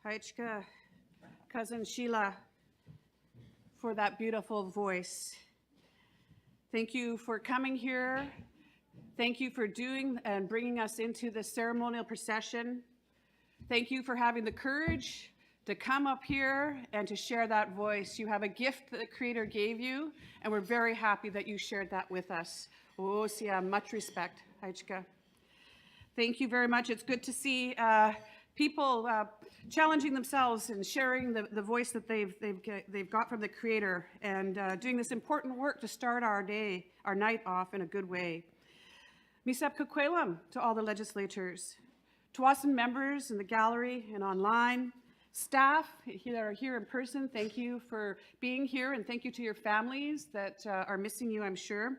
Haichka, cousin Sheila, for that beautiful voice. Thank you for coming here. Thank you for doing and bringing us into the ceremonial procession. Thank you for having the courage to come up here and to share that voice. You have a gift that the Creator gave you, and we're very happy that you shared that with us. Oh, Sia, much respect, Haichka. Thank you very much. It's good to see people challenging themselves and sharing the voice that they've got from the Creator, and doing this important work to start our night off in a good way. Misep Kukwelam to all the legislators, Tawasin members in the gallery and online, staff that are here in person, thank you for being here, and thank you to your families that are missing you, I'm sure.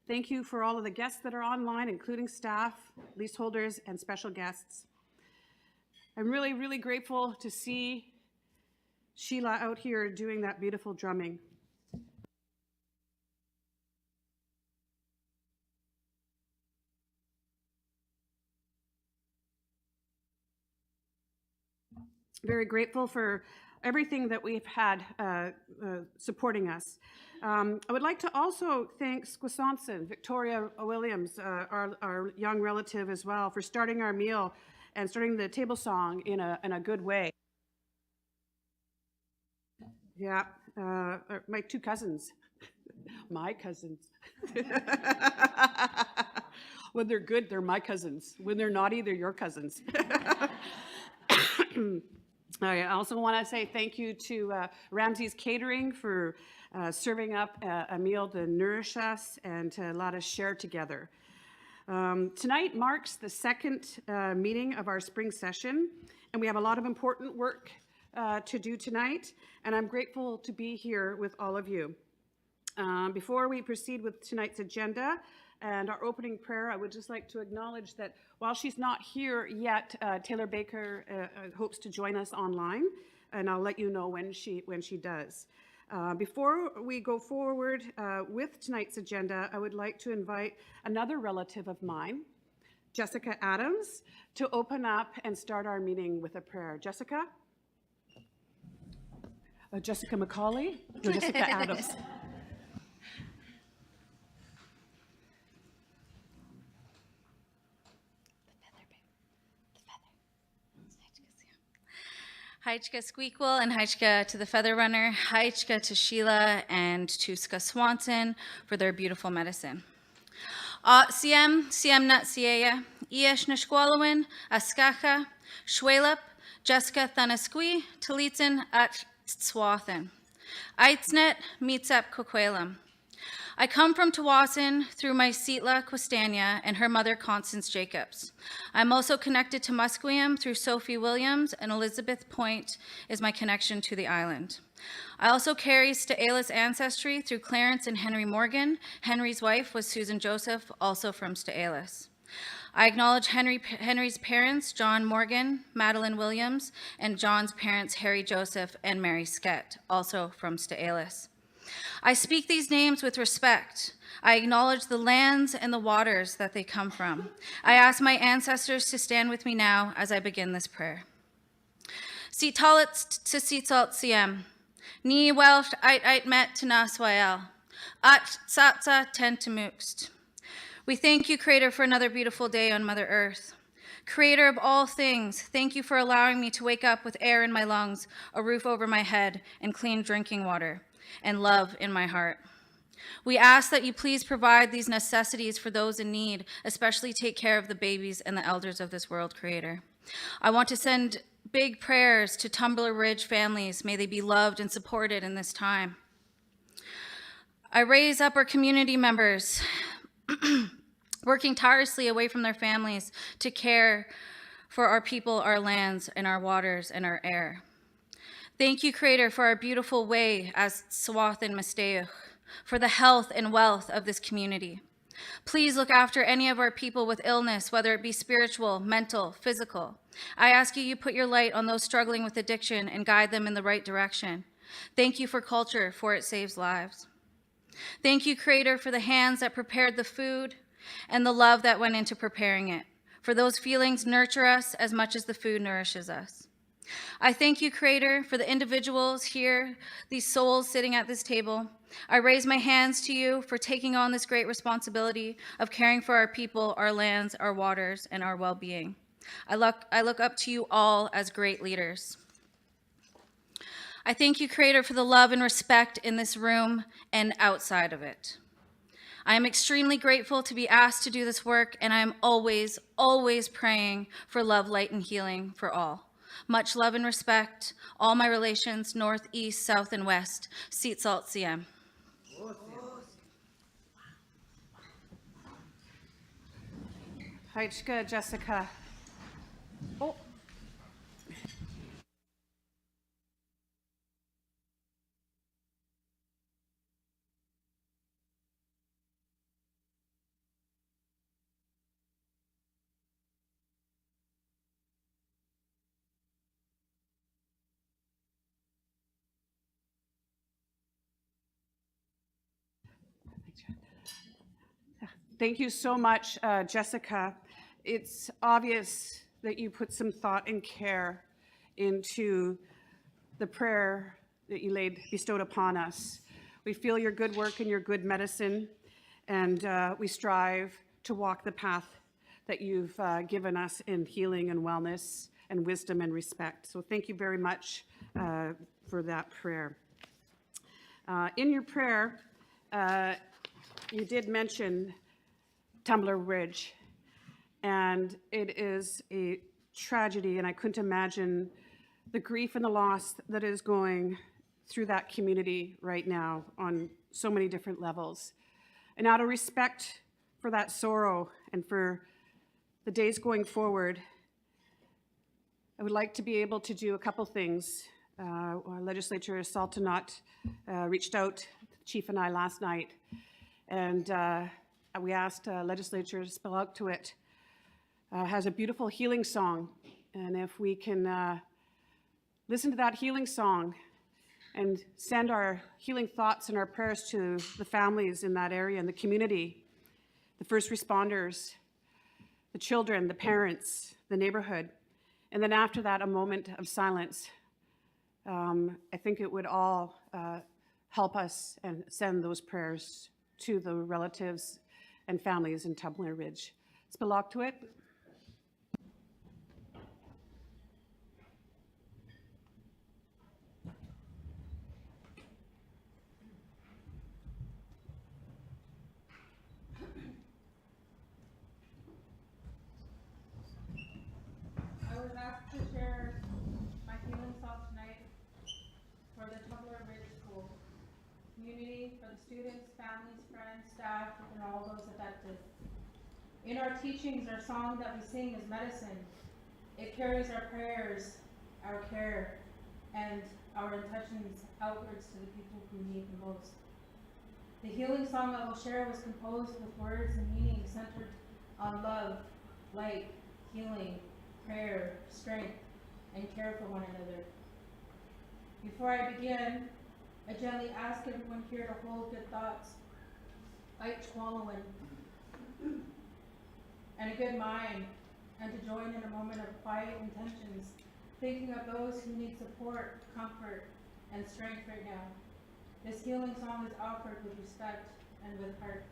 Thank you for all of the guests that are online, including staff, leaseholders, and special guests. I'm really, really grateful to see Sheila out here doing that beautiful drumming. Very grateful for everything that we've had supporting us. I would like to also thank Squisonson, Victoria Williams, our young relative as well, for starting our meal and starting the table song in a good way. Yeah, my two cousins, my cousins. When they're good, they're my cousins. When they're naughty, they're your cousins. I also want to say thank you to Ramsey's Catering for serving up a meal to nourish us and to let us share together. Tonight marks the second meeting of our spring session, and we have a lot of important work to do tonight, and I'm grateful to be here with all of you. Before we proceed with tonight's agenda and our opening prayer, I would just like to acknowledge that while she's not here yet, Taylor Baker hopes to join us online, and I'll let you know when she does. Before we go forward with tonight's agenda, I would like to invite another relative of mine, Jessica Adams, to open up and start our meeting with a prayer. Jessica? Jessica McCauley? No, Jessica Adams. Haichka Squeakquel and Haichka to the Feather Runner, Haichka to Sheila and to Ska Swanson for their beautiful medicine. Siem nut sieya, Iesh Nashqualawin, Askacha, Shwelap, Jessica Thanasqui, Talitzin at Swathin. Aitznet Meetsep Kokwelam. I come from Tawasin through my Seatla Quistania and her mother Constance Jacobs. I'm also connected to Musqueam through Sophie Williams, and Elizabeth Point is my connection to the island. I also carry Sta'elis ancestry through Clarence and Henry Morgan. Henry's wife was Susan Joseph, also from Sta'elis. I acknowledge Henry's parents, John Morgan, Madeline Williams, and John's parents, Harry Joseph and Mary Skett, also from Sta'elis. I speak these names with respect. I acknowledge the lands and the waters that they come from. I ask my ancestors to stand with me now as I begin this prayer. Sitalit to sitalt siem. Ni welft ait met to naswael. At satsa ten to mukst. We thank you, Creator, for another beautiful day on Mother Earth. Creator of all things, thank you for allowing me to wake up with air in my lungs, a roof over my head, and clean drinking water, and love in my heart. We ask that you please provide these necessities for those in need, especially take care of the babies and the elders of this world, Creator. I want to send big prayers to Tumbler Ridge families. May they be loved and supported in this time. I raise up our community members working tirelessly away from their families to care for our people, our lands, and our waters and our air. Thank you, Creator, for our beautiful way as Swath and Masteuch, for the health and wealth of this community. Please look after any of our people with illness, whether it be spiritual, mental, physical. I ask you put your light on those struggling with addiction and guide them in the right direction. Thank you for culture, for it saves lives. Thank you, Creator, for the hands that prepared the food and the love that went into preparing it. For those feelings nurture us as much as the food nourishes us. I thank you, Creator, for the individuals here, these souls sitting at this table. I raise my hands to you for taking on this great responsibility of caring for our people, our lands, our waters, and our well-being. I look up to you all as great leaders. I thank you, Creator, for the love and respect in this room and outside of it. I am extremely grateful to be asked to do this work, and I am always, always praying for love, light, and healing for all. Much love and respect, all my relations, north, east, south, and west. Seat Salt CM. Haichka, Jessica. Oh. Thank you so much, Jessica. It's obvious that you put some thought and care into the prayer that you bestowed upon us. We feel your good work and your good medicine, and we strive to walk the path that you've given us in healing and wellness and wisdom and respect. So thank you very much for that prayer. In your prayer, you did mention Tumbler Ridge, and it is a tragedy, and I couldn't imagine the grief and the loss that is going through that community right now on so many different levels. And out of respect for that sorrow and for the days going forward, I would like to be able to do a couple things. Our legislature Saltanat reached out, the chief and I, last night, and we asked legislature to spell out to it. Has a beautiful healing song, and if we can listen to that healing song and send our healing thoughts and our prayers to the families in that area and the community, the first responders, the children, the parents, the neighborhood, and then after that, a moment of silence. I think it would all help us and send those prayers to the relatives and families in Tumbler Ridge. Spillock to it. I was asked to share my healing thoughts tonight for the Tumbler Ridge School community, for the students, families, friends, staff, and all those affected. In our teachings, our song that we sing is medicine. It carries our prayers, our care, and our intentions outwards to the people who need the most. The healing song I will share was composed with words and meaning centered on love, light, healing, prayer, strength, and care for one another. Before I begin, I gently ask everyone here to hold good thoughts, light swallowing, and a good mind, and to join in a moment of quiet intentions, thinking of those who need support, comfort, and strength right now. This healing song is offered with respect and with heart.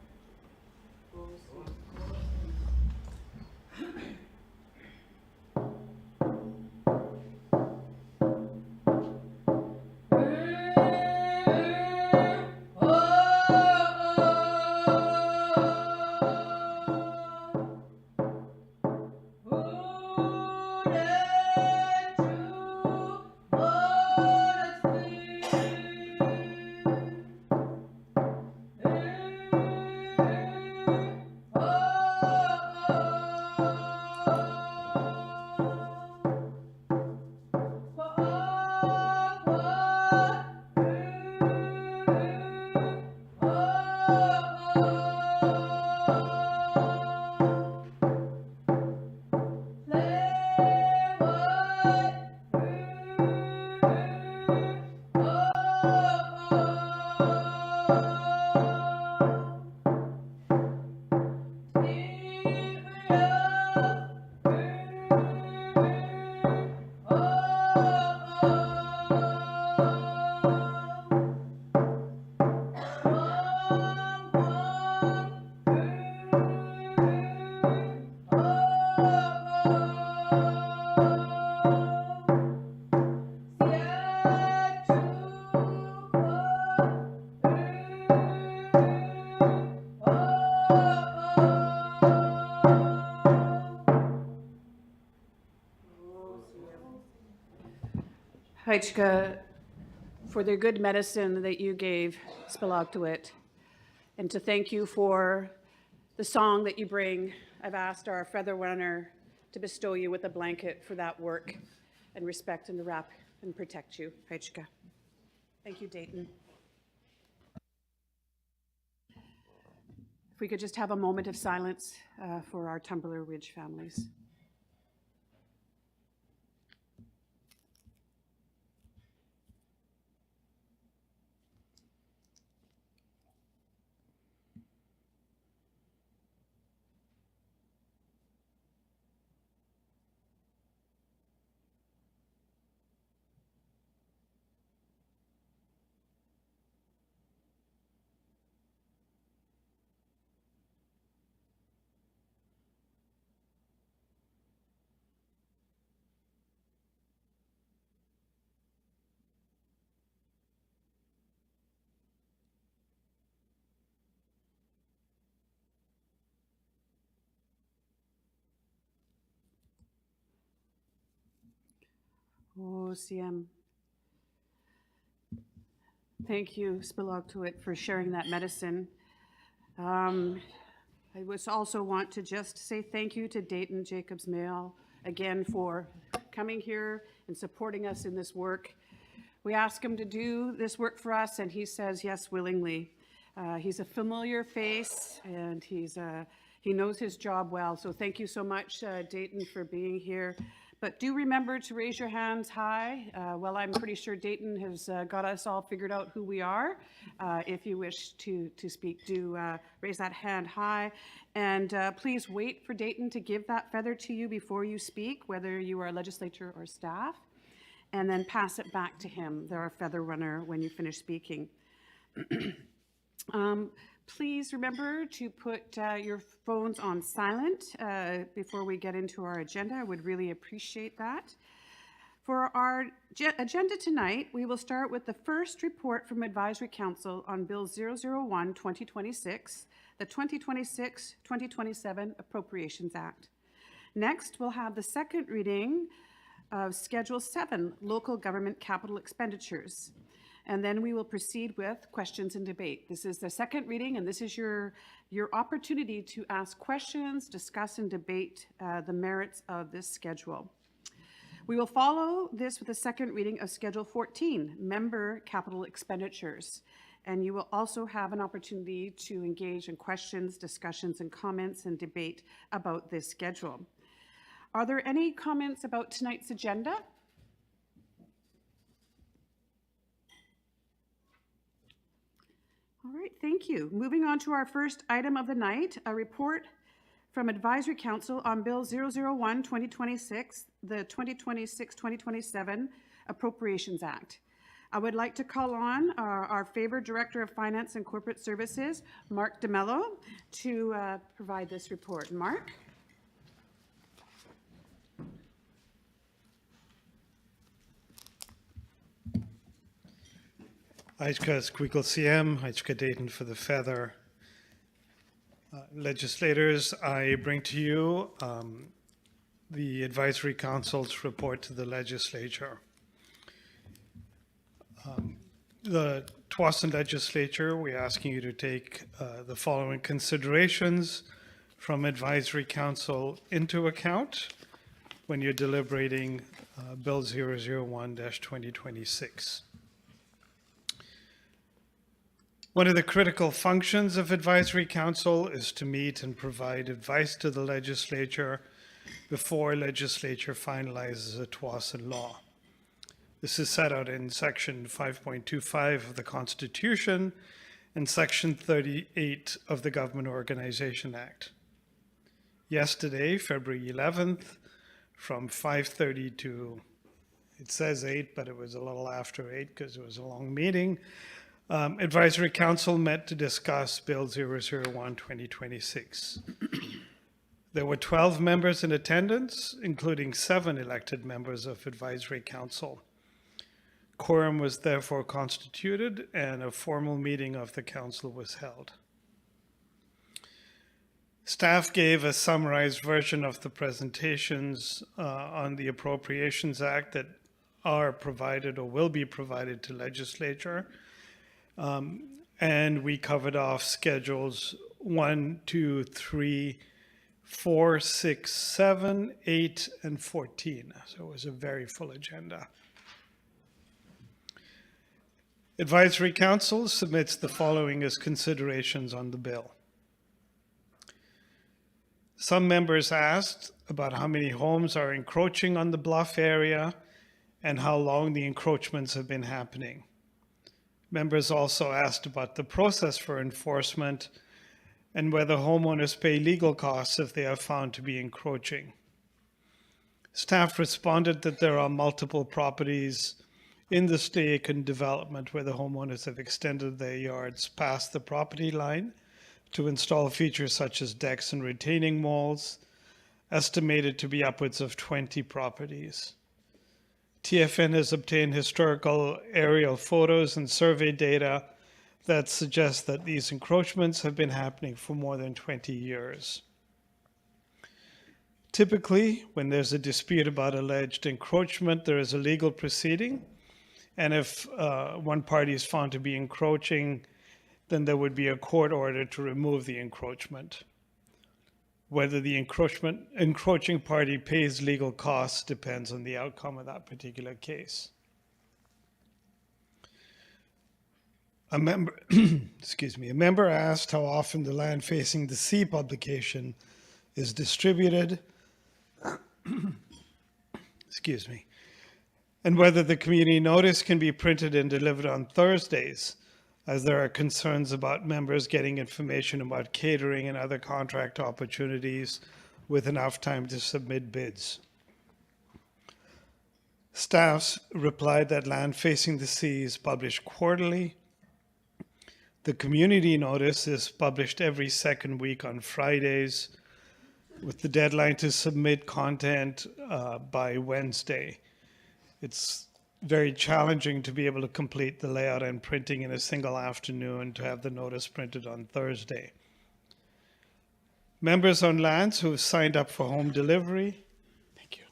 Haichka, for the good medicine that you gave Spilagtuit, and to thank you for the song that you bring. I've asked our feather runner to bestow you with a blanket for that work and respect and to wrap and protect you, Haichka. Thank you, Dayton. If we could just have a moment of silence for our Tumbler Ridge families. Oh, CM. Thank you, Spilagtuit, for sharing that medicine. I would also want to just say thank you to Dayton Jacobs Mail again for coming here and supporting us in this work. We ask him to do this work for us, and he says yes willingly. He's a familiar face, and he knows his job well. So thank you so much, Dayton, for being here. But do remember to raise your hands high. Well, I'm pretty sure Dayton has got us all figured out who we are. If you wish to speak, do raise that hand high. And please wait for Dayton to give that feather to you before you speak, whether you are a legislator or staff, and then pass it back to him, our feather runner, when you finish speaking. Please remember to put your phones on silent before we get into our agenda. I would really appreciate that. For our agenda tonight, we will start with the first report from Advisory Council on Bill 001-2026, the 2026-2027 Appropriations Act. Next, we'll have the second reading of Schedule 7, Local Government Capital Expenditures. And then we will proceed with questions and debate. This is the second reading, and this is your opportunity to ask questions, discuss, and debate the merits of this schedule. We will follow this with a second reading of Schedule 14, Member Capital Expenditures. And you will also have an opportunity to engage in questions, discussions, and comments and debate about this schedule. Are there any comments about tonight's agenda? All right, thank you. Moving on to our first item of the night, a report from Advisory Council on Bill 001-2026, the 2026-2027 Appropriations Act. I would like to call on our favored Director of Finance and Corporate Services, Mark DeMello, to provide this report. Mark? Haichka Squeakle CM, Haichka Dayton for the feather. Legislators, I bring to you the Advisory Council's report to the legislature. The Tsawwassen Legislature, we're asking you to take the following considerations from Advisory Council into account when you're deliberating Bill 001-2026. One of the critical functions of Advisory Council is to meet and provide advice to the legislature before legislature finalizes a Tsawwassen law. This is set out in Section 5.25 of the Constitution and Section 38 of the Government Organization Act. Yesterday, February 11th, from 5:30 to, it says 8, but it was a little after 8 because it was a long meeting, Advisory Council met to discuss Bill 001-2026. There were 12 members in attendance, including 7 elected members of Advisory Council. Quorum was therefore constituted and a formal meeting of the council was held. Staff gave a summarized version of the presentations on the Appropriations Act that are provided or will be provided to legislature. And we covered off schedules 1, 2, 3, 4, 6, 7, 8, and 14. So it was a very full agenda. Advisory Council submits the following as considerations on the bill. Some members asked about how many homes are encroaching on the bluff area and how long the encroachments have been happening. Members also asked about the process for enforcement and whether homeowners pay legal costs if they are found to be encroaching. Staff responded that there are multiple properties in the Steichen development where the homeowners have extended their yards past the property line to install features such as decks and retaining walls, estimated to be upwards of 20 properties. TFN has obtained historical aerial photos and survey data that suggest that these encroachments have been happening for more than 20 years. Typically, when there's a dispute about alleged encroachment, there is a legal proceeding. And if one party is found to be encroaching, then there would be a court order to remove the encroachment. Whether the encroaching party pays legal costs depends on the outcome of that particular case. A member, a member asked how often the Land Facing the Sea publication is distributed, and whether the community notice can be printed and delivered on Thursdays, as there are concerns about members getting information about catering and other contract opportunities with enough time to submit bids. Staff replied that Land Facing the Sea is published quarterly. The community notice is published every second week on Fridays, with the deadline to submit content by Wednesday. It's very challenging to be able to complete the layout and printing in a single afternoon to have the notice printed on Thursday. Members on lands who have signed up for home delivery, thank you.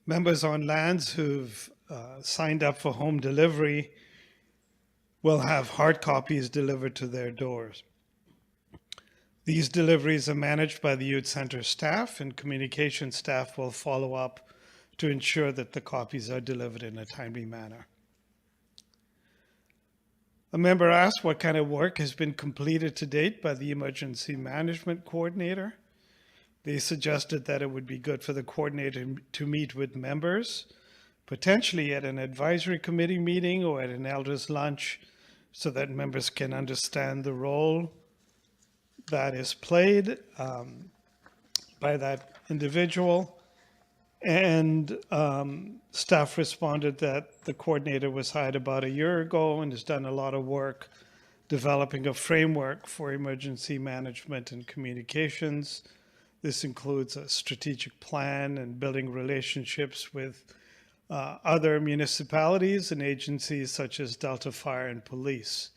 Members on lands who've signed up for home delivery will have hard copies delivered to their doors. These deliveries are managed by the Youth Center staff, and communication staff will follow up to ensure that the copies are delivered in a timely manner. A member asked what kind of work has been completed to date by the Emergency Management Coordinator. They suggested that it would be good for the coordinator to meet with members, potentially at an advisory committee meeting or at an elders lunch, so that members can understand the role that is played by that individual. And staff responded that the coordinator was hired about a year ago and has done a lot of work developing a framework for emergency management and communications. This includes a strategic plan and building relationships with other municipalities and agencies such as Delta Fire and Police.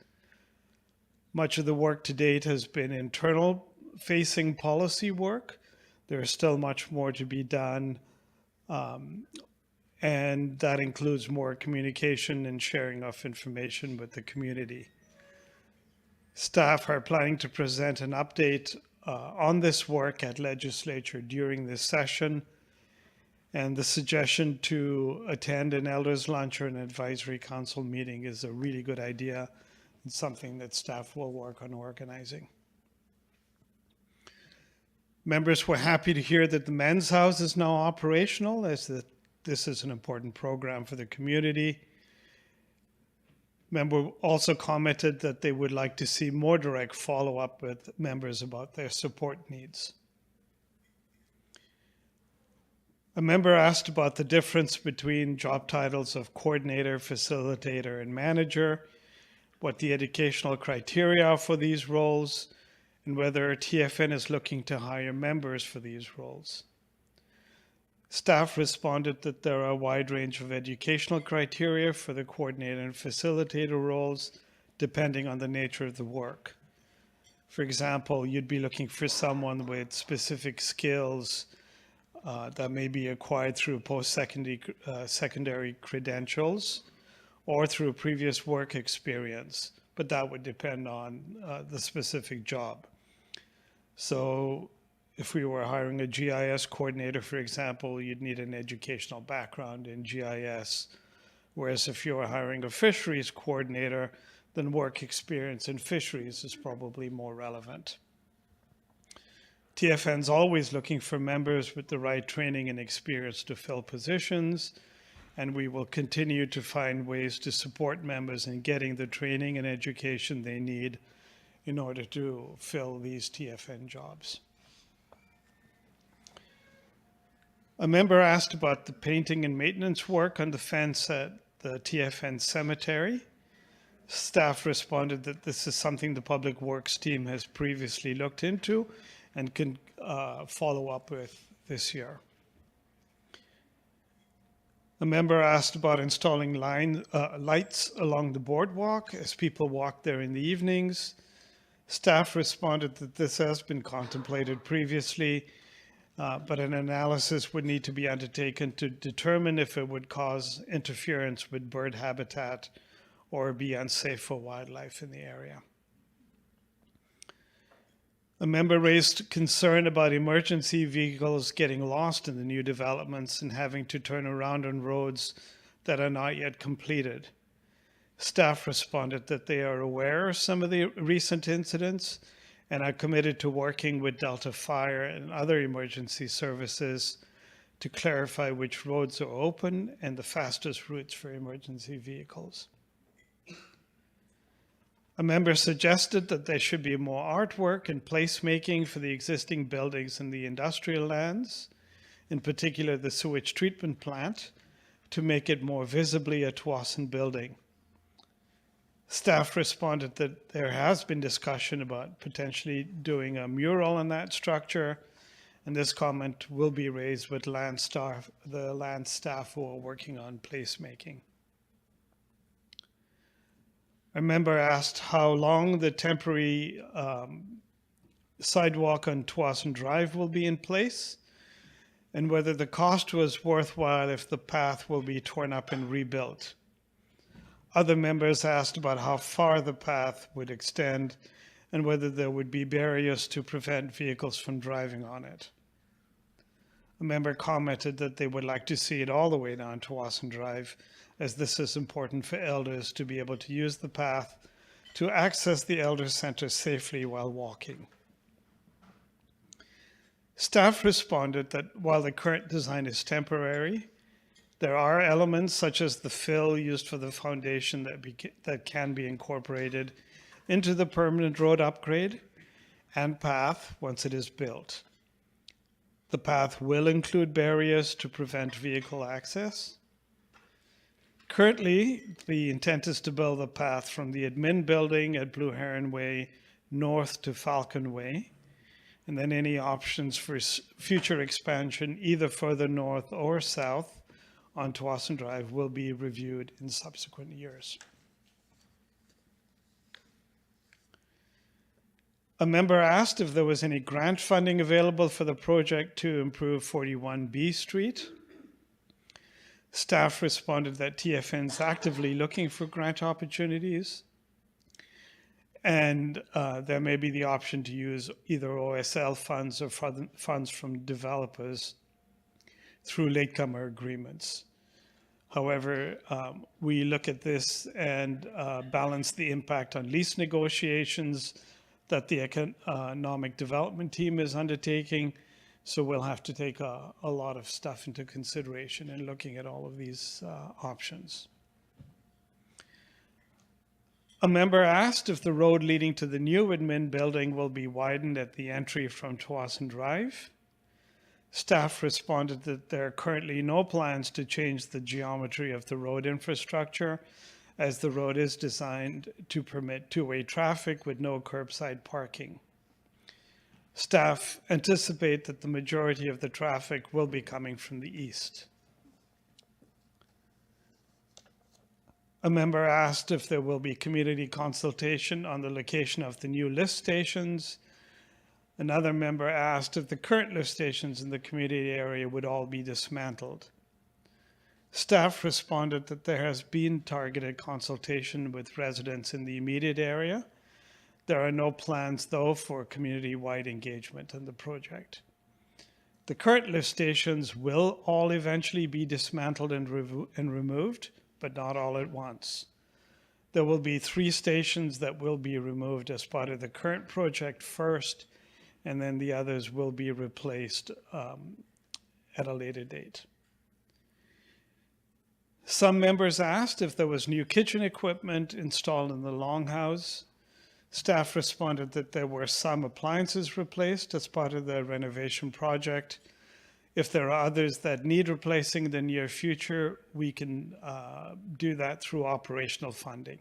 Much of the work to date has been internal facing policy work. There is still much more to be done, and that includes more communication and sharing of information with the community. Staff are planning to present an update on this work at legislature during this session, and the suggestion to attend an elders lunch or an advisory council meeting is a really good idea. It's something that staff will work on organizing. Members were happy to hear that the Men's House is now operational, as this is an important program for the community. Member also commented that they would like to see more direct follow-up with members about their support needs. A member asked about the difference between job titles of coordinator, facilitator, and manager, what the educational criteria are for these roles, and whether TFN is looking to hire members for these roles. Staff responded that there are a wide range of educational criteria for the coordinator and facilitator roles, depending on the nature of the work. For example, you'd be looking for someone with specific skills that may be acquired through secondary credentials or through previous work experience, but that would depend on the specific job. So if we were hiring a GIS coordinator, for example, you'd need an educational background in GIS, whereas if you were hiring a fisheries coordinator, then work experience in fisheries is probably more relevant. TFN's always looking for members with the right training and experience to fill positions, and we will continue to find ways to support members in getting the training and education they need in order to fill these TFN jobs. A member asked about the painting and maintenance work on the fence at the TFN cemetery. Staff responded that this is something the Public Works team has previously looked into and can follow up with this year. A member asked about installing lights along the boardwalk as people walk there in the evenings. Staff responded that this has been contemplated previously, but an analysis would need to be undertaken to determine if it would cause interference with bird habitat or be unsafe for wildlife in the area. A member raised concern about emergency vehicles getting lost in the new developments and having to turn around on roads that are not yet completed. Staff responded that they are aware of some of the recent incidents and are committed to working with Delta Fire and other emergency services to clarify which roads are open and the fastest routes for emergency vehicles. A member suggested that there should be more artwork and placemaking for the existing buildings in the industrial lands, in particular the sewage treatment plant, to make it more visibly a Tsawwassen building. Staff responded that there has been discussion about potentially doing a mural on that structure, and this comment will be raised with the land staff who are working on placemaking. A member asked how long the temporary sidewalk on Tsawwassen Drive will be in place, and whether the cost was worthwhile if the path will be torn up and rebuilt. Other members asked about how far the path would extend and whether there would be barriers to prevent vehicles from driving on it. A member commented that they would like to see it all the way down to Tsawwassen Drive, as this is important for elders to be able to use the path to access the Elder Center safely while walking. Staff responded that while the current design is temporary, there are elements such as the fill used for the foundation that can be incorporated into the permanent road upgrade and path once it is built. The path will include barriers to prevent vehicle access. Currently, the intent is to build a path from the admin building at Blue Heron Way north to Falcon Way, and then any options for future expansion either further north or south on Tsawwassen Drive will be reviewed in subsequent years. A member asked if there was any grant funding available for the project to improve 41B Street. Staff responded that TFN is actively looking for grant opportunities, and there may be the option to use either OSL funds or funds from developers through latecomer agreements. However, we look at this and balance the impact on lease negotiations that the economic development team is undertaking. So we'll have to take a lot of stuff into consideration in looking at all of these options. A member asked if the road leading to the new admin building will be widened at the entry from Tsawwassen Drive. Staff responded that there are currently no plans to change the geometry of the road infrastructure, as the road is designed to permit two-way traffic with no curbside parking. Staff anticipate that the majority of the traffic will be coming from the east. A member asked if there will be community consultation on the location of the new lift stations. Another member asked if the current lift stations in the community area would all be dismantled. Staff responded that there has been targeted consultation with residents in the immediate area. There are no plans, though, for community-wide engagement in the project. The current lift stations will all eventually be dismantled and removed, but not all at once. There will be 3 stations that will be removed as part of the current project first, and then the others will be replaced at a later date. Some members asked if there was new kitchen equipment installed in the longhouse. Staff responded that there were some appliances replaced as part of the renovation project. If there are others that need replacing in the near future, we can do that through operational funding.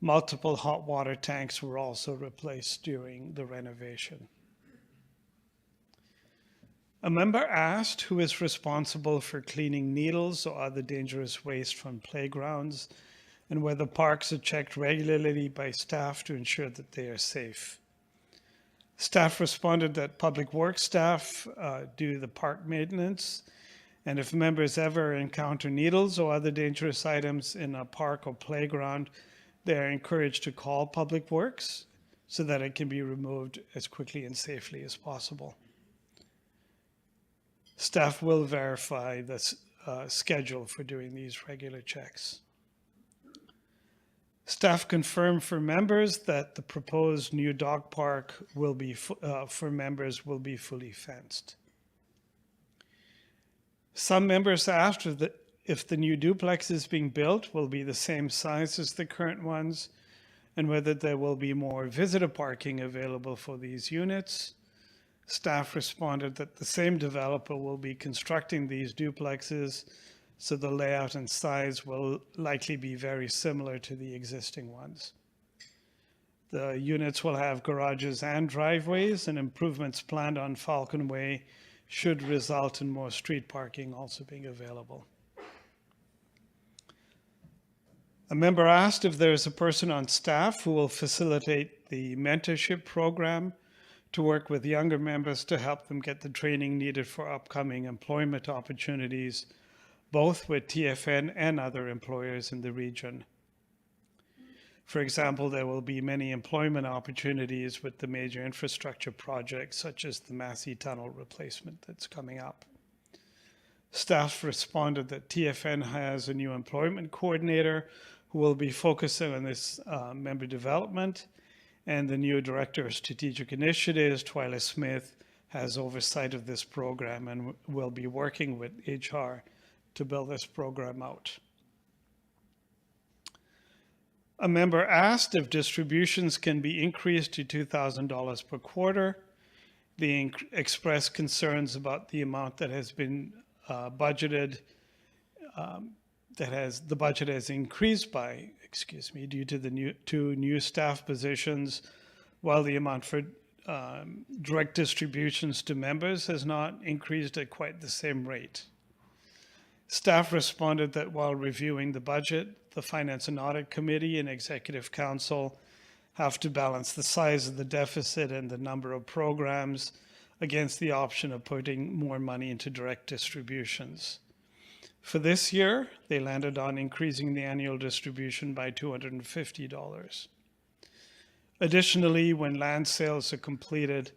Multiple hot water tanks were also replaced during the renovation. A member asked who is responsible for cleaning needles or other dangerous waste from playgrounds, and whether parks are checked regularly by staff to ensure that they are safe. Staff responded that public works staff do the park maintenance, and if members ever encounter needles or other dangerous items in a park or playground, they are encouraged to call public works so that it can be removed as quickly and safely as possible. Staff will verify the schedule for doing these regular checks. Staff confirmed for members that the proposed new dog park will be for members will be fully fenced. Some members asked if the new duplexes being built will be the same size as the current ones, and whether there will be more visitor parking available for these units. Staff responded that the same developer will be constructing these duplexes, so the layout and size will likely be very similar to the existing ones. The units will have garages and driveways, and improvements planned on Falcon Way should result in more street parking also being available. A member asked if there is a person on staff who will facilitate the mentorship program to work with younger members to help them get the training needed for upcoming employment opportunities, both with TFN and other employers in the region. For example, there will be many employment opportunities with the major infrastructure projects, such as the Massey Tunnel replacement that's coming up. Staff responded that TFN has a new employment coordinator who will be focusing on this member development, and the new Director of Strategic Initiatives, Twyla Smith, has oversight of this program and will be working with HR to build this program out. A member asked if distributions can be increased to $2,000 per quarter. They expressed concerns about the amount that has been budgeted, the budget has increased by, due to the two new staff positions, while the amount for direct distributions to members has not increased at quite the same rate. Staff responded that while reviewing the budget, the Finance and Audit Committee and Executive Council have to balance the size of the deficit and the number of programs against the option of putting more money into direct distributions. For this year, they landed on increasing the annual distribution by $250. Additionally, when land sales are completed,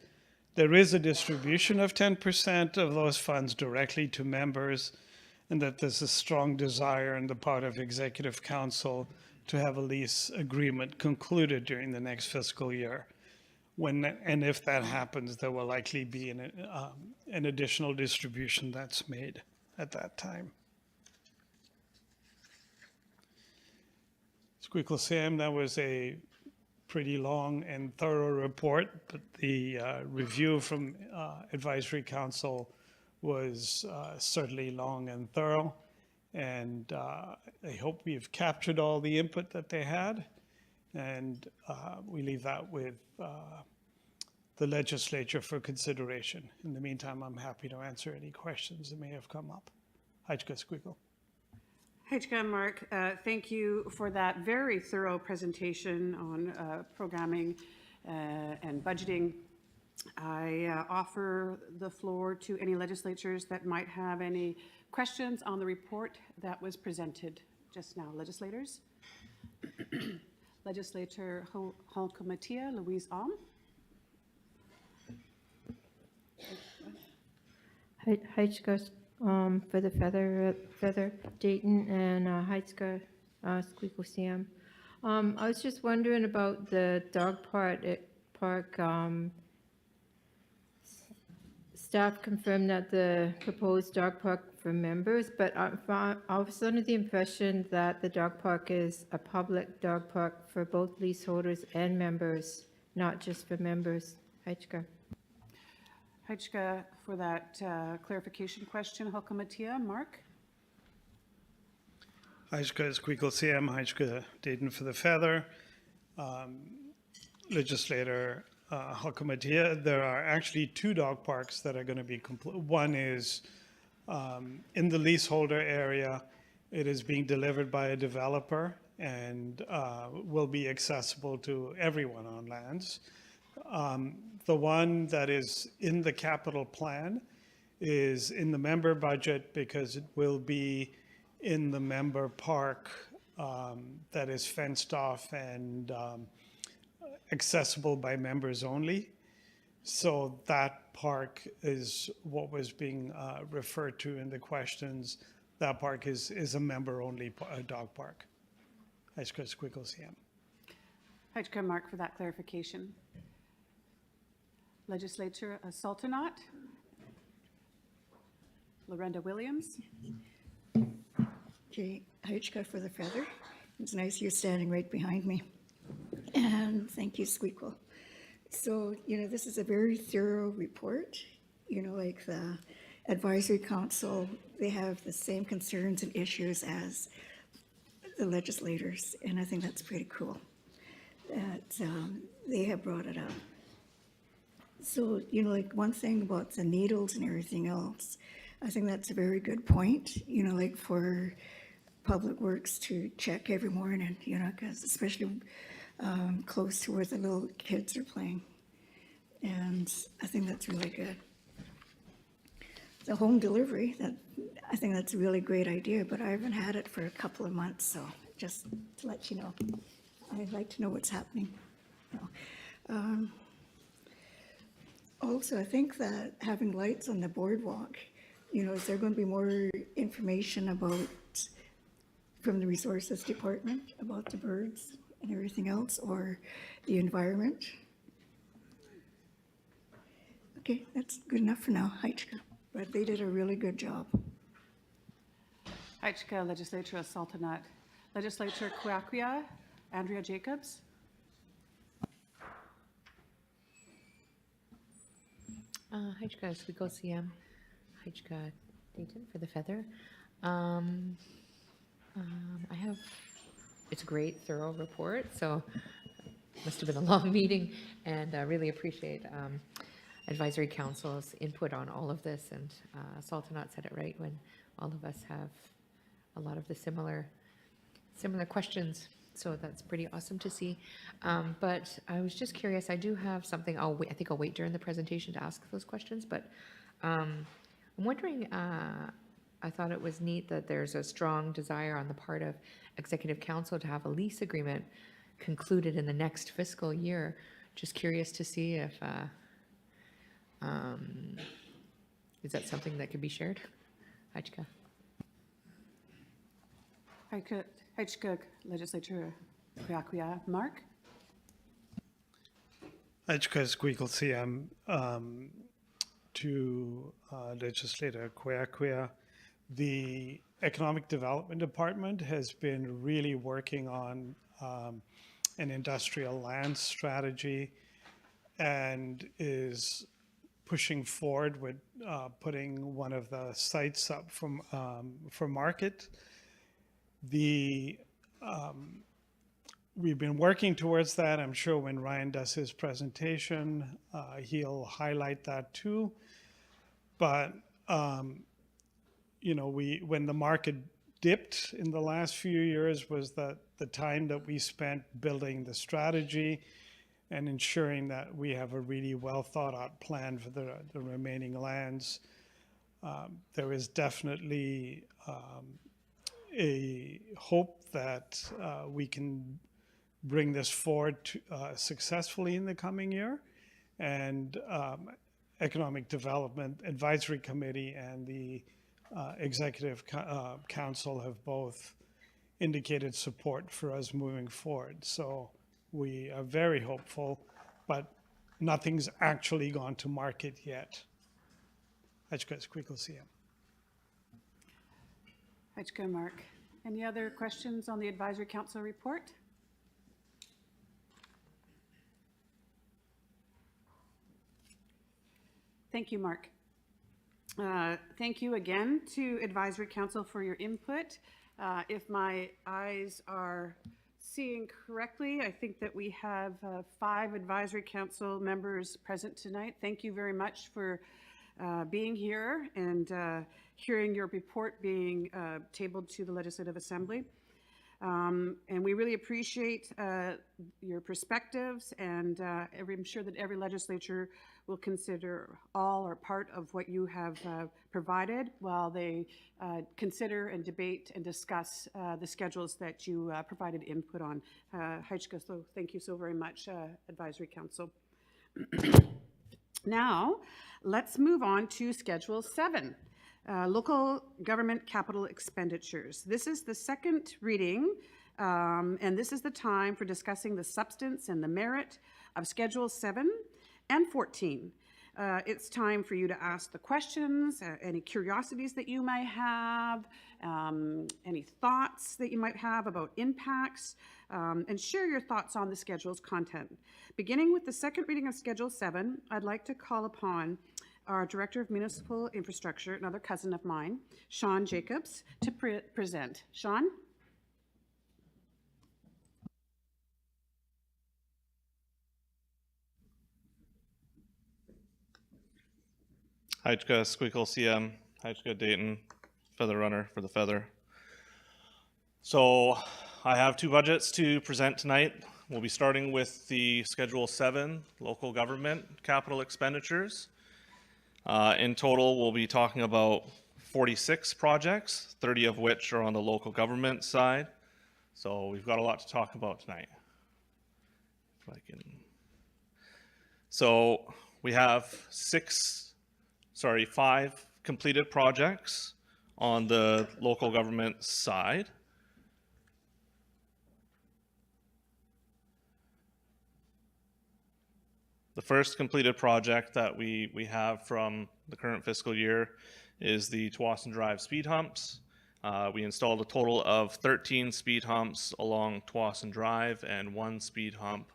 there is a distribution of 10% of those funds directly to members, and that there's a strong desire on the part of Executive Council to have a lease agreement concluded during the next fiscal year. And if that happens, there will likely be an additional distribution that's made at that time. Squeakle Sam, that was a pretty long and thorough report, but the review from Advisory Council was certainly long and thorough, and I hope we've captured all the input that they had, and we leave that with the legislature for consideration. In the meantime, I'm happy to answer any questions that may have come up. Hajka Squeakle. Heichka and Mark, thank you for that very thorough presentation on programming and budgeting. I offer the floor to any legislators that might have any questions on the report that was presented just now. Legislators? Legislator Halkomatia, Louise Alm. Heichka for the feather Dayton and Heichka Squeakle Sam. I was just wondering about the dog park. Staff confirmed that the proposed dog park for members, but I was under the impression that the dog park is a public dog park for both leaseholders and members, not just for members. Heichka. Heichka, for that clarification question, Halkomatia, Mark? Heichka Squeakle CM, Heichka Dayton for the feather. Legislator Halkomatia, there are actually two dog parks that are going to be complete. One is in the leaseholder area. It is being delivered by a developer and will be accessible to everyone on lands. The one that is in the capital plan is in the member budget because it will be in the member park that is fenced off and accessible by members only. So that park is what was being referred to in the questions. That park is a member-only dog park. Heichka Squeakle CM. Heichka, Mark, for that clarification. Legislature Sultanat. Lorenda Williams. Okay, Heichka for the feather. It's nice you're standing right behind me. And thank you, Squeakle. So, this is a very thorough report. Like the advisory council, they have the same concerns and issues as the legislators. And I think that's pretty cool that they have brought it up. So, like one thing about the needles and everything else, I think that's a very good point, like for Public Works to check every morning, because especially close to where the little kids are playing. And I think that's really good. The home delivery, I think that's a really great idea, but I haven't had it for a couple of months, so just to let you know, I'd like to know what's happening. Also, I think that having lights on the boardwalk, is there going to be more information from the resources department about the birds and everything else, or the environment? Okay, that's good enough for now, Heichka, but they did a really good job. Heichka, Legislature Sultanat. Legislature Kuakwia, Andrea Jacobs. Heichka Squeakle CM, Heichka Dayton for the feather. It's a great, thorough report, so it must have been a long meeting, and I really appreciate Advisory Council's input on all of this, and Sultanat said it right when all of us have a lot of the similar questions, so that's pretty awesome to see. But I was just curious, I do have something, I think I'll wait during the presentation to ask those questions, but I'm wondering, I thought it was neat that there's a strong desire on the part of Executive Council to have a lease agreement concluded in the next fiscal year. Just curious to see if, is that something that could be shared? Heichka. Heichka, Legislature Kuakwia, Mark? Heichka Squeakle CM to Legislator Kuakwia. The Economic Development Department has been really working on an industrial land strategy and is pushing forward with putting one of the sites up for market. We've been working towards that. I'm sure when Ryan does his presentation, he'll highlight that too. But when the market dipped in the last few years was that the time that we spent building the strategy and ensuring that we have a really well thought out plan for the remaining lands. There is definitely a hope that we can bring this forward successfully in the coming year. And Economic Development Advisory Committee and the Executive Council have both indicated support for us moving forward. So we are very hopeful, but nothing's actually gone to market yet. Hajka, Mark. Any other questions on the Advisory Council report? Thank you, Mark. Thank you again to Advisory Council for your input. If my eyes are seeing correctly, I think that we have 5 Advisory Council members present tonight. Thank you very much for being here and hearing your report being tabled to the Legislative Assembly. And we really appreciate your perspectives, and I'm sure that every legislature will consider all or part of what you have provided while they consider and debate and discuss the schedules that you provided input on. Hajka, so thank you so very much, Advisory Council. Now, let's move on to Schedule 7. Local government capital expenditures. This is the second reading, and this is the time for discussing the substance and the merit of Schedule 7 and 14. It's time for you to ask the questions, any curiosities that you might have, any thoughts that you might have about impacts, and share your thoughts on the schedule's content. Beginning with the second reading of Schedule 7, I'd like to call upon our Director of Municipal Infrastructure, another cousin of mine, Sean Jacobs, to present. Sean? Hajka, Squeakle, CM, Hajka, Dayton, Feather Runner for the Feather. So I have 2 budgets to present tonight. We'll be starting with the Schedule 7 local government capital expenditures. In total, we'll be talking about 46 projects, 30 of which are on the local government side. So we've got a lot to talk about tonight. If I can. So we have 5 completed projects on the local government side. The first completed project that we have from the current fiscal year is the Tsawwassen Drive speed humps. We installed a total of 13 speed humps along Tsawwassen Drive and 1 speed hump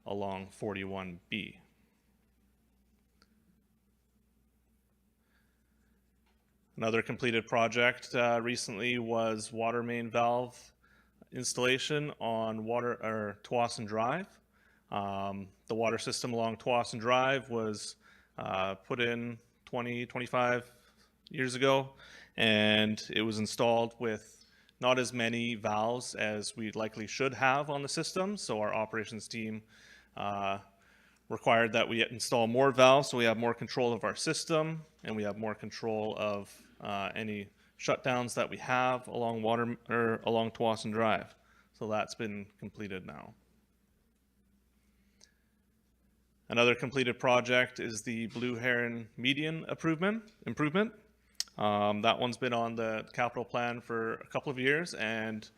along 41B. Another completed project recently was water main valve installation on Tsawwassen Drive. The water system along Tsawwassen Drive was put in 25 years ago, and it was installed with not as many valves as we likely should have on the system. So our operations team required that we install more valves so we have more control of our system and we have more control of any shutdowns that we have along along Tsawwassen Drive. So that's been completed now. Another completed project is the Blue Heron median improvement. That one's been on the capital plan for a couple of years, and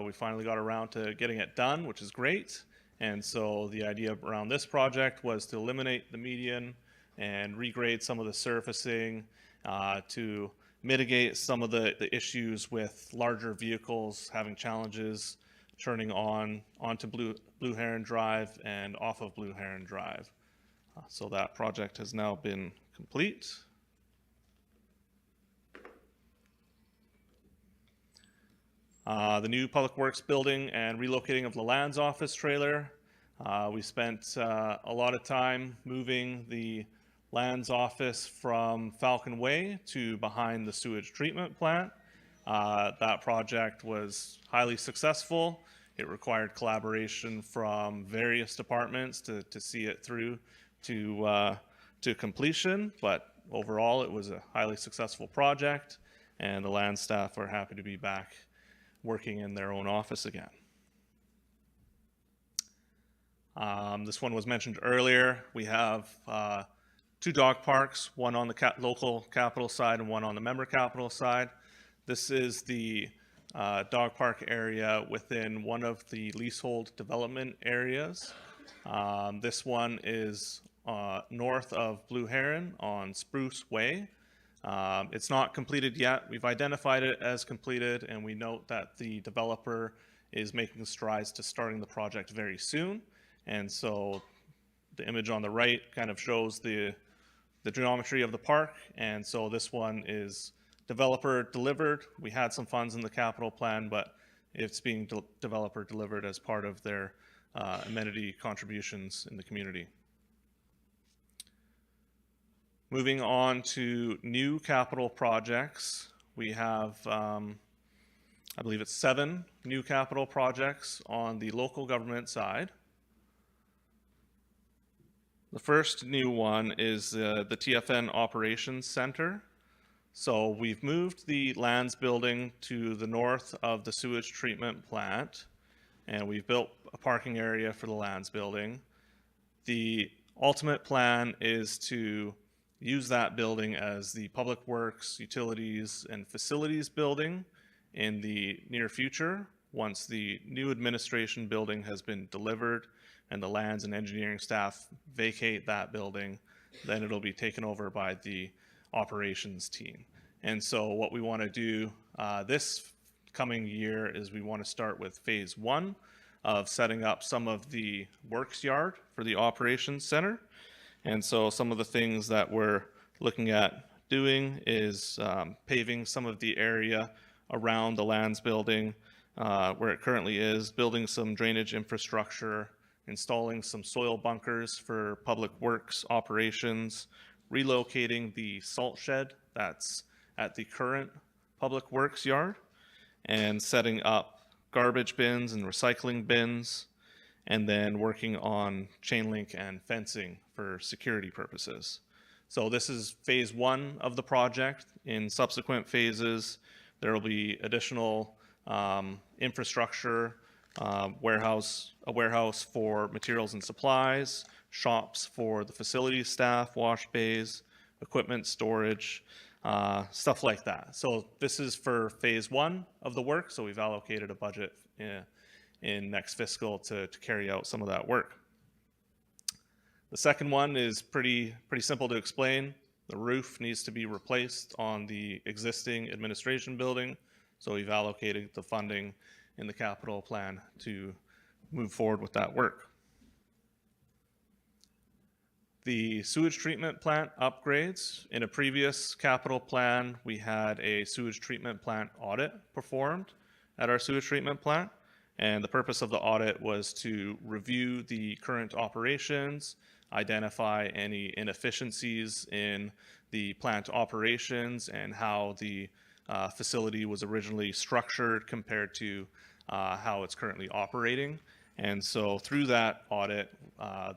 we finally got around to getting it done, which is great. And so the idea around this project was to eliminate the median and regrade some of the surfacing to mitigate some of the issues with larger vehicles having challenges turning onto Blue Heron Drive and off of Blue Heron Drive. So that project has now been complete. The new Public Works building and relocating of the Lands Office trailer. We spent a lot of time moving the Lands Office from Falcon Way to behind the sewage treatment plant. That project was highly successful. It required collaboration from various departments to see it through to completion, but overall it was a highly successful project, and the land staff are happy to be back working in their own office again. This one was mentioned earlier. We have 2 dog parks, one on the local capital side and one on the member capital side. This is the dog park area within one of the leasehold development areas. This one is north of Blue Heron on Spruce Way. It's not completed yet. We've identified it as completed, and we note that the developer is making strides to starting the project very soon. And so the image on the right kind of shows the geometry of the park. And so this one is developer delivered. We had some funds in the capital plan, but it's being developer delivered as part of their amenity contributions in the community. Moving on to new capital projects, we have, I believe it's 7 new capital projects on the local government side. The first new one is the TFN Operations Center. So we've moved the lands building to the north of the sewage treatment plant, and we've built a parking area for the lands building. The ultimate plan is to use that building as the public works, utilities, and facilities building in the near future, once the new administration building has been delivered and the lands and engineering staff vacate that building, then it'll be taken over by the operations team. And so what we want to do this coming year is we want to start with phase 1 of setting up some of the works yard for the operations center. And so some of the things that we're looking at doing is paving some of the area around the lands building where it currently is, building some drainage infrastructure, installing some soil bunkers for public works operations, relocating the salt shed that's at the current public works yard, and setting up garbage bins and recycling bins, and then working on chain link and fencing for security purposes. So this is phase 1 of the project. In subsequent phases, there will be additional infrastructure, a warehouse for materials and supplies, shops for the facility staff, wash bays, equipment storage, stuff like that. So this is for phase 1 of the work. So we've allocated a budget in next fiscal to carry out some of that work. The second one is pretty simple to explain. The roof needs to be replaced on the existing administration building. So we've allocated the funding in the capital plan to move forward with that work. The sewage treatment plant upgrades. In a previous capital plan, we had a sewage treatment plant audit performed at our sewage treatment plant. And the purpose of the audit was to review the current operations, identify any inefficiencies in the plant operations and how the facility was originally structured compared to how it's currently operating. And so through that audit,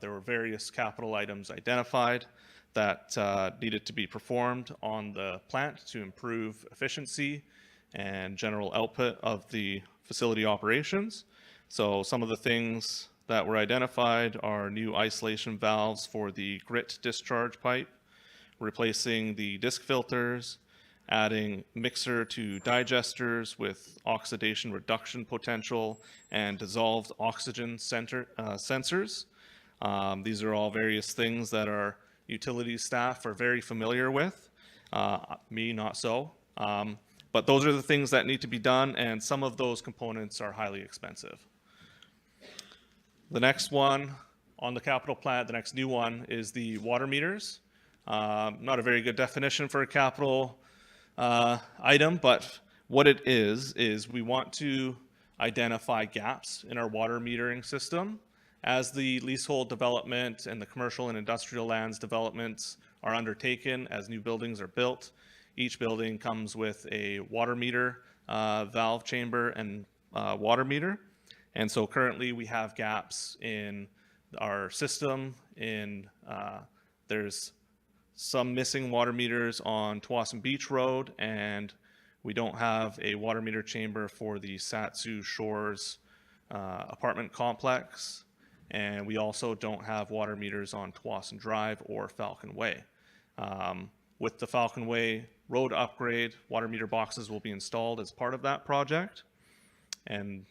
there were various capital items identified that needed to be performed on the plant to improve efficiency and general output of the facility operations. So some of the things that were identified are new isolation valves for the grit discharge pipe, replacing the disc filters, adding mixer to digesters with oxidation reduction potential and dissolved oxygen sensors. These are all various things that our utilities staff are very familiar with. Me, not so. But those are the things that need to be done, and some of those components are highly expensive. The next one on the capital plan, the next new one, is the water meters. Not a very good definition for a capital item, but what it is we want to identify gaps in our water metering system. As the leasehold development and the commercial and industrial lands developments are undertaken, as new buildings are built, each building comes with a water meter valve chamber and water meter. And so currently we have gaps in our system. There's some missing water meters on Tawasin Beach Road, and we don't have a water meter chamber for the Satsu Shores apartment complex. And we also don't have water meters on Tawasin Drive or Falcon Way. With the Falcon Way road upgrade, water meter boxes will be installed as part of that project. And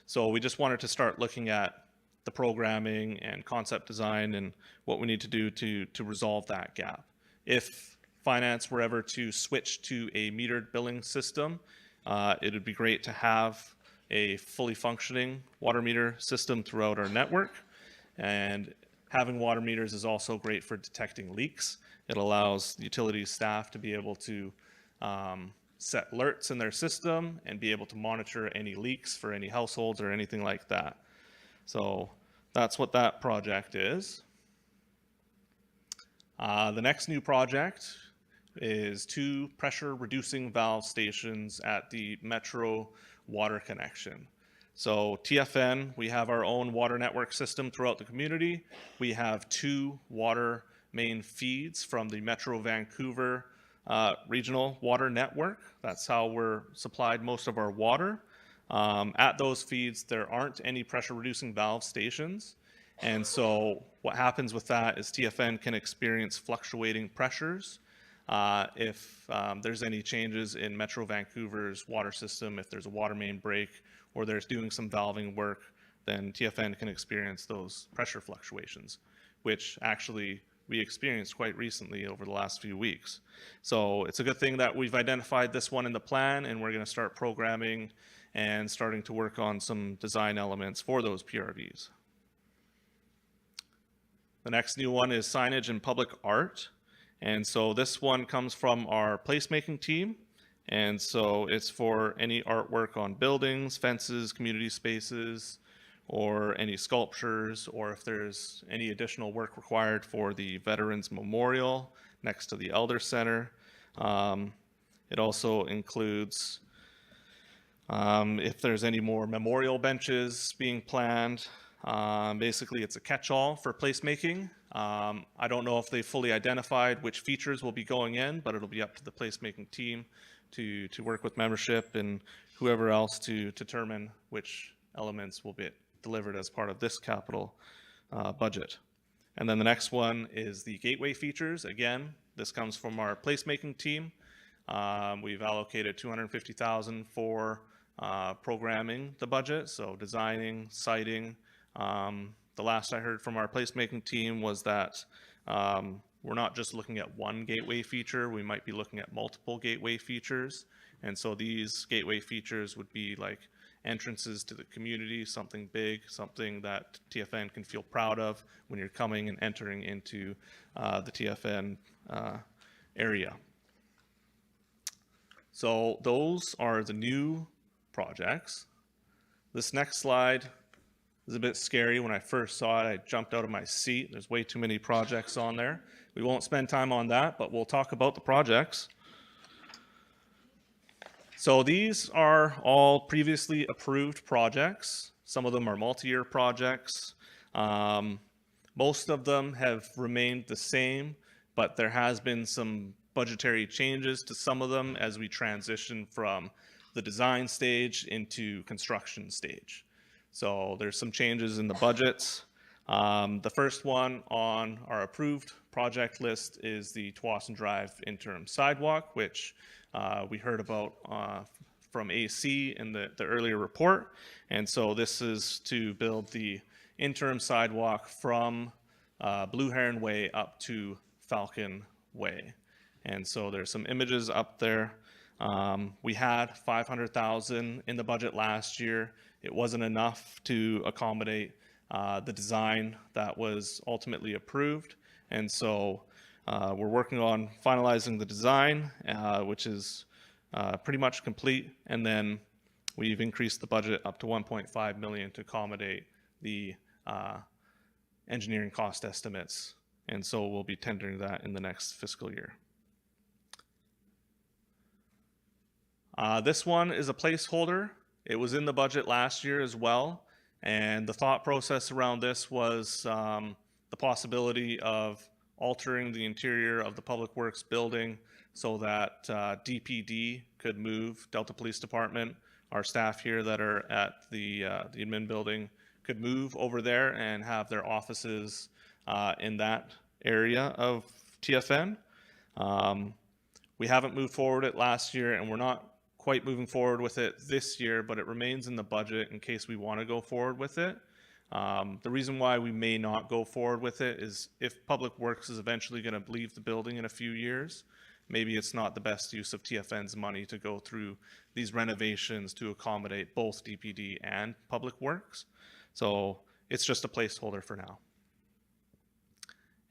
so we just wanted to start looking at the programming and concept design and what we need to do to resolve that gap. If finance were ever to switch to a metered billing system, it would be great to have a fully functioning water meter system throughout our network. And having water meters is also great for detecting leaks. It allows the utility staff to be able to set alerts in their system and be able to monitor any leaks for any households or anything like that. So that's what that project is. The next new project is 2 pressure reducing valve stations at the Metro water connection. So TFN, we have our own water network system throughout the community. We have 2 water main feeds from the Metro Vancouver regional water network. That's how we're supplied most of our water. At those feeds, there aren't any pressure reducing valve stations. And so what happens with that is TFN can experience fluctuating pressures if there's any changes in Metro Vancouver's water system. If there's a water main break or there's doing some valving work, then TFN can experience those pressure fluctuations, which actually we experienced quite recently over the last few weeks. So it's a good thing that we've identified this one in the plan, and we're going to start programming and starting to work on some design elements for those PRVs. The next new one is signage and public art. And so this one comes from our placemaking team. And so it's for any artwork on buildings, fences, community spaces, or any sculptures, or if there's any additional work required for the Veterans Memorial next to the Elder Center. It also includes if there's any more memorial benches being planned. Basically, it's a catch-all for placemaking. I don't know if they fully identified which features will be going in, but it'll be up to the placemaking team to work with membership and whoever else to determine which elements will be delivered as part of this capital budget. And then the next one is the gateway features. Again, this comes from our placemaking team. We've allocated $250,000 for programming the budget, so designing, siting. The last I heard from our placemaking team was that we're not just looking at one gateway feature, we might be looking at multiple gateway features. And so these gateway features would be like entrances to the community, something big, something that TFN can feel proud of when you're coming and entering into the TFN area. So those are the new projects. This next slide is a bit scary. When I first saw it, I jumped out of my seat. There's way too many projects on there. We won't spend time on that, but we'll talk about the projects. So these are all previously approved projects. Some of them are multi-year projects. Most of them have remained the same, but there has been some budgetary changes to some of them as we transition from the design stage into construction stage. So there's some changes in the budgets. The first one on our approved project list is the Tawasin Drive interim sidewalk, which we heard about from AC in the earlier report. And so this is to build the interim sidewalk from Blue Heron Way up to Falcon Way. And so there's some images up there. We had $500,000 in the budget last year. It wasn't enough to accommodate the design that was ultimately approved. And so we're working on finalizing the design, which is pretty much complete. And then we've increased the budget up to $1.5 million to accommodate the engineering cost estimates. And so we'll be tendering that in the next fiscal year. This one is a placeholder. It was in the budget last year as well. And the thought process around this was the possibility of altering the interior of the Public Works building so that DPD could move, Delta Police Department, our staff here that are at the admin building could move over there and have their offices in that area of TFN. We haven't moved forward it last year, and we're not quite moving forward with it this year, but it remains in the budget in case we want to go forward with it. The reason why we may not go forward with it is if Public Works is eventually going to leave the building in a few years, maybe it's not the best use of TFN's money to go through these renovations to accommodate both DPD and Public Works. So it's just a placeholder for now.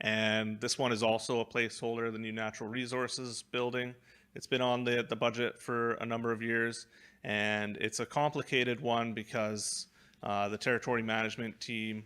And this one is also a placeholder, the new Natural Resources building. It's been on the budget for a number of years, and it's a complicated one because the territory management team,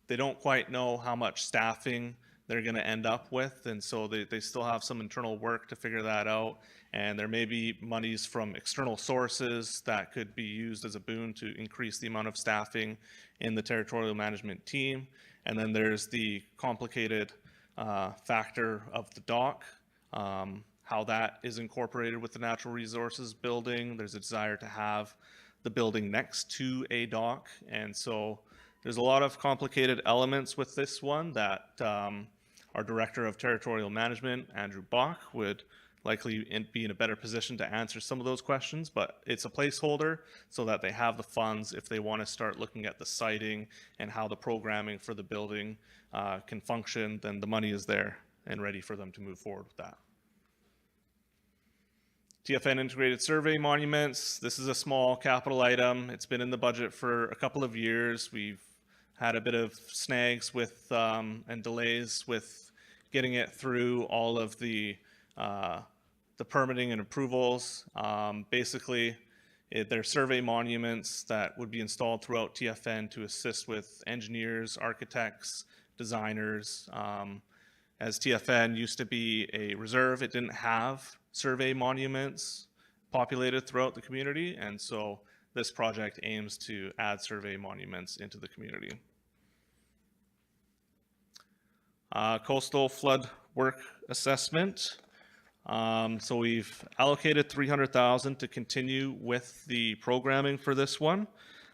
they don't quite know how much staffing they're going to end up with, and so they still have some internal work to figure that out, and there may be monies from external sources that could be used as a boon to increase the amount of staffing in the territorial management team. And then there's the complicated factor of the dock, how that is incorporated with the natural resources building. There's a desire to have the building next to a dock. And so there's a lot of complicated elements with this one that our Director of Territorial Management, Andrew Bach, would likely be in a better position to answer some of those questions, but it's a placeholder so that they have the funds if they want to start looking at the siting and how the programming for the building can function, then the money is there and ready for them to move forward with that. TFN Integrated Survey Monuments, this is a small capital item. It's been in the budget for a couple of years. We've had a bit of snags with and delays with getting it through all of the permitting and approvals. Basically, they're survey monuments that would be installed throughout TFN to assist with engineers, architects, designers. As TFN used to be a reserve, it didn't have survey monuments populated throughout the community, and so this project aims to add survey monuments into the community. Coastal flood work assessment. So we've allocated $300,000 to continue with the programming for this one.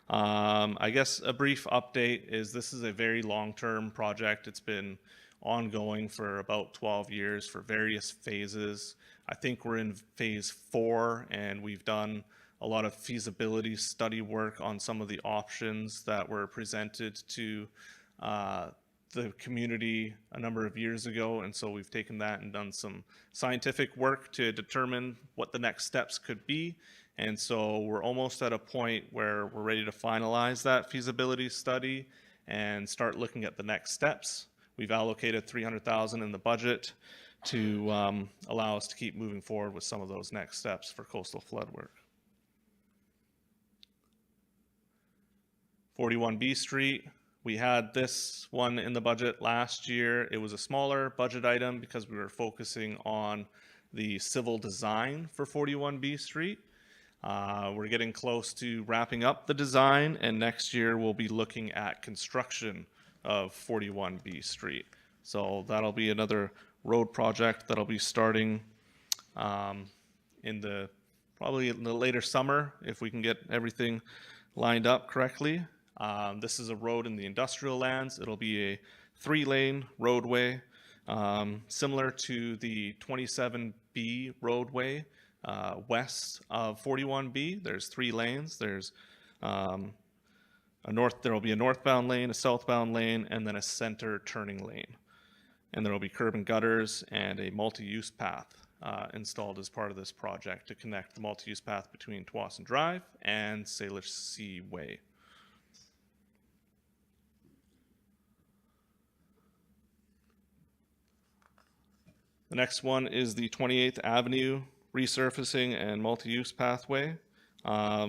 I guess a brief update is this is a very long-term project. It's been ongoing for about 12 years for various phases. I think we're in phase 4, and we've done a lot of feasibility study work on some of the options that were presented to the community a number of years ago, and so we've taken that and done some scientific work to determine what the next steps could be. And so we're almost at a point where we're ready to finalize that feasibility study and start looking at the next steps. We've allocated $300,000 in the budget to allow us to keep moving forward with some of those next steps for coastal flood work. 41B Street. We had this one in the budget last year. It was a smaller budget item because we were focusing on the civil design for 41B Street. We're getting close to wrapping up the design, and next year we'll be looking at construction of 41B Street. So that'll be another road project that'll be starting probably in the later summer if we can get everything lined up correctly. This is a road in the industrial lands. It'll be a 3-lane roadway, similar to the 27B roadway west of 41B. There's 3 lanes. There's there will be a northbound lane, a southbound lane, and then a center turning lane. And there will be curb and gutters and a multi-use path installed as part of this project to connect the multi-use path between Tsawwassen Drive and Salish Sea Way. The next one is the 28th Avenue resurfacing and multi-use pathway.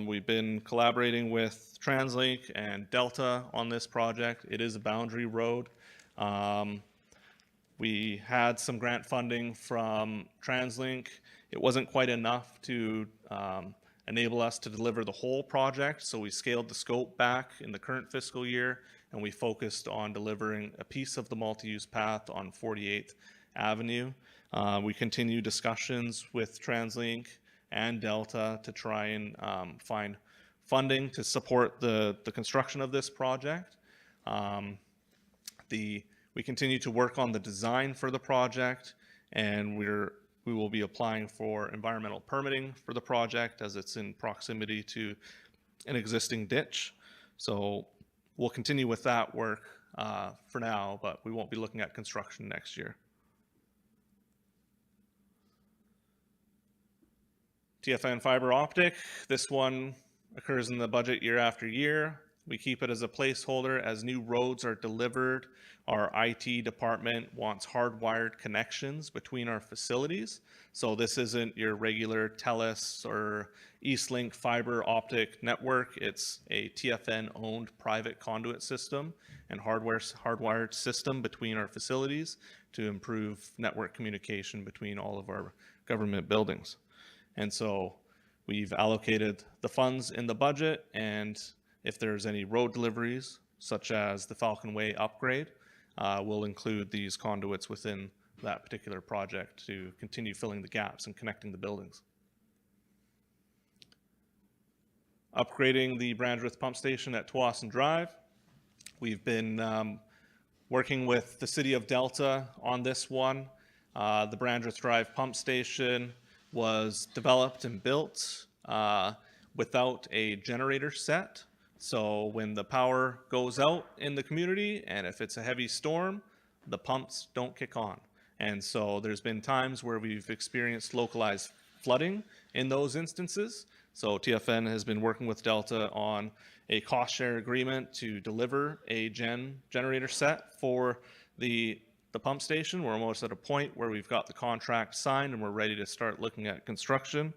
We've been collaborating with TransLink and Delta on this project. It is a boundary road. We had some grant funding from TransLink it wasn't quite enough to enable us to deliver the whole project, so we scaled the scope back in the current fiscal year, and we focused on delivering a piece of the multi-use path on 48th Avenue. We continue discussions with TransLink and Delta to try and find funding to support the construction of this project. We continue to work on the design for the project, and we will be applying for environmental permitting for the project as it's in proximity to an existing ditch. So we'll continue with that work for now, but we won't be looking at construction next year. TFN fiber optic, this one occurs in the budget year after year. We keep it as a placeholder as new roads are delivered. Our IT department wants hardwired connections between our facilities. So this isn't your regular TELUS or Eastlink fiber optic network. It's a TFN owned private conduit system and hardwired system between our facilities to improve network communication between all of our government buildings. And so we've allocated the funds in the budget, and if there's any road deliveries, such as the Falcon Way upgrade, we'll include these conduits within that particular project to continue filling the gaps and connecting the buildings. Upgrading the Brandreth pump station at Tsawwassen Drive. We've been working with the City of Delta on this one. The Brandreth Drive pump station was developed and built without a generator set. So when the power goes out in the community, and if it's a heavy storm, the pumps don't kick on. And so there's been times where we've experienced localized flooding in those instances. So TFN has been working with Delta on a cost share agreement to deliver a generator set for the pump station. We're almost at a point where we've got the contract signed and we're ready to start looking at construction.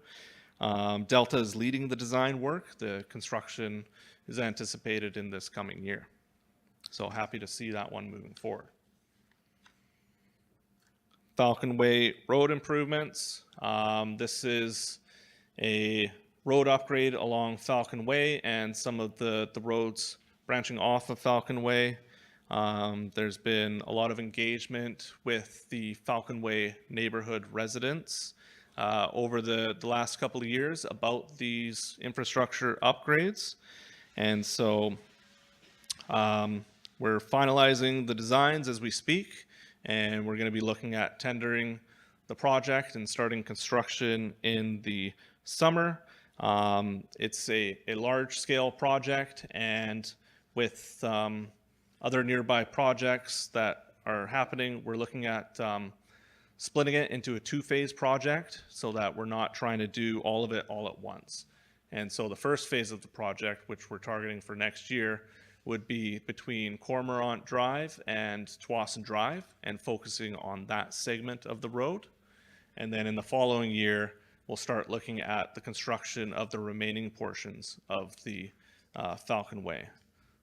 Delta is leading the design work. The construction is anticipated in this coming year. So happy to see that one moving forward. Falcon Way road improvements. This is a road upgrade along Falcon Way and some of the roads branching off of Falcon Way. There's been a lot of engagement with the Falcon Way neighborhood residents over the last couple of years about these infrastructure upgrades. And so we're finalizing the designs as we speak, and we're going to be looking at tendering the project and starting construction in the summer. It's a large-scale project, and with other nearby projects that are happening, we're looking at splitting it into a two-phase project so that we're not trying to do all of it all at once. And so the first phase of the project, which we're targeting for next year, would be between Cormorant Drive and Tsawwassen Drive, and focusing on that segment of the road. And then in the following year, we'll start looking at the construction of the remaining portions of the Falcon Way.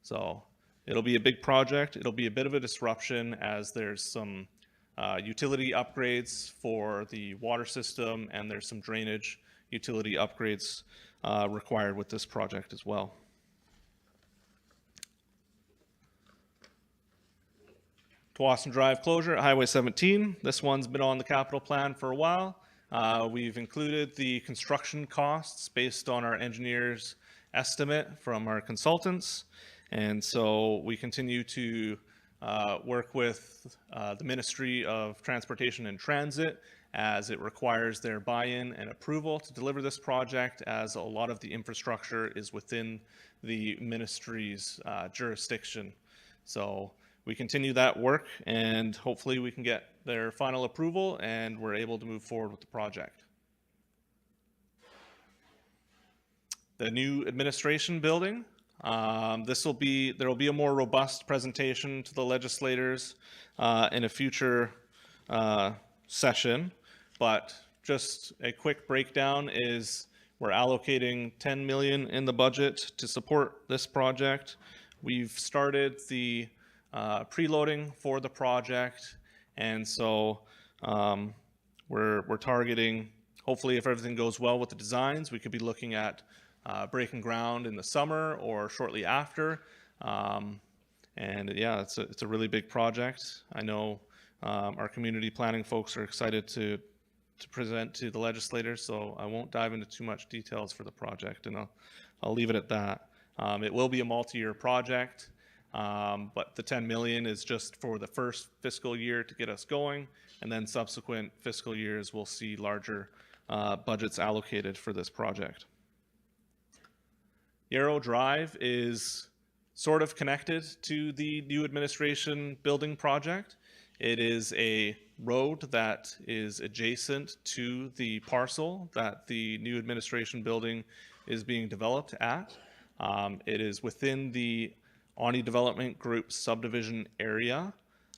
So it'll be a big project. It'll be a bit of a disruption as there's some utility upgrades for the water system, and there's some drainage utility upgrades required with this project as well. Tsawwassen Drive closure at Highway 17. This one's been on the capital plan for a while. We've included the construction costs based on our engineer's estimate from our consultants. And so we continue to work with the Ministry of Transportation and Transit as it requires their buy-in and approval to deliver this project, as a lot of the infrastructure is within the ministry's jurisdiction. So we continue that work, and hopefully we can get their final approval and we're able to move forward with the project. The new administration building. There will be a more robust presentation to the legislators in a future session, but just a quick breakdown is we're allocating $10 million in the budget to support this project. We've started the preloading for the project, and so we're targeting hopefully, if everything goes well with the designs, we could be looking at breaking ground in the summer or shortly after. And yeah, it's a really big project. I know our community planning folks are excited to present to the legislators, so I won't dive into too much details for the project, and I'll leave it at that. It will be a multi-year project, but the 10 million is just for the first fiscal year to get us going, and then subsequent fiscal years will see larger budgets allocated for this project. Yarrow Drive is sort of connected to the new administration building project. It is a road that is adjacent to the parcel that the new administration building is being developed at. It is within the Ani Development Group subdivision area.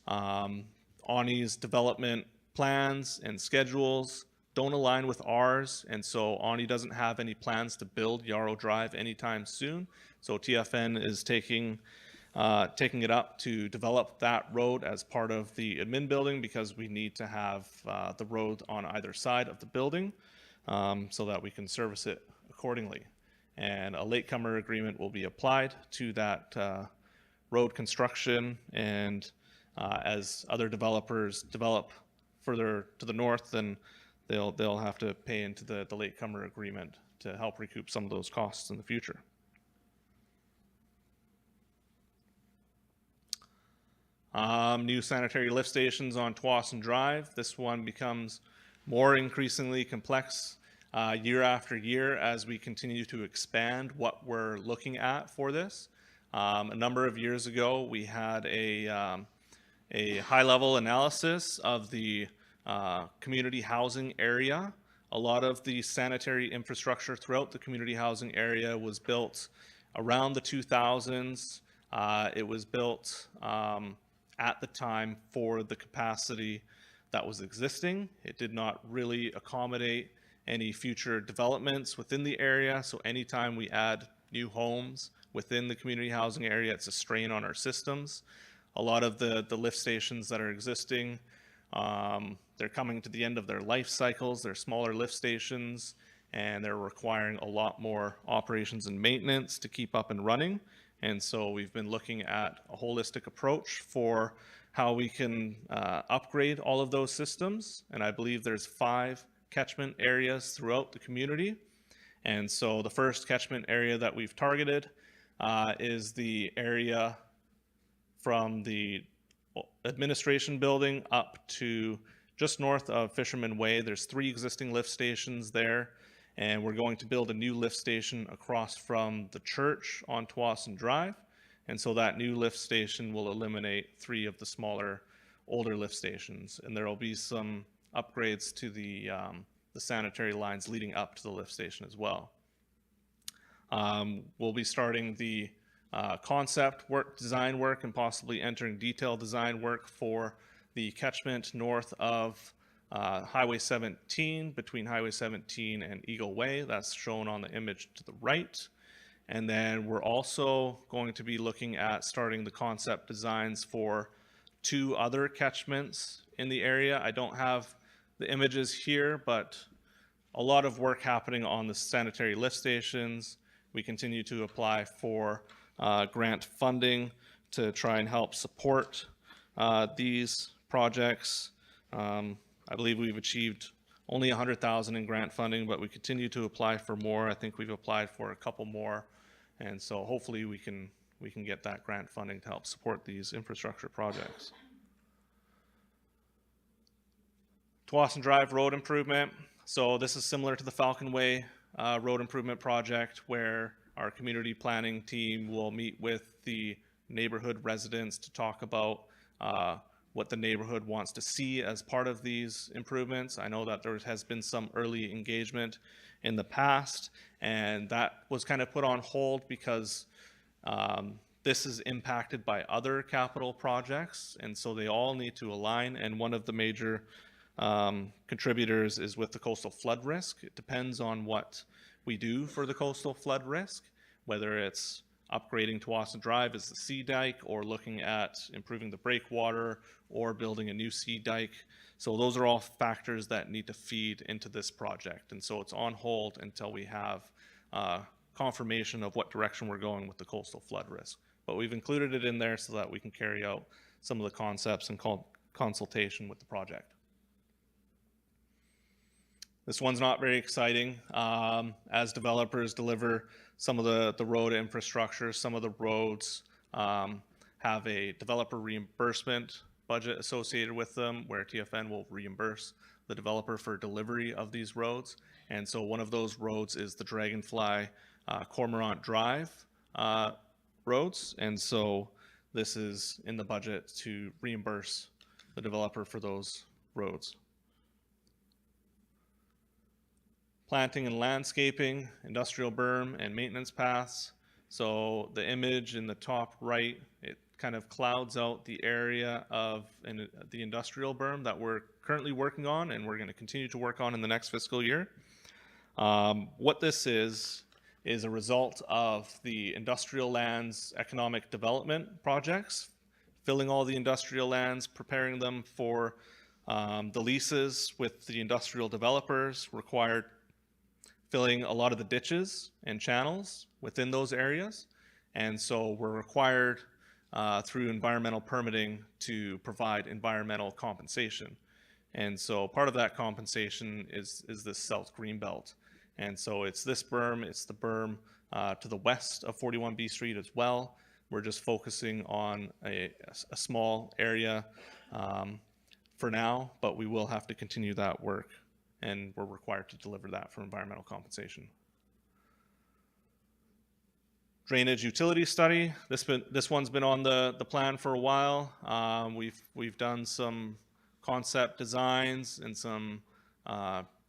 Ani's development plans and schedules don't align with ours, and so Ani doesn't have any plans to build Yarrow Drive anytime soon. So TFN is taking it up to develop that road as part of the admin building, because we need to have the road on either side of the building so that we can service it accordingly. And a latecomer agreement will be applied to that road construction, and as other developers develop further to the north, then they'll have to pay into the latecomer agreement to help recoup some of those costs in the future. New sanitary lift stations on Tsawwassen Drive. This one becomes more increasingly complex year after year as we continue to expand what we're looking at for this. A number of years ago, we had a high-level analysis of the community housing area. A lot of the sanitary infrastructure throughout the community housing area was built around the 2000s. It was built at the time for the capacity that was existing. It did not really accommodate any future developments within the area. So anytime we add new homes within the community housing area, it's a strain on our systems. A lot of the lift stations that are existing, they're coming to the end of their life cycles. They're smaller lift stations, and they're requiring a lot more operations and maintenance to keep up and running. And so we've been looking at a holistic approach for how we can upgrade all of those systems. And I believe there's 5 catchment areas throughout the community. And so the first catchment area that we've targeted is the area from the administration building up to just north of Fisherman Way. There's 3 existing lift stations there, and we're going to build a new lift station across from the church on Tsawwassen Drive. And so that new lift station will eliminate 3 of the smaller, older lift stations, and there will be some upgrades to the sanitary lines leading up to the lift station as well. We'll be starting the concept work, design work, and possibly entering detailed design work for the catchment north of Highway 17, between Highway 17 and Eagle Way. That's shown on the image to the right. And then we're also going to be looking at starting the concept designs for 2 other catchments in the area. I don't have the images here, but a lot of work happening on the sanitary lift stations. We continue to apply for grant funding to try and help support these projects. I believe we've achieved only $100,000 in grant funding, but we continue to apply for more. I think we've applied for a couple more, and so hopefully we can get that grant funding to help support these infrastructure projects. Tsawwassen Drive road improvement. So this is similar to the Falcon Way road improvement project, where our community planning team will meet with the neighborhood residents to talk about what the neighborhood wants to see as part of these improvements. I know that there has been some early engagement in the past, and that was kind of put on hold because this is impacted by other capital projects, and so they all need to align. And one of the major contributors is with the coastal flood risk. It depends on what we do for the coastal flood risk, whether it's upgrading Tawasin Drive is the C dike, or looking at improving the breakwater, or building a new C dike. So those are all factors that need to feed into this project. And so it's on hold until we have confirmation of what direction we're going with the coastal flood risk. But we've included it in there so that we can carry out some of the concepts and consultation with the project. This one's not very exciting. As developers deliver some of the road infrastructure, some of the roads have a developer reimbursement budget associated with them, where TFN will reimburse the developer for delivery of these roads. And so one of those roads is the Dragonfly Cormorant Drive roads. And so this is in the budget to reimburse the developer for those roads. Planting and landscaping, industrial berm, and maintenance paths. So the image in the top right, it kind of clouds out the area of the industrial berm that we're currently working on, and we're going to continue to work on in the next fiscal year. What this is a result of the industrial lands economic development projects, filling all the industrial lands, preparing them for the leases with the industrial developers, required filling a lot of the ditches and channels within those areas. And so we're required through environmental permitting to provide environmental compensation. And so part of that compensation is this South Greenbelt. And so it's this berm, it's the berm to the west of 41B Street as well. We're just focusing on a small area for now, but we will have to continue that work, and we're required to deliver that for environmental compensation. Drainage utility study. This one's been on the plan for a while. We've done some concept designs and some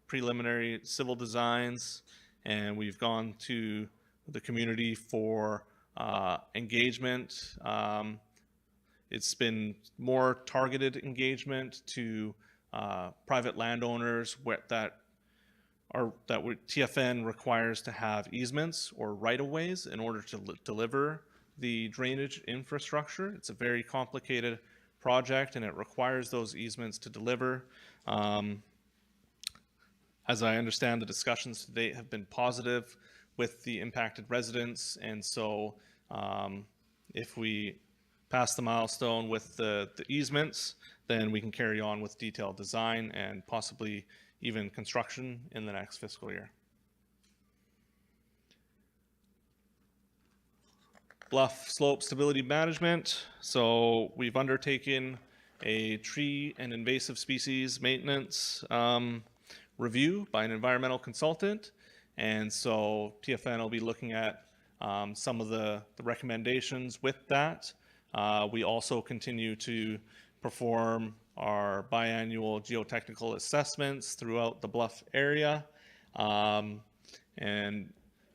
preliminary civil designs, and we've gone to the community for engagement. It's been more targeted engagement to private landowners that TFN requires to have easements or right-of-ways in order to deliver the drainage infrastructure. It's a very complicated project, and it requires those easements to deliver. As I understand, the discussions to date have been positive with the impacted residents, and so if we pass the milestone with the easements, then we can carry on with detailed design and possibly even construction in the next fiscal year. Bluff slope stability management. So we've undertaken a tree and invasive species maintenance review by an environmental consultant. And so TFN will be looking at some of the recommendations with that. We also continue to perform our biannual geotechnical assessments throughout the Bluff area. And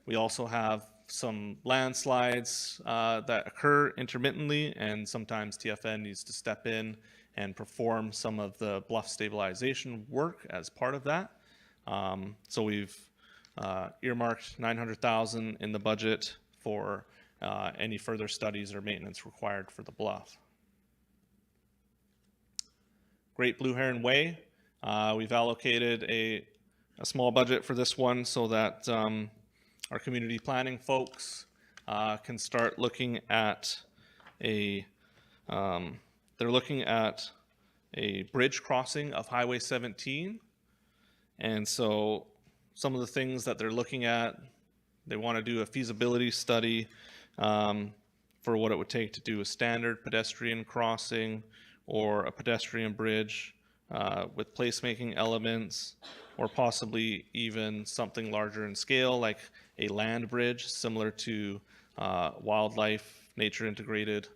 we also have some landslides that occur intermittently, and sometimes TFN needs to step in and perform some of the bluff stabilization work as part of that. So we've earmarked $900,000 in the budget for any further studies or maintenance required for the bluff. Great Blue Heron Way, we've allocated a small budget for this one so that our community planning folks can start looking at they're looking at a bridge crossing of Highway 17. And so some of the things that they're looking at, they want to do a feasibility study for what it would take to do a standard pedestrian crossing or a pedestrian bridge with placemaking elements, or possibly even something larger in scale, like a land bridge similar to wildlife nature integrated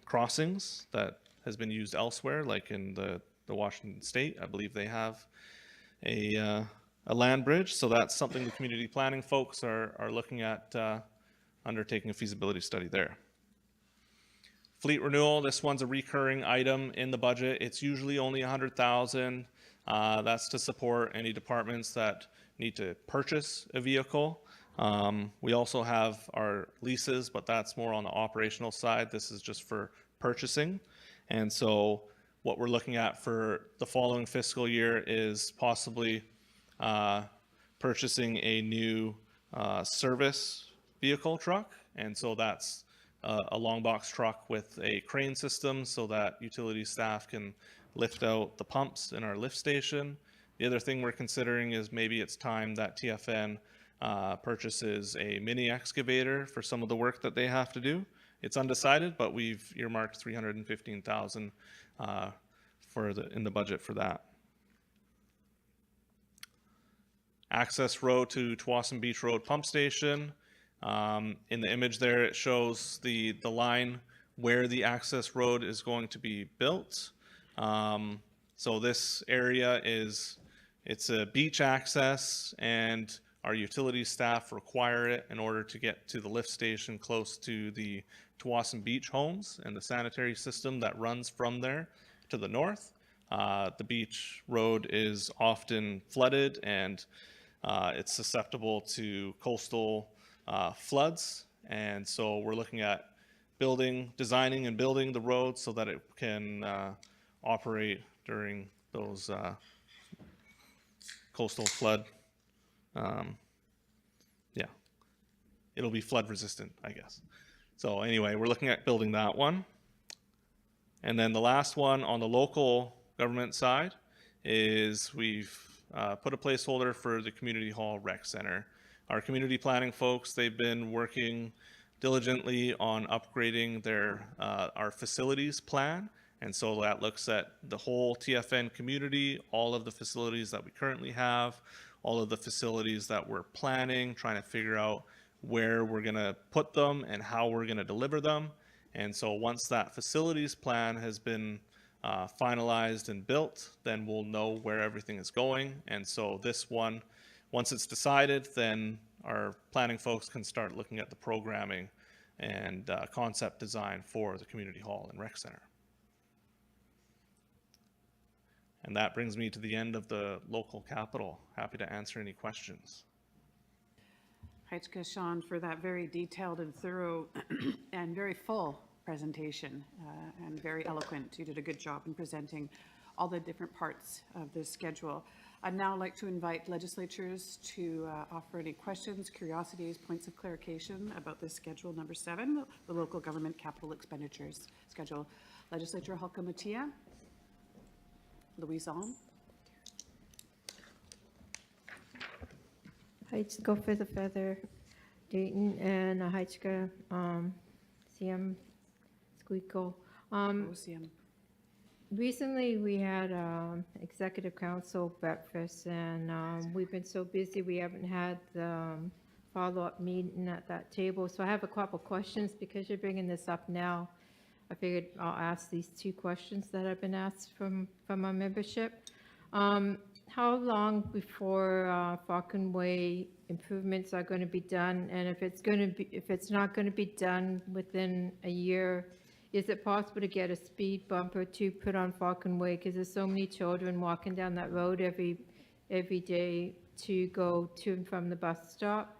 crossings that has been used elsewhere, like in the Washington State. I believe they have a land bridge. So that's something the community planning folks are looking at undertaking a feasibility study there. Fleet renewal, this one's a recurring item in the budget. It's usually only $100,000. That's to support any departments that need to purchase a vehicle. We also have our leases, but that's more on the operational side. This is just for purchasing. And so what we're looking at for the following fiscal year is possibly purchasing a new service vehicle truck. And so that's a long box truck with a crane system so that utility staff can lift out the pumps in our lift station. The other thing we're considering is maybe it's time that TFN purchases a mini excavator for some of the work that they have to do. It's undecided, but we've earmarked $315,000 in the budget for that. Access road to Tsawwassen Beach Road Pump Station. In the image there, it shows the line where the access road is going to be built. So this area it's a beach access, and our utility staff require it in order to get to the lift station close to the Tsawwassen Beach homes and the sanitary system that runs from there to the north. The beach road is often flooded, and it's susceptible to coastal floods. And so we're looking at designing and building the road so that it can operate during those coastal flood. Yeah, it'll be flood resistant, I guess. So anyway, we're looking at building that one. And then the last one on the local government side is we've put a placeholder for the Community Hall Rec Center. Our community planning folks, they've been working diligently on upgrading our facilities plan. And so that looks at the whole TFN community, all of the facilities that we currently have, all of the facilities that we're planning, trying to figure out where we're going to put them and how we're going to deliver them. And so once that facilities plan has been finalized and built, then we'll know where everything is going. And so this one, once it's decided, then our planning folks can start looking at the programming and concept design for the community hall and rec center. And that brings me to the end of the local capital. Happy to answer any questions. Heitke, Sean, for that very detailed and thorough and very full presentation and very eloquent. You did a good job in presenting all the different parts of this schedule. I'd now like to invite legislatures to offer any questions, curiosities, points of clarification about this schedule number 7, the local government capital expenditures schedule. Legislature Halka Mattia. Louison. Heitke for the feather, Dayton, and Heitke, CM Squeakle. OCM. Recently, we had executive council breakfast, and we've been so busy, we haven't had the follow-up meeting at that table. So I have a couple questions. Because you're bringing this up now, I figured I'll ask these 2 questions that have been asked from our membership. How long before Falcon Way improvements are going to be done? And if it's not going to be done within a year, is it possible to get a speed bumper to put on Falcon Way? Because there's so many children walking down that road every day to go to and from the bus stop.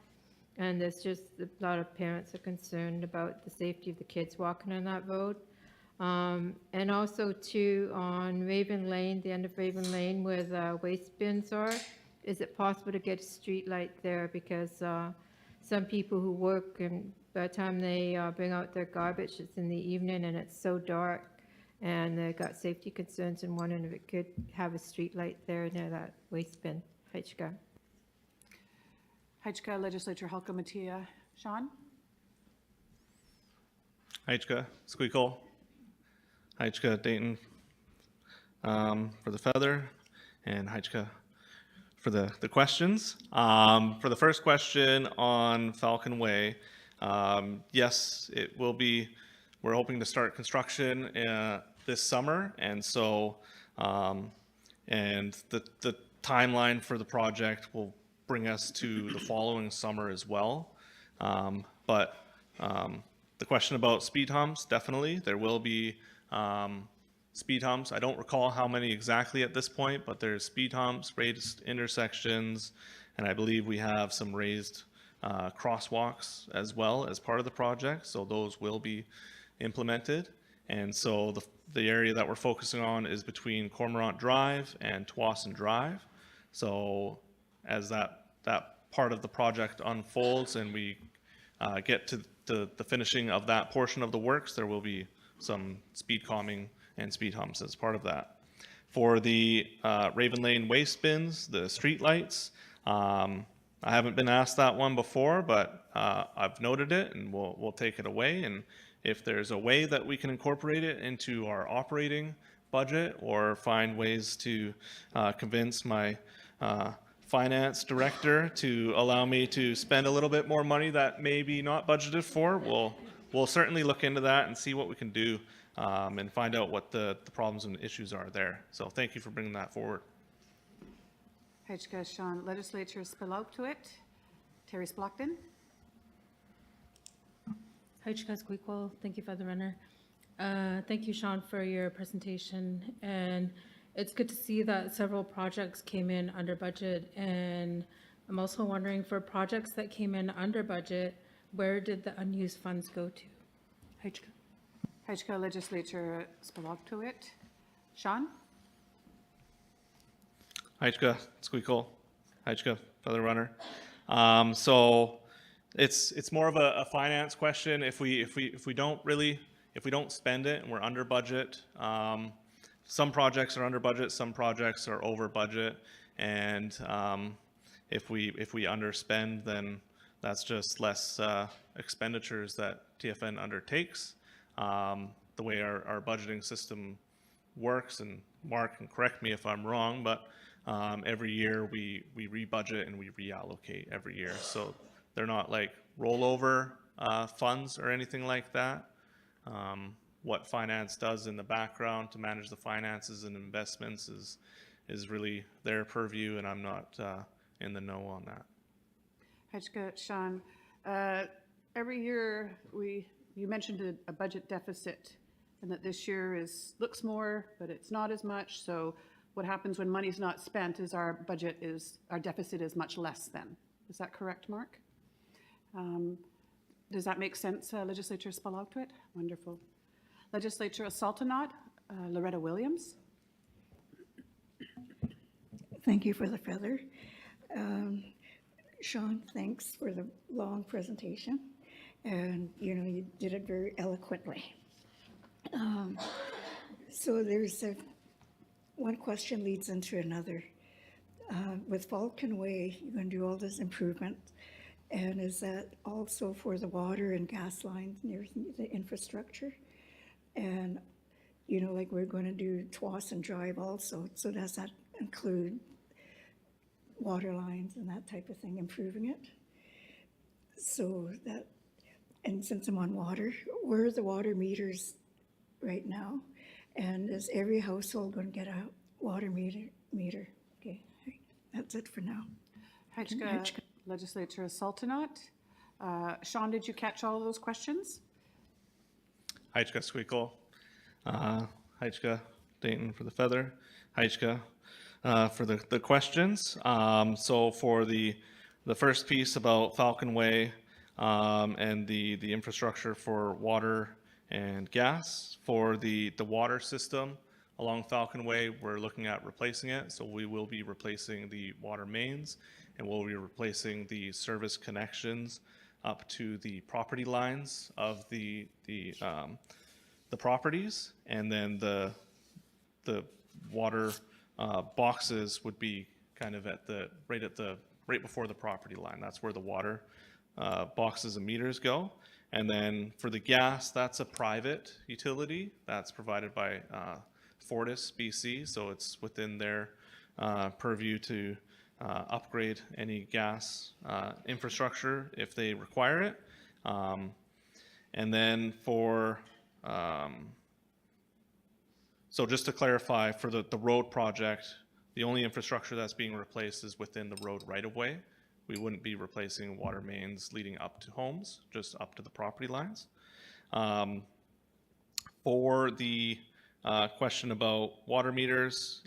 And there's just a lot of parents are concerned about the safety of the kids walking on that road. And also too, on Raven Lane, the end of Raven Lane where the waste bins are, is it possible to get a street light there? Because some people who work, and by the time they bring out their garbage, it's in the evening and it's so dark, and they've got safety concerns and wondering if it could have a street light there near that waste bin. Heitke. Heitke, Legislature Halka Mattia. Sean? Heitke, Squeakle. Heitke, Dayton for the feather, and Heitke for the questions. For the first question on Falcon Way, yes, it will be, we're hoping to start construction this summer, and so, and the timeline for the project will bring us to the following summer as well. But the question about speed humps, definitely, there will be speed humps. I don't recall how many exactly at this point, but there's speed humps, raised intersections, and I believe we have some raised crosswalks as well as part of the project, so those will be implemented. And so the area that we're focusing on is between Cormorant Drive and Tuason Drive. So as that part of the project unfolds and we get to the finishing of that portion of the works, there will be some speed calming and speed humps as part of that. For the Raven Lane waste bins, the street lights, I haven't been asked that one before, but I've noted it and we'll take it away. And if there's a way that we can incorporate it into our operating budget or find ways to convince my finance director to allow me to spend a little bit more money that may be not budgeted for, we'll certainly look into that and see what we can do and find out what the problems and issues are there. So thank you for bringing that forward. Hajka Sean, Legislature Spilautuit, Terry Splachton. Hajka Squeakquel, thank you, Feather Runner. Thank you, Sean, for your presentation. And it's good to see that several projects came in under budget. And I'm also wondering, for projects that came in under budget, where did the unused funds go to? Hajka. Hajka Legislature Spilautuit. Sean? Hajka, Squeakle, Hajka, Feather Runner. So it's more of a finance question. If we don't spend it and we're under budget, some projects are under budget, some projects are over budget, and if we underspend, then that's just less expenditures that TFN undertakes. The way our budgeting system works, and Mark can correct me if I'm wrong, but every year we rebudget and we reallocate every year. So they're not like rollover funds or anything like that. What finance does in the background to manage the finances and investments is really their purview, and I'm not in the know on that. Hajka Sean, every year you mentioned a budget deficit, and that this year looks more, but it's not as much. So what happens when money's not spent is our deficit is much less then. Is that correct, Mark? Does that make sense, Legislature Spilautuit? Wonderful. Legislature Sultanat, Loretta Williams. Thank you for the feather. Sean, thanks for the long presentation. And, you did it very eloquently. So there's one question leads into another. With Falcon Way, you're going to do all this improvement. And is that also for the water and gas lines near the infrastructure? And, like we're going to do Tuason Drive also. So does that include water lines and that type of thing, improving it? So that, and since I'm on water, where are the water meters right now? And is every household going to get a water meter? Okay, that's it for now. Hajka Legislature Sultanat. Sean, did you catch all of those questions? Hajka Squeakle, Hajka Dayton for the feather, Hajka for the questions. So for the first piece about Falcon Way and the infrastructure for water and gas, for the water system along Falcon Way, we're looking at replacing it. So we will be replacing the water mains, and we'll be replacing the service connections up to the property lines of the properties, and then the water boxes would be kind of right before the property line. That's where the water boxes and meters go. And then for the gas, that's a private utility that's provided by Fortis BC, so it's within their purview to upgrade any gas infrastructure if they require it. And then so just to clarify, for the road project, the only infrastructure that's being replaced is within the road right-of-way. We wouldn't be replacing water mains leading up to homes, just up to the property lines. For the question about water meters,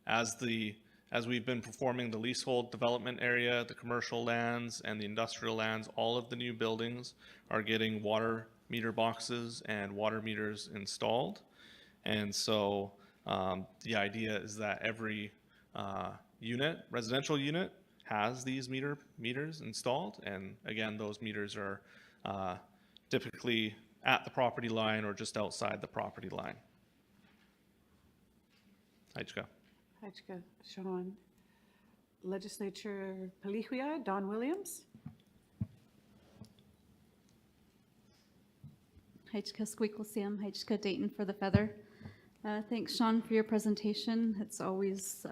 as the as we've been performing the leasehold development area, the commercial lands, and the industrial lands, all of the new buildings are getting water meter boxes and water meters installed. And so the idea is that every residential unit has these meters installed. And again, those meters are typically at the property line or just outside the property line. Haichka. Haichka, Sean. Legislature Pelihua, Don Williams. Haichka Squeakle Sam, Haichka Dayton for the feather. Thanks, Sean, for your presentation. It's always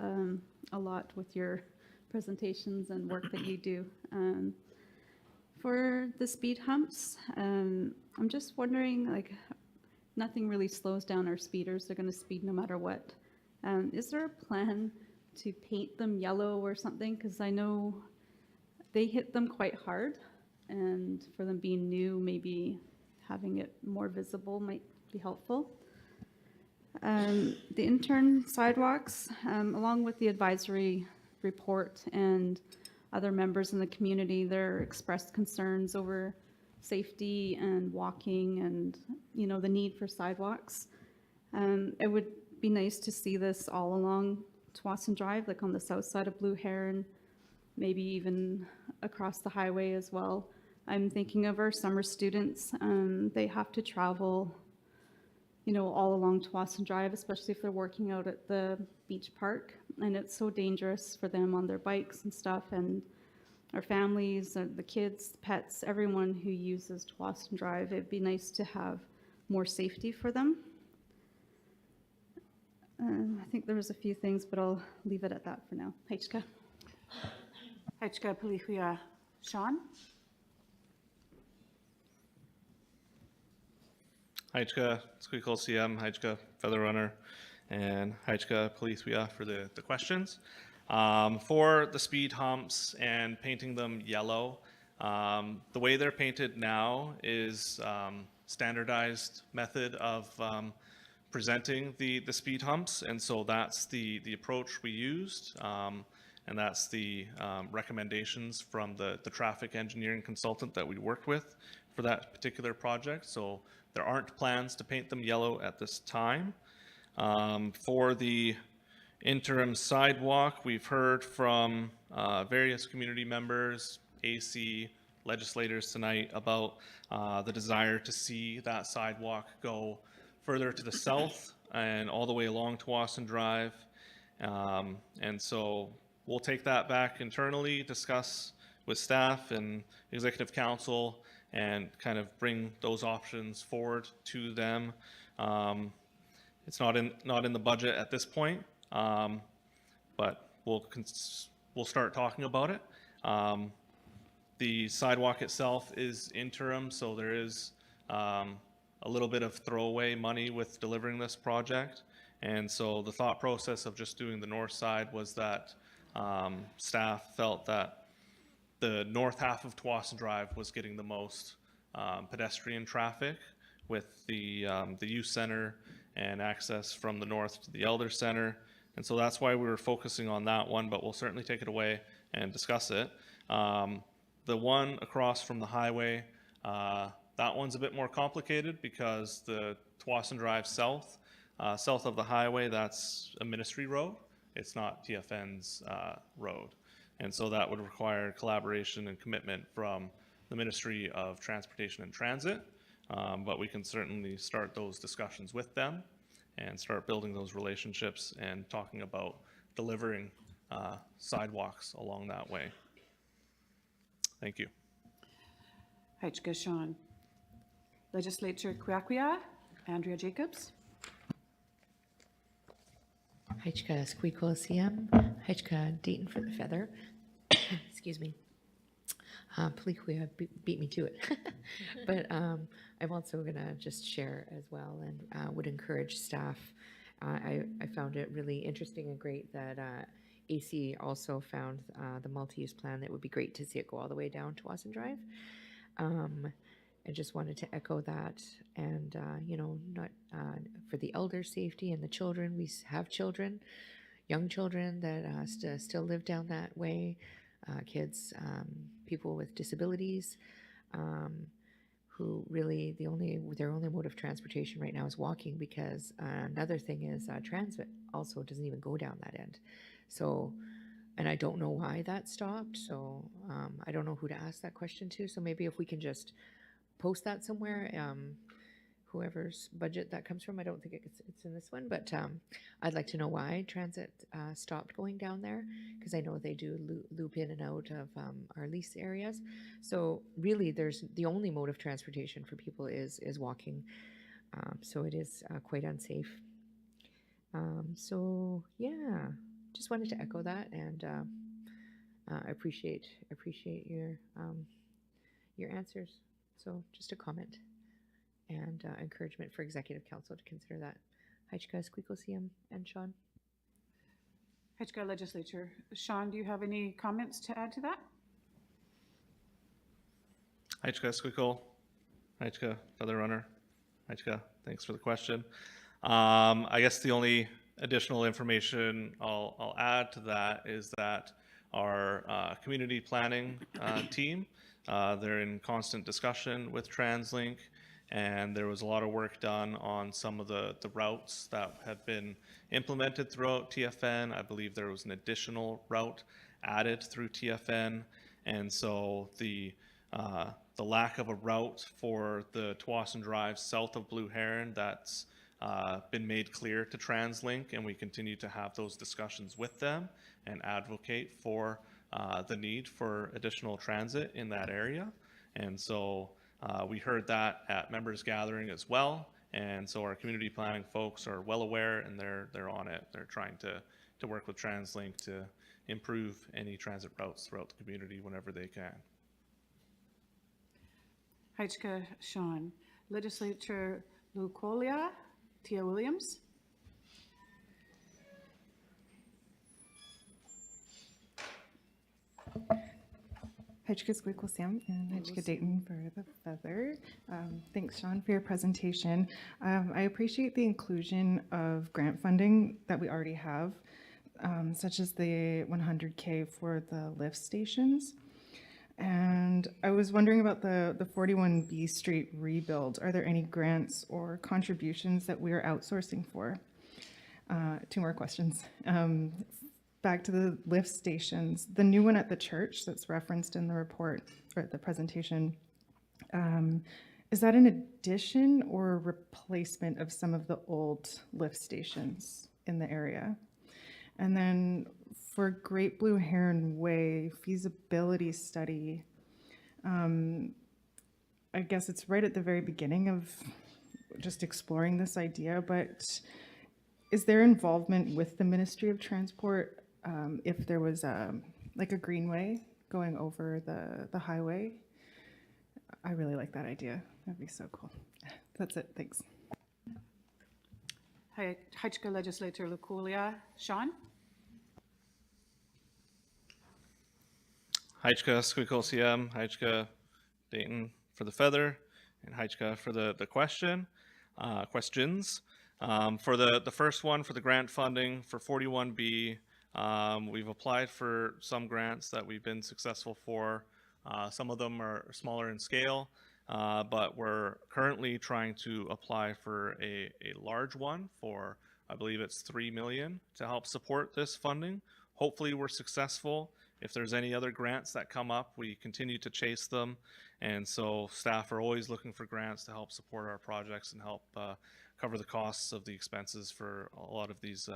a lot with your presentations and work that you do. For the speed humps, I'm just wondering, like, nothing really slows down our speeders. They're going to speed no matter what. Is there a plan to paint them yellow or something? Because I know they hit them quite hard, and for them being new, maybe having it more visible might be helpful. The intern sidewalks, along with the advisory report and other members in the community, they're expressed concerns over safety and walking and, you know, the need for sidewalks. It would be nice to see this all along Tsawwassen Drive, like on the south side of Blue Heron, maybe even across the highway as well. I'm thinking of our summer students. They have to travel, you know, all along Tsawwassen Drive, especially if they're working out at the beach park. And it's so dangerous for them on their bikes and stuff. And our families, the kids, pets, everyone who uses Tsawwassen Drive, it'd be nice to have more safety for them. I think there was a few things, but I'll leave it at that for now. Haichka. Haichka Pelihua, Sean. Haichka Squeakle CM, Haichka Feather Runner, and Haichka Pelihua for the questions. For the speed humps and painting them yellow, the way they're painted now is standardized method of presenting the speed humps, and so that's the approach we used, and that's the recommendations from the traffic engineering consultant that we worked with for that particular project. So there aren't plans to paint them yellow at this time. For the interim sidewalk, we've heard from various community members, AC, legislators tonight about the desire to see that sidewalk go further to the south and all the way along Tsawwassen Drive. And so we'll take that back internally, discuss with staff and executive council, and kind of bring those options forward to them. It's not in the budget at this point, but we'll start talking about it. The sidewalk itself is interim, so there is a little bit of throwaway money with delivering this project. And so the thought process of just doing the north side was that staff felt that the north half of Tsawwassen Drive was getting the most pedestrian traffic with the youth center and access from the north to the Elder Center. And so that's why we were focusing on that one, but we'll certainly take it away and discuss it. The one across from the highway, that one's a bit more complicated because the Tsawwassen Drive south of the highway, that's a ministry road. It's not TFN's road. And so that would require collaboration and commitment from the Ministry of Transportation and Transit. But we can certainly start those discussions with them and start building those relationships and talking about delivering sidewalks along that way. Thank you. Haichka, Sean. Legislature Kwiakwia, Andrea Jacobs. Haichka Squeakle CM, Haichka Dayton for the feather. Excuse me. Pelihua beat me to it. But I'm also going to just share as well, and would encourage staff. I found it really interesting and great that AC also found the multi-use plan. That would be great to see it go all the way down to Tsawwassen Drive. I just wanted to echo that, and you know, not for the elder safety and the children. We have children, young children that still live down that way, kids, people with disabilities, who really their only mode of transportation right now is walking, because another thing is transit also doesn't even go down that end. So, and I don't know why that stopped. So I don't know who to ask that question to. So maybe if we can just post that somewhere, whoever's budget that comes from. I don't think it's in this one, but I'd like to know why transit stopped going down there, because I know they do loop in and out of our lease areas. So really, there's the only mode of transportation for people is walking. So it is quite unsafe. So yeah, just wanted to echo that, and I appreciate your answers. So just a comment and encouragement for Executive Council to consider that. Hajka, Squeakle, CM, and Sean. Hajka Legislature. Sean, do you have any comments to add to that? Hajka, Squeakle. Hajka, Feather Runner. Hajka, thanks for the question. I guess the only additional information I'll add to that is that our community planning team, they're in constant discussion with TransLink, and there was a lot of work done on some of the routes that have been implemented throughout TFN. I believe there was an additional route added through TFN, and so the lack of a route for the Tsawwassen Drive south of Blue Heron, that's been made clear to TransLink, and we continue to have those discussions with them and advocate for the need for additional transit in that area. And so we heard that at members gathering as well, and so our community planning folks are well aware, and they're on it. They're trying to work with TransLink to improve any transit routes throughout the community whenever they can. Hajka, Sean. Legislature Lucolia, Tia Williams. Hajka Squeakle Sam and Hajka Dayton for the feather. Thanks, Sean, for your presentation. I appreciate the inclusion of grant funding that we already have, such as the 100K for the lift stations. And I was wondering about the 41B Street rebuild. Are there any grants or contributions that we are outsourcing for? Two more questions. Back to the lift stations, the new one at the church that's referenced in the report or the presentation, is that an addition or a replacement of some of the old lift stations in the area? And then for Great Blue Heron Way feasibility study, I guess it's right at the very beginning of just exploring this idea, but is there involvement with the Ministry of Transport if there was like a greenway going over the highway? I really like that idea. That'd be so cool. That's it. Thanks. Hajka Legislator Lucolia. Sean? Hajka, Squeakle, CM, Hajka, Dayton for the feather, and Hajka for the questions. For the first one, for the grant funding for 41B, we've applied for some grants that we've been successful for. Some of them are smaller in scale, but we're currently trying to apply for a large one for, I believe it's $3 million to help support this funding. Hopefully we're successful. If there's any other grants that come up, we continue to chase them. And so staff are always looking for grants to help support our projects and help cover the costs of the expenses for a lot of these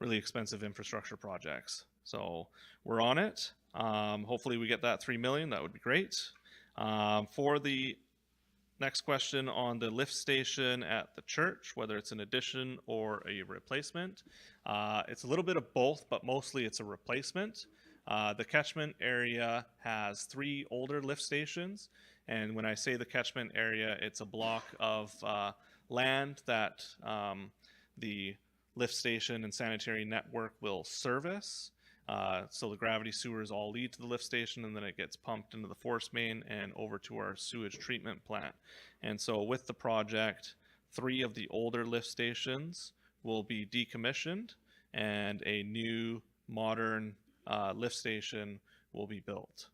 really expensive infrastructure projects. So we're on it. Hopefully we get that $3 million. That would be great. For the next question on the lift station at the church, whether it's an addition or a replacement, it's a little bit of both, but mostly it's a replacement. The catchment area has 3 older lift stations, and when I say the catchment area, it's a block of land that the lift station and sanitary network will service. So the gravity sewers all lead to the lift station, and then it gets pumped into the force main and over to our sewage treatment plant. And so with the project, 3 of the older lift stations will be decommissioned, and a new modern lift station will be built.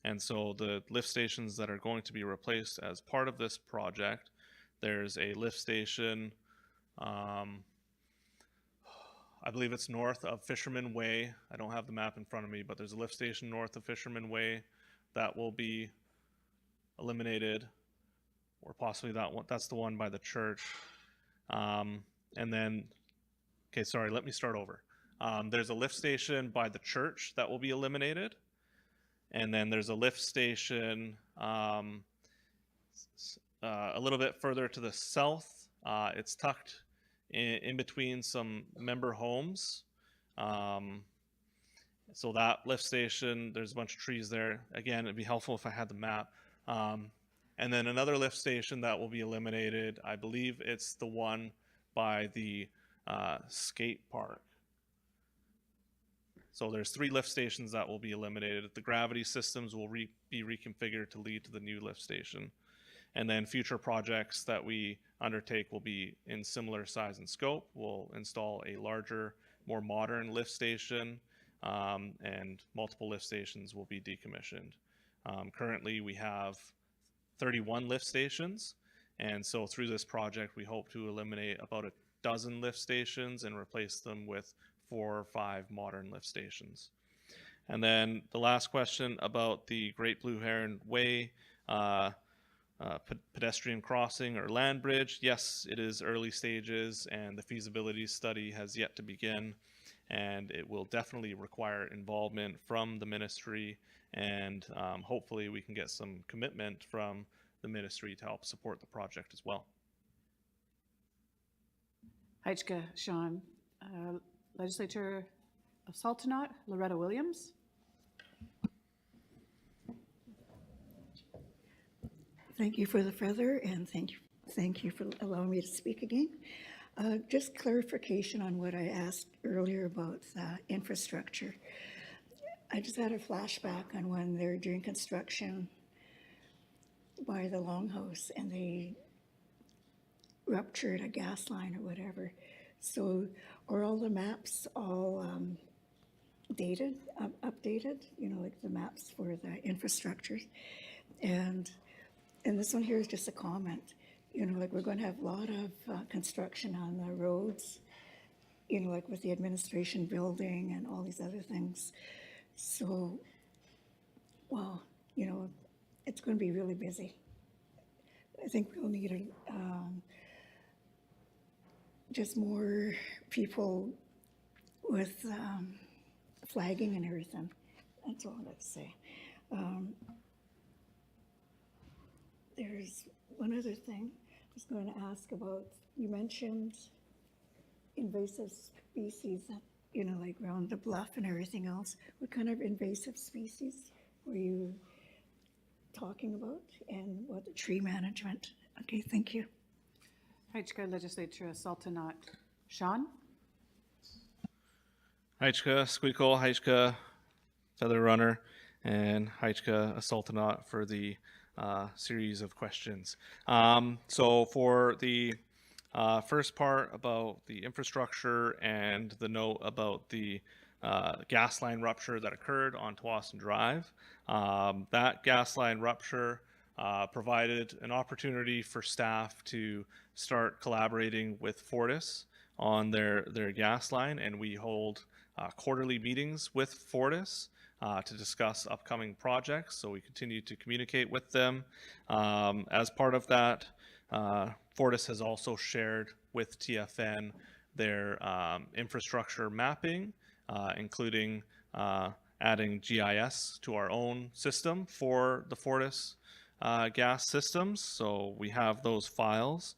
And so the lift stations that are going to be replaced as part of this project, there's a lift station, I believe it's north of Fisherman Way. I don't have the map in front of me, but there's a lift station north of Fisherman Way that will be eliminated, or possibly that one, that's the one by the church. And then, okay, sorry, let me start over. There's a lift station by the church that will be eliminated. And then there's a lift station a little bit further to the south. It's tucked in between some member homes. So that lift station, there's a bunch of trees there. Again, it'd be helpful if I had the map. And then another lift station that will be eliminated, I believe it's the one by the skate park. So there's 3 lift stations that will be eliminated. The gravity systems will be reconfigured to lead to the new lift station. And then future projects that we undertake will be in similar size and scope. We'll install a larger, more modern lift station, and multiple lift stations will be decommissioned. Currently, we have 31 lift stations. And so through this project, we hope to eliminate about a dozen lift stations and replace them with 4 or 5 modern lift stations. And then the last question about the Great Blue Heron Way pedestrian crossing or land bridge. Yes, it is early stages and the feasibility study has yet to begin, and it will definitely require involvement from the ministry, and hopefully we can get some commitment from the ministry to help support the project as well. Heichka, Sean. Legislature of Saltonot, Loretta Williams. Thank you for the feather, and thank you for allowing me to speak again. Just clarification on what I asked earlier about infrastructure. I just had a flashback on when they're doing construction by the Longhouse and they ruptured a gas line or whatever. So are all the maps all dated, updated, you know, like the maps for the infrastructure? And this one here is just a comment, you know, like we're going to have a lot of construction on the roads, you know, like with the administration building and all these other things. So, well, you know, it's going to be really busy. I think we'll need just more people with flagging and everything. That's all I have to say. There's one other thing I was going to ask about. You mentioned invasive species that, you know, like around the bluff and everything else. What kind of invasive species were you talking about, and what the tree management? Okay, thank you. Heichka, Legislature of Saltonot. Sean? Heichka, Squeakle, Heichka, Feather Runner, and Heichka, Saltonot for the series of questions. So for the first part about the infrastructure and the note about the gas line rupture that occurred on Tawasin Drive, that gas line rupture provided an opportunity for staff to start collaborating with Fortis on their gas line, and we hold quarterly meetings with Fortis to discuss upcoming projects. So we continue to communicate with them. As part of that, Fortis has also shared with TFN their infrastructure mapping, including adding GIS to our own system for the Fortis gas systems. So we have those files.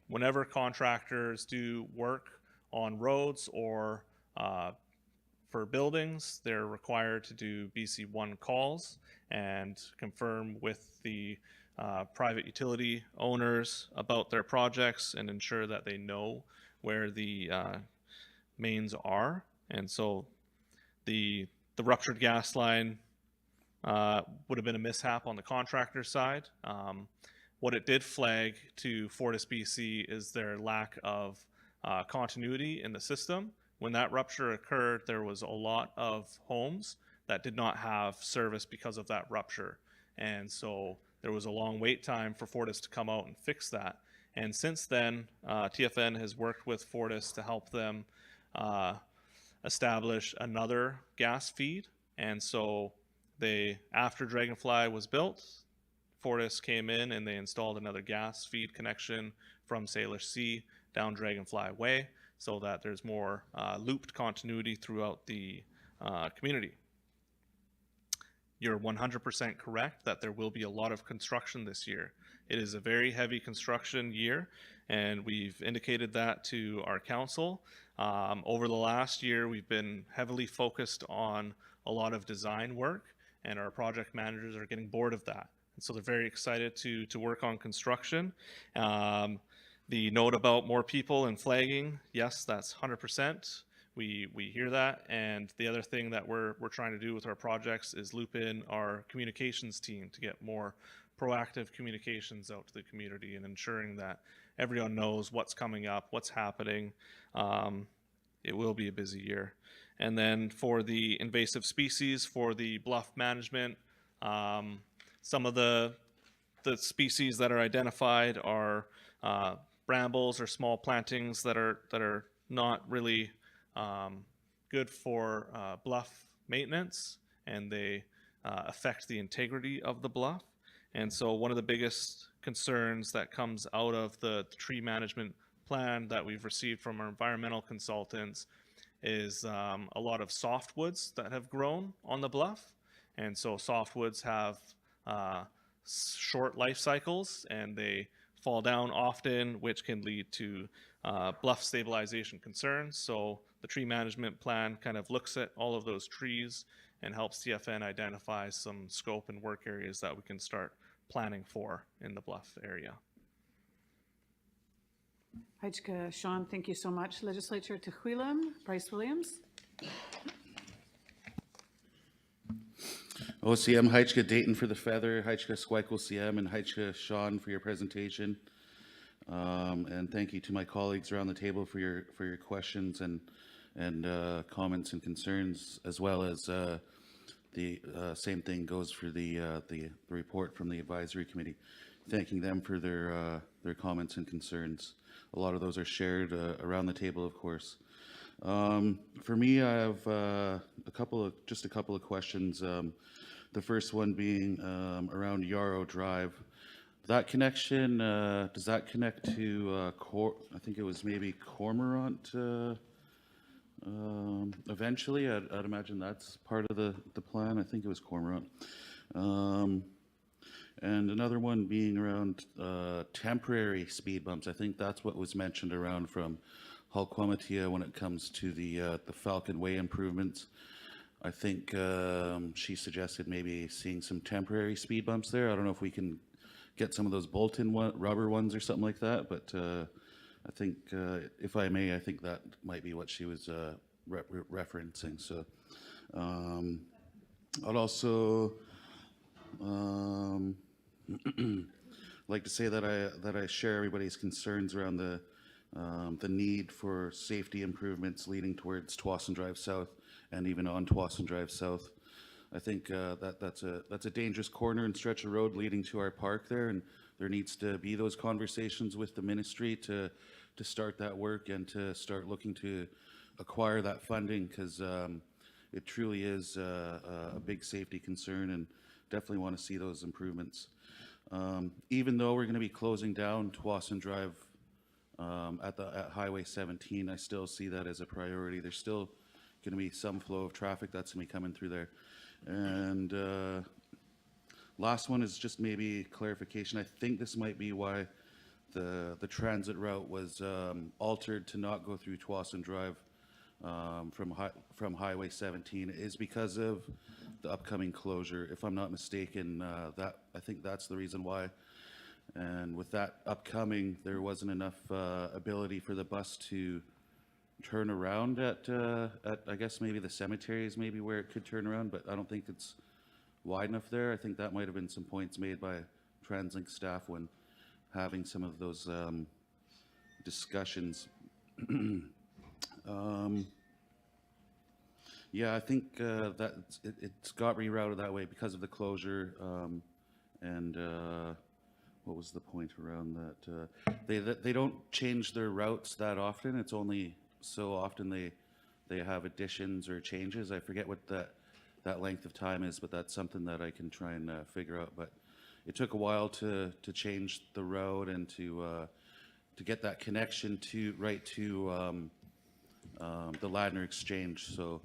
Whenever contractors do work on roads or for buildings, they're required to do BC1 calls and confirm with the private utility owners about their projects and ensure that they know where the mains are. And so the ruptured gas line would have been a mishap on the contractor side. What it did flag to Fortis BC is their lack of continuity in the system. When that rupture occurred, there was a lot of homes that did not have service because of that rupture. And so there was a long wait time for Fortis to come out and fix that. And since then, TFN has worked with Fortis to help them establish another gas feed. And so after Dragonfly was built, Fortis came in and they installed another gas feed connection from Salish Sea down Dragonfly Way so that there's more looped continuity throughout the community. You're 100% correct that there will be a lot of construction this year. It is a very heavy construction year, and we've indicated that to our council. Over the last year, we've been heavily focused on a lot of design work, and our project managers are getting bored of that. And so they're very excited to work on construction. The note about more people and flagging, yes, that's 100%. We hear that, and the other thing that we're trying to do with our projects is loop in our communications team to get more proactive communications out to the community and ensuring that everyone knows what's coming up, what's happening. It will be a busy year. And then for the invasive species, for the bluff management, some of the species that are identified are brambles or small plantings that are not really good for bluff maintenance, and they affect the integrity of the bluff. And so one of the biggest concerns that comes out of the tree management plan that we've received from our environmental consultants is a lot of softwoods that have grown on the bluff. And so softwoods have short life cycles and they fall down often, which can lead to bluff stabilization concerns. So the tree management plan kind of looks at all of those trees and helps TFN identify some scope and work areas that we can start planning for in the bluff area. Hajka, Sean, thank you so much. Legislature Tehuilam, Bryce Williams. OCM, Hajka Dayton for the feather, Hajka Squike OCM, and Hajka Sean for your presentation. And thank you to my colleagues around the table for your questions and comments and concerns, as well as the same thing goes for the report from the advisory committee. Thanking them for their comments and concerns. A lot of those are shared around the table, of course. For me, I have just a couple of questions. The first one being around Yarrow Drive. That connection, does that connect to, I think it was maybe Cormorant eventually? I'd imagine that's part of the plan. I think it was Cormorant. And another one being around temporary speed bumps. I think that's what was mentioned around from Hulkwamatia when it comes to the Falcon Way improvements. I think she suggested maybe seeing some temporary speed bumps there. I don't know if we can get some of those bolt-in rubber ones or something like that, but I think, if I may, I think that might be what she was referencing. So I'd also like to say that I share everybody's concerns around the need for safety improvements leading towards Tsawwassen Drive South and even on Tsawwassen Drive South. I think that's a dangerous corner and stretch of road leading to our park there, and there needs to be those conversations with the ministry to start that work and to start looking to acquire that funding, because it truly is a big safety concern, and definitely want to see those improvements. Even though we're going to be closing down Tsawwassen Drive at Highway 17, I still see that as a priority. There's still going to be some flow of traffic that's going to be coming through there. And last one is just maybe clarification. I think this might be why the transit route was altered to not go through Tsawwassen Drive from Highway 17 is because of the upcoming closure. If I'm not mistaken, I think that's the reason why. And with that upcoming, there wasn't enough ability for the bus to turn around at I guess maybe the cemetery is maybe where it could turn around, but I don't think it's wide enough there. I think that might have been some points made by TransLink staff when having some of those discussions Yeah, I think that it's got rerouted that way because of the closure. And what was the point around that? They don't change their routes that often. It's only so often they have additions or changes. I forget what that length of time is, but that's something that I can try and figure out. But it took a while to change the road and to get that connection to the Ladner Exchange. So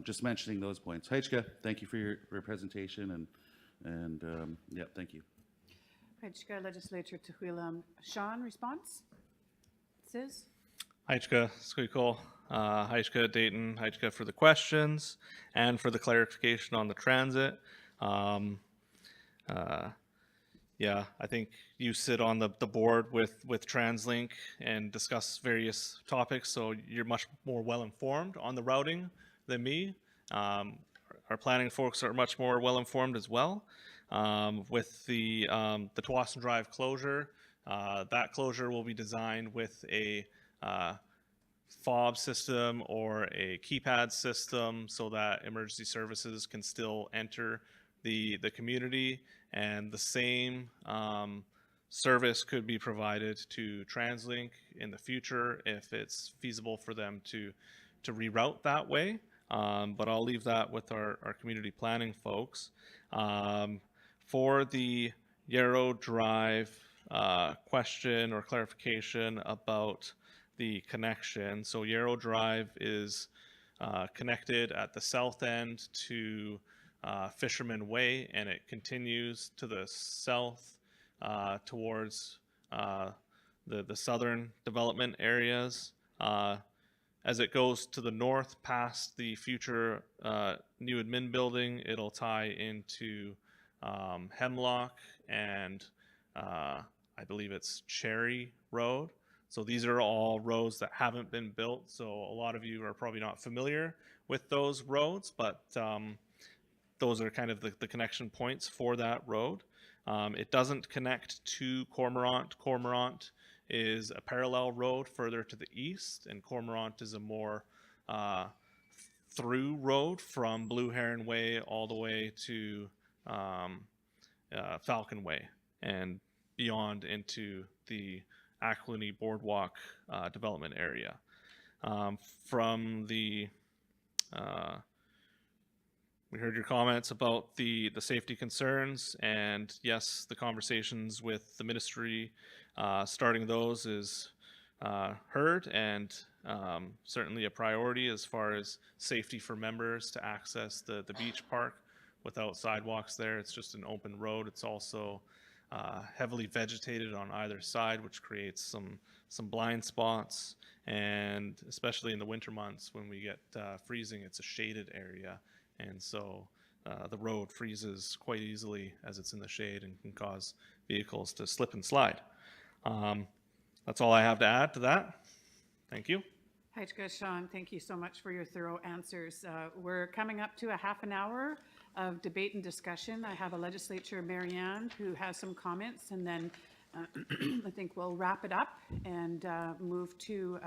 just mentioning those points. Heichka, thank you for your presentation and yeah, thank you. Hajka Legislature Tehuilam. Sean, response? Sis? Heichka, Squeakle, Heichka, Dayton, Heichka for the questions and for the clarification on the transit. Yeah, I think you sit on the board with TransLink and discuss various topics, so you're much more well-informed on the routing than me. Our planning folks are much more well-informed as well. With the Tawasin Drive closure, that closure will be designed with a fob system or a keypad system so that emergency services can still enter the community, and the same service could be provided to TransLink in the future if it's feasible for them to reroute that way. But I'll leave that with our community planning folks. For the Yarrow Drive question or clarification about the connection, so Yarrow Drive is connected at the south end to Fisherman Way, and it continues to the south towards the southern development areas. As it goes to the north past the future new admin building, it'll tie into Hemlock and I believe it's Cherry Road. So these are all roads that haven't been built. So a lot of you are probably not familiar with those roads, but those are kind of the connection points for that road. It doesn't connect to Cormorant. Cormorant is a parallel road further to the east, and Cormorant is a more through road from Blue Heron Way all the way to Falcon Way and beyond into the Aquilini Boardwalk development area. From the we heard your comments about the safety concerns, and yes, the conversations with the ministry, starting those is heard and certainly a priority as far as safety for members to access the beach park without sidewalks there. It's just an open road. It's also heavily vegetated on either side, which creates some blind spots, and especially in the winter months when we get freezing, it's a shaded area. And so the road freezes quite easily as it's in the shade and can cause vehicles to slip and slide. That's all I have to add to that. Thank you. Hajka, Sean, thank you so much for your thorough answers. We're coming up to a half an hour of debate and discussion. I have a legislature, Marianne, who has some comments, and then I think we'll wrap it up and move to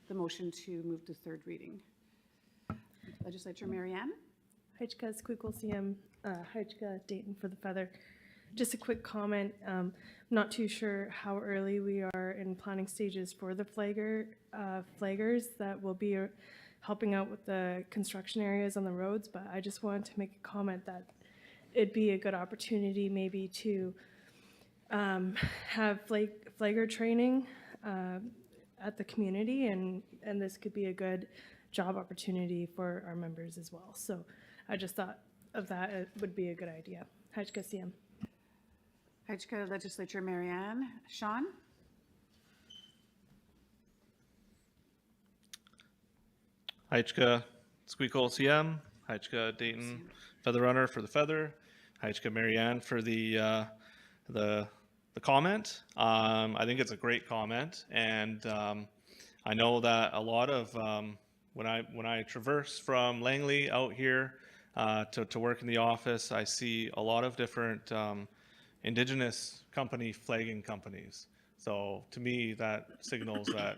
the motion to move to third reading. Legislature Marianne. Heichka, Squeakle CM, Heichka, Dayton for the Feather. Just a quick comment. Not too sure how early we are in planning stages for the flaggers that will be helping out with the construction areas on the roads, but I just wanted to make a comment that it'd be a good opportunity maybe to have flagger training at the community, and this could be a good job opportunity for our members as well. So I just thought of that, it would be a good idea. Heichka CM. Heichka, Legislature Marianne. Sean? Heichka, Squeakle CM. Heichka, Dayton, Feather Runner for the Feather. Heichka, Marianne for the comment. I think it's a great comment, and I know that a lot of when I traverse from Langley out here to work in the office, I see a lot of different Indigenous flagging companies. So to me, that signals that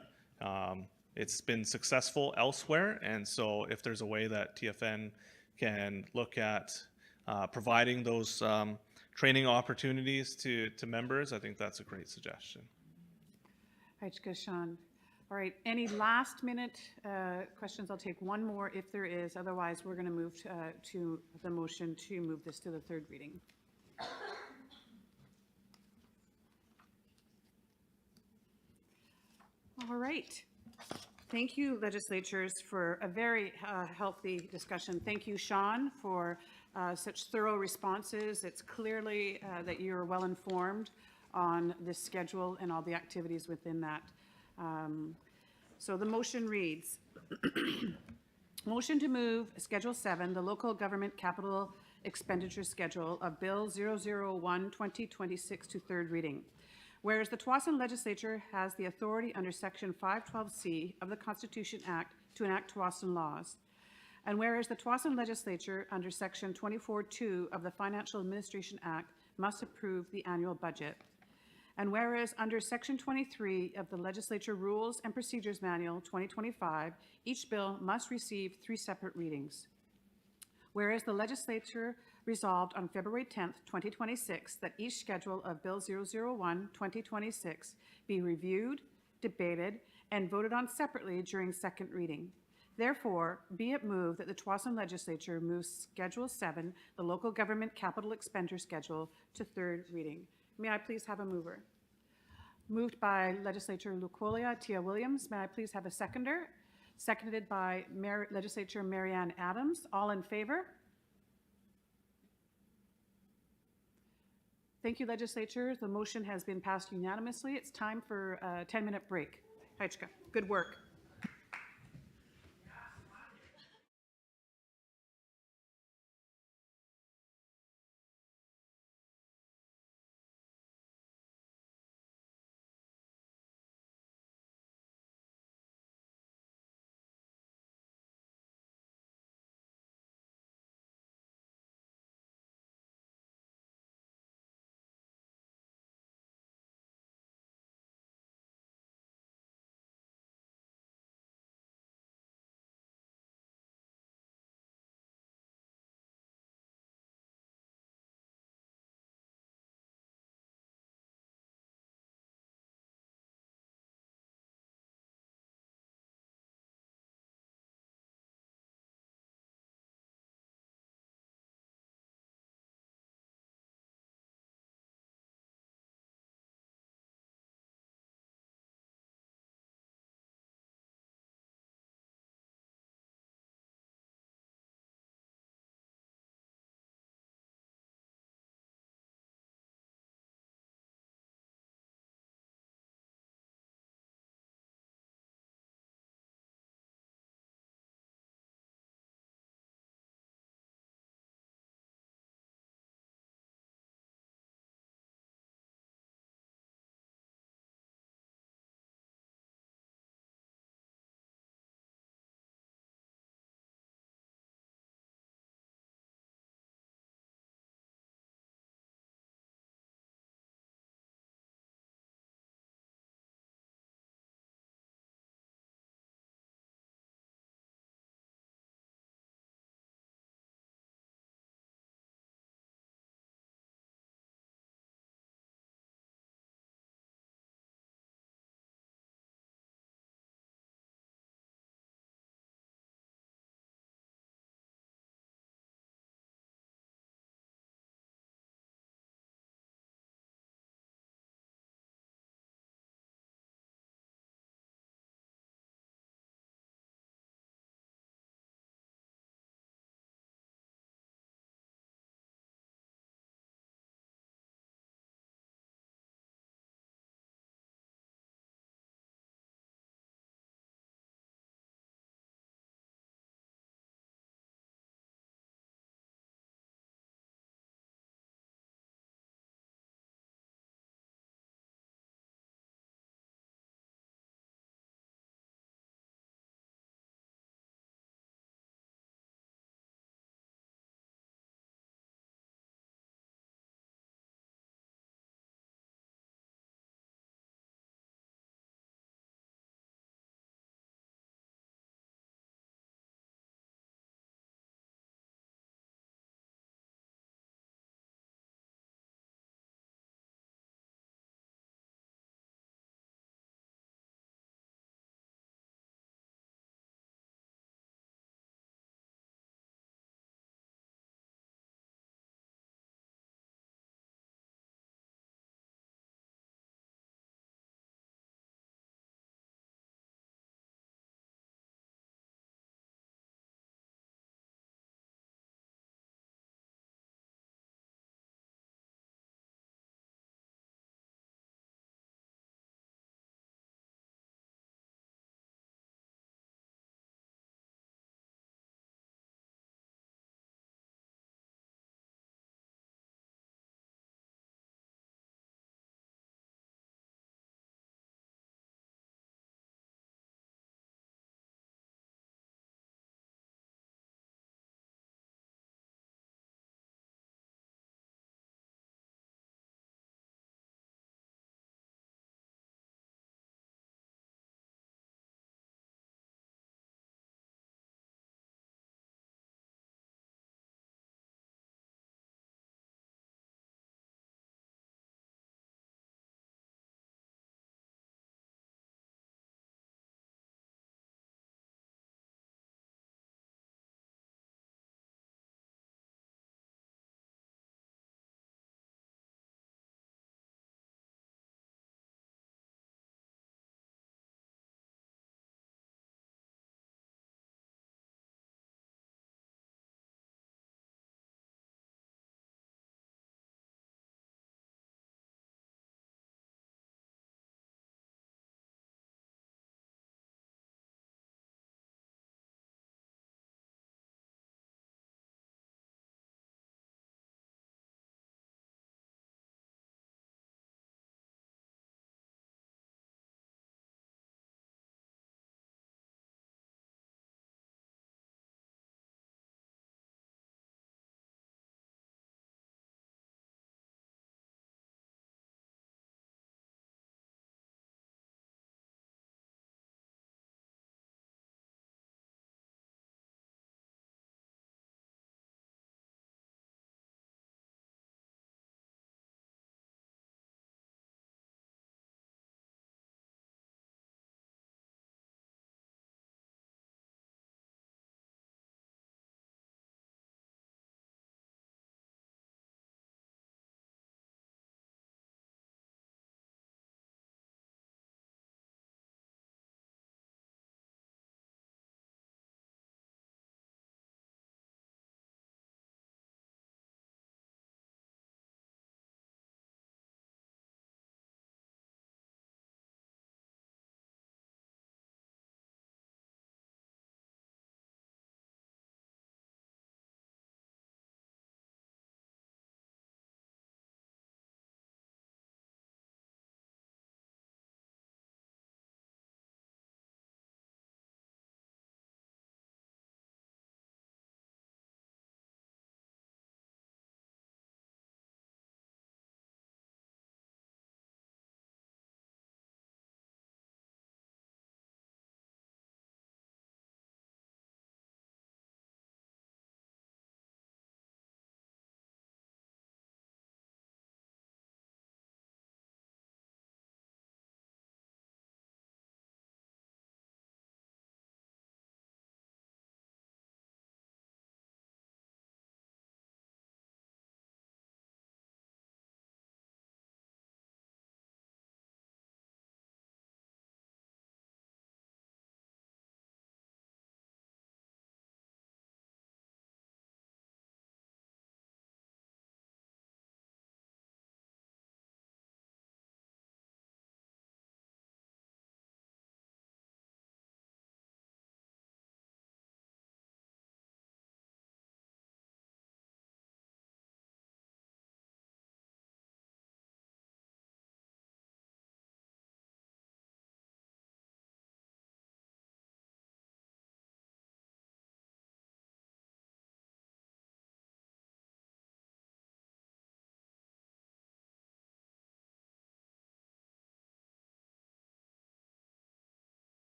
It's been successful elsewhere, and so if there's a way that TFN can look at providing those training opportunities to members, I think that's a great suggestion. Hajka, Sean. All right, any last minute questions? I'll take one more if there is. Otherwise, we're going to move to the motion to move this to the third reading. All right. Thank you, legislatures, for a very healthy discussion. Thank you, Sean, for such thorough responses. It's clearly that you're well informed on this schedule and all the activities within that. So the motion reads, motion to move Schedule 7, the local government capital expenditure schedule of Bill 001-2026 to third reading. Whereas the Tsawwassen Legislature has the authority under Section 512C of the Constitution Act to enact Tsawwassen laws, and whereas the Tsawwassen Legislature under Section 24(2) of the Financial Administration Act must approve the annual budget, and whereas under Section 23 of the Legislature Rules and Procedures Manual 2025, each bill must receive 3 separate readings. Whereas the Legislature resolved on February 10th, 2026, that each schedule of Bill 001-2026 be reviewed, debated, and voted on separately during second reading. Therefore, be it moved that the Tsawwassen Legislature moves Schedule 7, the local government capital expenditure schedule, to third reading. May I please have a mover? Moved by Legislature Lucolia Tia Williams. May I please have a seconder? Seconded by Legislature Marianne Adams. All in favor? Thank you, legislatures. The motion has been passed unanimously. It's time for a 10-minute break. Hajka, good work.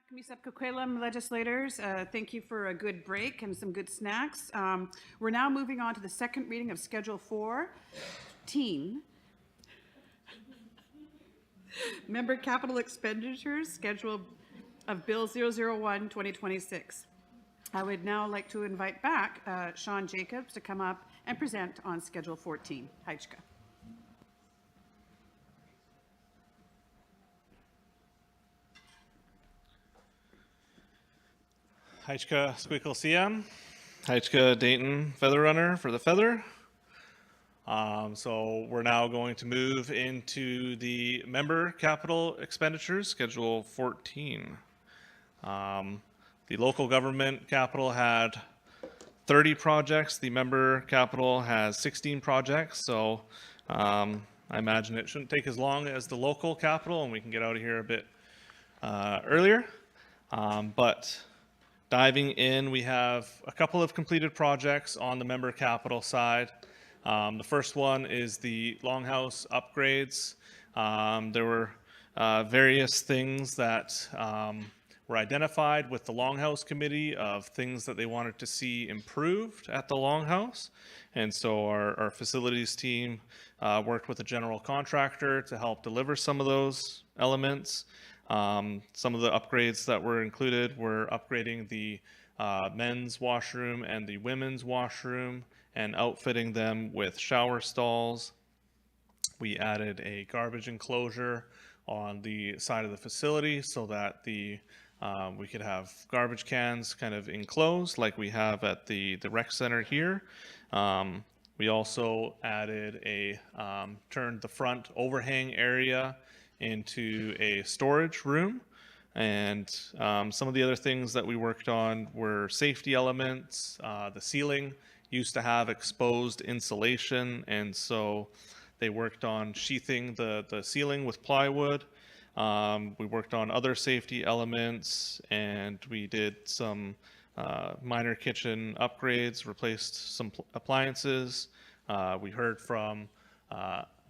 Kamisep legislators, thank you for a good break and some good snacks. We're now moving on to the second reading of Schedule 14, Member Capital Expenditures, Schedule of Bill 001, 2026. I would now like to invite back Sean Jacobs to come up and present on Schedule 14. Heichka. Heichka Squeakle CM, Heichka Dayton Feather Runner for the Feather. So we're now going to move into the member capital expenditures, Schedule 14. The local government capital had 30 projects. The member capital has 16 projects. So I imagine it shouldn't take as long as the local capital, and we can get out of here a bit earlier. But diving in, we have a couple of completed projects on the member capital side. The first one is the Longhouse upgrades. There were various things that were identified with the Longhouse Committee of things that they wanted to see improved at the Longhouse. And so our facilities team worked with a general contractor to help deliver some of those elements. Some of the upgrades that were included were upgrading the men's washroom and the women's washroom and outfitting them with shower stalls. We added a garbage enclosure on the side of the facility so that we could have garbage cans kind of enclosed like we have at the rec center here. We also added turned the front overhang area into a storage room. And some of the other things that we worked on were safety elements. The ceiling used to have exposed insulation, and so they worked on sheathing the ceiling with plywood. We worked on other safety elements, and we did some minor kitchen upgrades, replaced some appliances. We heard from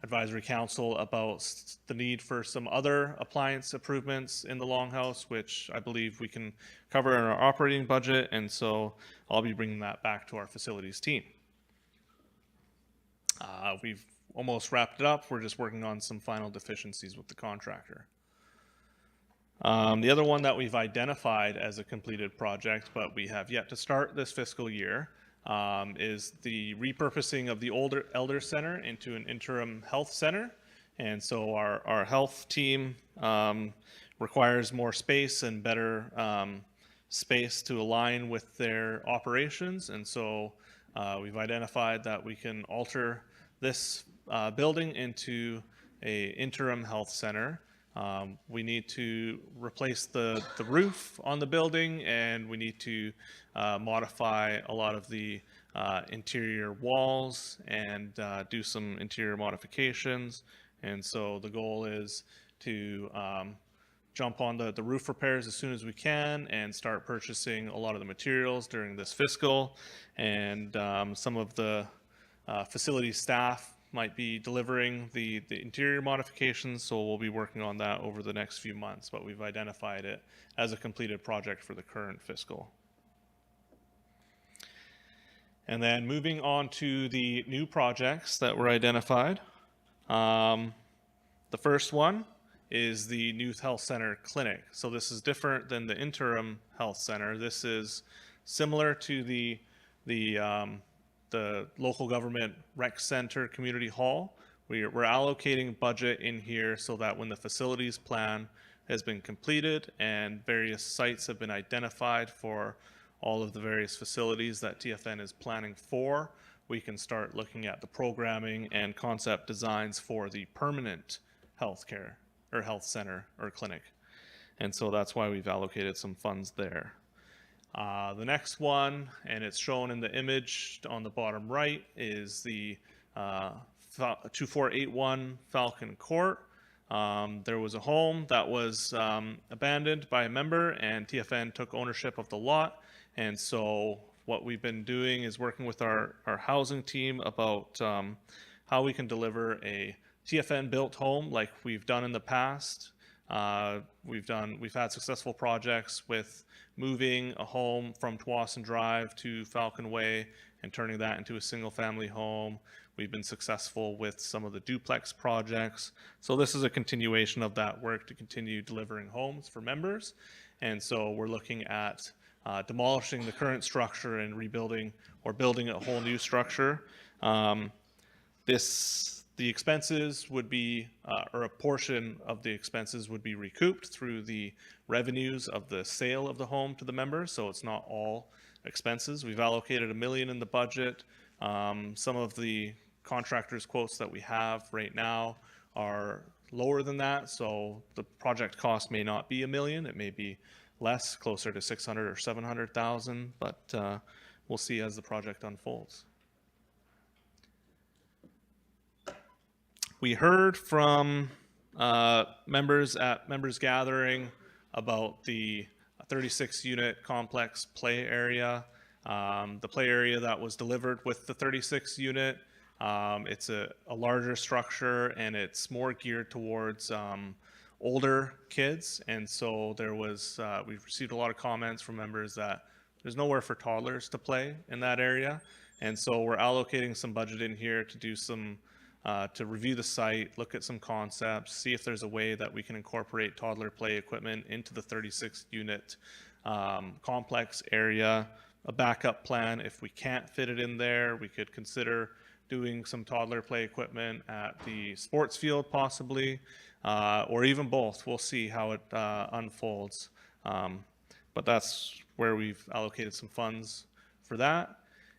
Advisory Council about the need for some other appliance improvements in the Longhouse, which I believe we can cover in our operating budget, and so I'll be bringing that back to our facilities team. We've almost wrapped it up. We're just working on some final deficiencies with the contractor. The other one that we've identified as a completed project, but we have yet to start this fiscal year, is the repurposing of the Elder Center into an interim health center. And so our health team requires more space and better space to align with their operations. And so we've identified that we can alter this building into an interim health center. We need to replace the roof on the building, and we need to modify a lot of the interior walls and do some interior modifications. And so the goal is to jump on the roof repairs as soon as we can and start purchasing a lot of the materials during this fiscal. And some of the facility staff might be delivering the interior modifications, so we'll be working on that over the next few months, but we've identified it as a completed project for the current fiscal. And then moving on to the new projects that were identified. The first one is the new health center clinic. So this is different than the interim health center. This is similar to the local government rec center community hall. We're allocating budget in here so that when the facilities plan has been completed and various sites have been identified for all of the various facilities that TFN is planning for, we can start looking at the programming and concept designs for the permanent healthcare or health center or clinic. And so that's why we've allocated some funds there. The next one, and it's shown in the image on the bottom right, is the 2481 Falcon Court. There was a home that was abandoned by a member, and TFN took ownership of the lot. And so what we've been doing is working with our housing team about how we can deliver a TFN built home like we've done in the past We've had successful projects with moving a home from Tawasin Drive to Falcon Way and turning that into a single-family home. We've been successful with some of the duplex projects. So this is a continuation of that work to continue delivering homes for members. And so we're looking at demolishing the current structure and rebuilding or building a whole new structure. The expenses would be, or a portion of the expenses would be recouped through the revenues of the sale of the home to the members, so it's not all expenses. We've allocated $1 million in the budget. Some of the contractors' quotes that we have right now are lower than that, so the project cost may not be $1 million. It may be less, closer to 600 or 700,000, but we'll see as the project unfolds. We heard from members at members gathering about the 36-unit complex play area. The play area that was delivered with the 36 unit, it's a larger structure and it's more geared towards older kids. And so we've received a lot of comments from members that there's nowhere for toddlers to play in that area. And so we're allocating some budget in here to do to review the site, look at some concepts, see if there's a way that we can incorporate toddler play equipment into the 36-unit complex area. A backup plan, if we can't fit it in there, we could consider doing some toddler play equipment at the sports field possibly, or even both. We'll see how it unfolds. But that's where we've allocated some funds for that.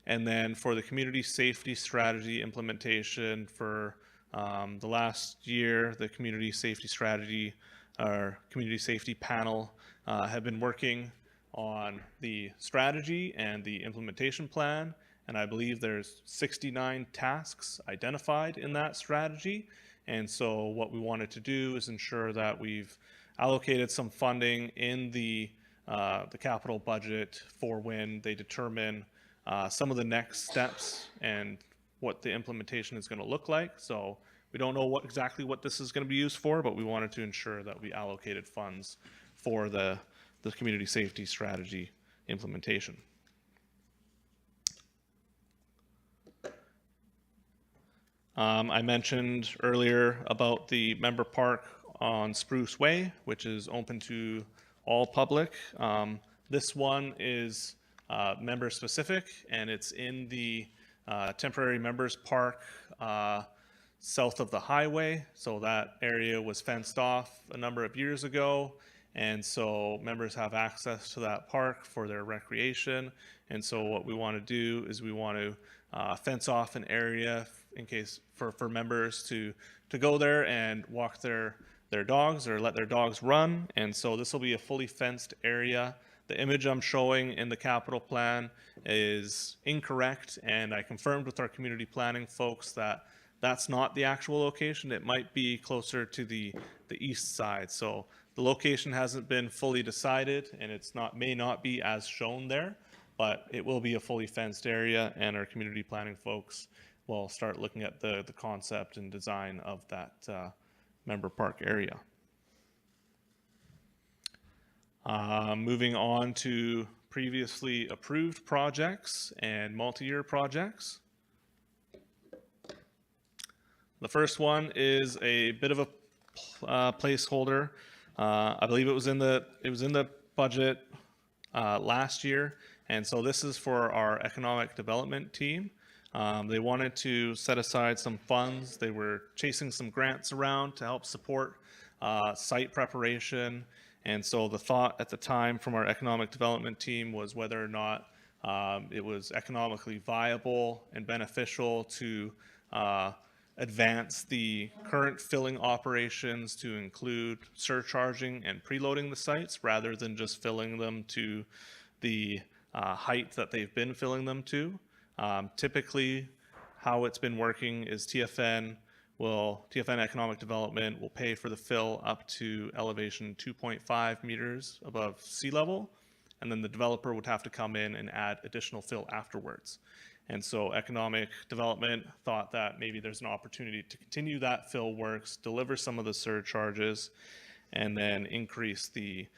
And then for the community safety strategy implementation for the last year, the community safety strategy, our community safety panel have been working on the strategy and the implementation plan. And I believe there's 69 tasks identified in that strategy. And so what we wanted to do is ensure that we've allocated some funding in the capital budget for when they determine some of the next steps and what the implementation is going to look like. So we don't know exactly what this is going to be used for, but we wanted to ensure that we allocated funds for the community safety strategy implementation. I mentioned earlier about the member park on Spruce Way, which is open to all public. This one is member specific, and it's in the temporary members park south of the highway. So that area was fenced off a number of years ago, and so members have access to that park for their recreation. And so what we want to do is we want to fence off an area in case for members to go there and walk their dogs or let their dogs run. And so this will be a fully fenced area. The image I'm showing in the capital plan is incorrect, and I confirmed with our community planning folks that that's not the actual location. It might be closer to the east side. So the location hasn't been fully decided, and may not be as shown there, but it will be a fully fenced area, and our community planning folks will start looking at the concept and design of that member park area. Moving on to previously approved projects and multi-year projects. The first one is a bit of a placeholder. I believe it was in the budget last year, and so this is for our economic development team. They wanted to set aside some funds. They were chasing some grants around to help support site preparation. And so the thought at the time from our economic development team was whether or not it was economically viable and beneficial to advance the current filling operations to include surcharging and preloading the sites rather than just filling them to the height that they've been filling them to. Typically, how it's been working is TFN Economic Development will pay for the fill up to elevation 2.5 meters above sea level, and then the developer would have to come in and add additional fill afterwards. And so economic development thought that maybe there's an opportunity to continue that fill works, deliver some of the surcharges, and then increase the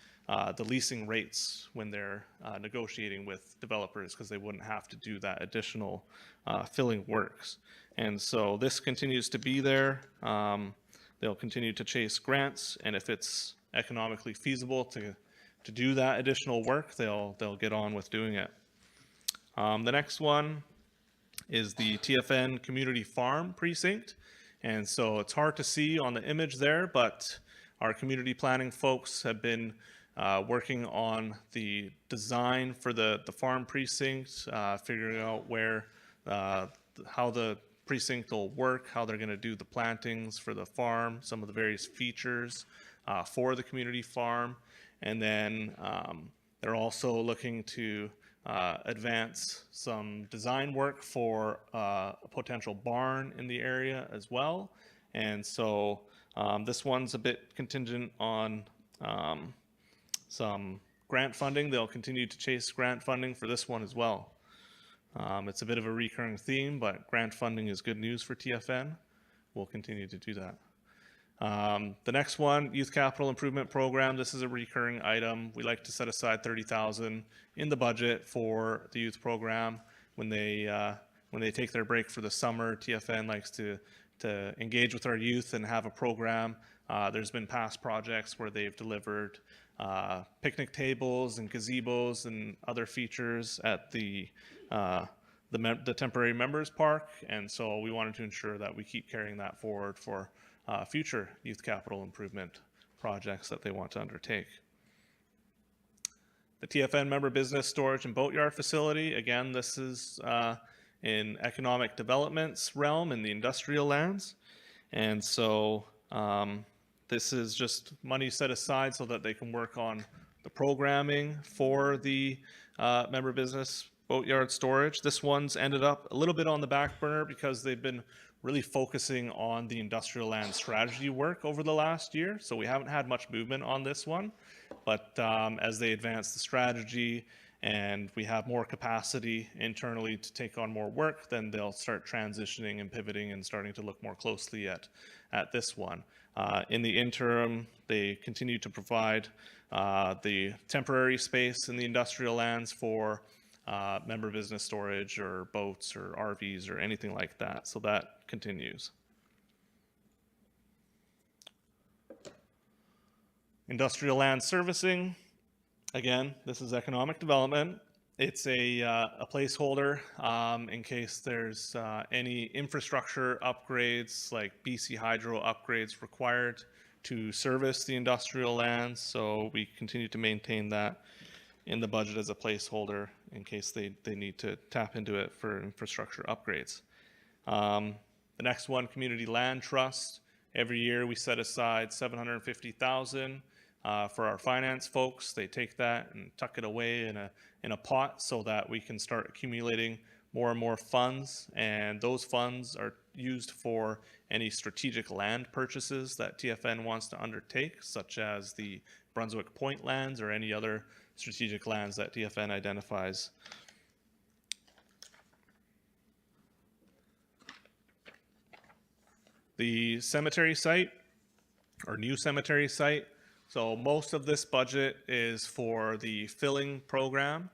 leasing rates when they're negotiating with developers, because they wouldn't have to do that additional filling works. And so this continues to be there. They'll continue to chase grants, and if it's economically feasible to do that additional work, they'll get on with doing it. The next one is the TFN Community Farm Precinct. And so it's hard to see on the image there, but our community planning folks have been working on the design for the farm precinct, figuring out where, how the precinct will work, how they're going to do the plantings for the farm, some of the various features for the community farm. And then they're also looking to advance some design work for a potential barn in the area as well. And so this one's a bit contingent on some grant funding. They'll continue to chase grant funding for this one as well. It's a bit of a recurring theme, but grant funding is good news for TFN. We'll continue to do that. The next one, Youth Capital Improvement Program. This is a recurring item. We like to set aside $30,000 in the budget for the youth program. When they take their break for the summer, TFN likes to engage with our youth and have a program. There's been past projects where they've delivered picnic tables and gazebos and other features at the temporary members park, and so we wanted to ensure that we keep carrying that forward for future youth capital improvement projects that they want to undertake. The TFN member business storage and boatyard facility, again, this is in economic development's realm in the industrial lands, and so this is just money set aside so that they can work on the programming for the member business boatyard storage. This one's ended up a little bit on the back burner because they've been really focusing on the industrial land strategy work over the last year. So we haven't had much movement on this one, but as they advance the strategy and we have more capacity internally to take on more work, then they'll start transitioning and pivoting and starting to look more closely at this one. In the interim, they continue to provide the temporary space in the industrial lands for member business storage or boats or RVs or anything like that. So that continues. Industrial land servicing. Again, this is economic development. It's a placeholder in case there's any infrastructure upgrades like BC Hydro upgrades required to service the industrial lands. So we continue to maintain that in the budget as a placeholder in case they need to tap into it for infrastructure upgrades. The next one, Community Land Trust. Every year we set aside $750,000 for our finance folks. They take that and tuck it away in a pot so that we can start accumulating more and more funds, and those funds are used for any strategic land purchases that TFN wants to undertake, such as the Brunswick Point lands or any other strategic lands that TFN identifies. The cemetery site, or new cemetery site, so most of this budget is for the filling program.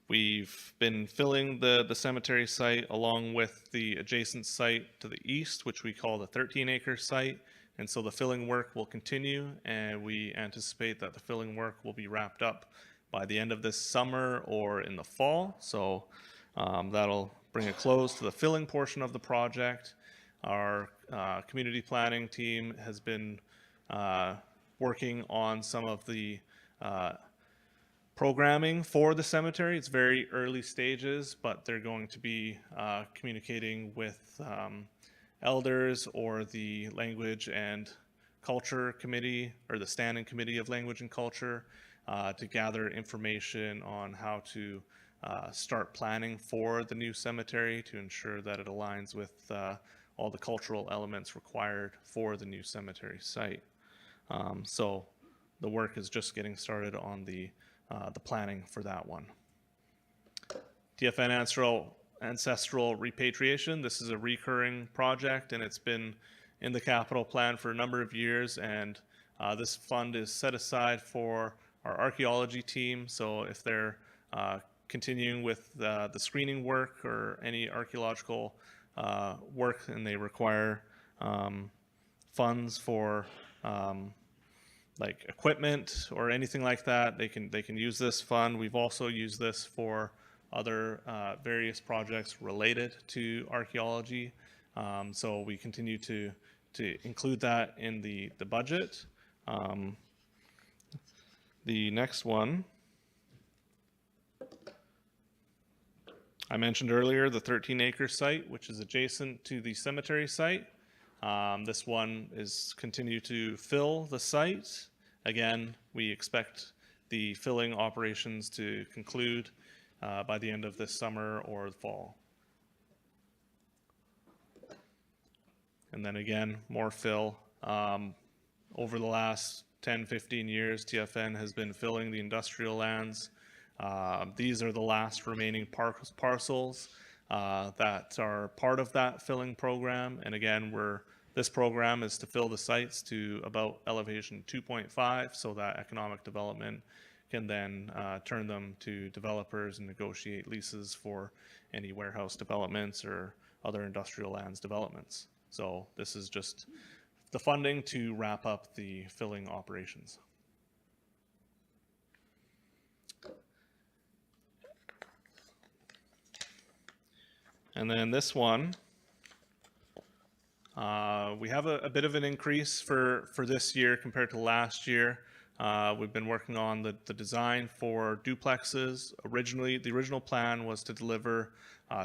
We've been filling the cemetery site along with the adjacent site to the east, which we call the 13-acre site. And so the filling work will continue, and we anticipate that the filling work will be wrapped up by the end of this summer or in the fall. So that'll bring a close to the filling portion of the project. Our community planning team has been working on some of the programming for the cemetery. It's very early stages, but they're going to be communicating with elders or the Language and Culture Committee or the Standing Committee of Language and Culture to gather information on how to start planning for the new cemetery to ensure that it aligns with all the cultural elements required for the new cemetery site. So the work is just getting started on the planning for that one. TFN Ancestral Repatriation. This is a recurring project, and it's been in the capital plan for a number of years, and this fund is set aside for our archaeology team. So if they're continuing with the screening work or any archaeological work and they require funds for like equipment or anything like that, they can use this fund. We've also used this for other various projects related to archaeology. So we continue to include that in the budget. The next one, I mentioned earlier, the 13-acre site, which is adjacent to the cemetery site. This one is continue to fill the site. Again, we expect the filling operations to conclude by the end of this summer or the fall. And then again, more fill. Over the last 10, 15 years, TFN has been filling the industrial lands. These are the last remaining parcels that are part of that filling program. And again, this program is to fill the sites to about elevation 2.5 so that economic development can then turn them to developers and negotiate leases for any warehouse developments or other industrial lands developments. So this is just the funding to wrap up the filling operations. And then this one, we have a bit of an increase for this year compared to last year. We've been working on the design for duplexes. Originally, the original plan was to deliver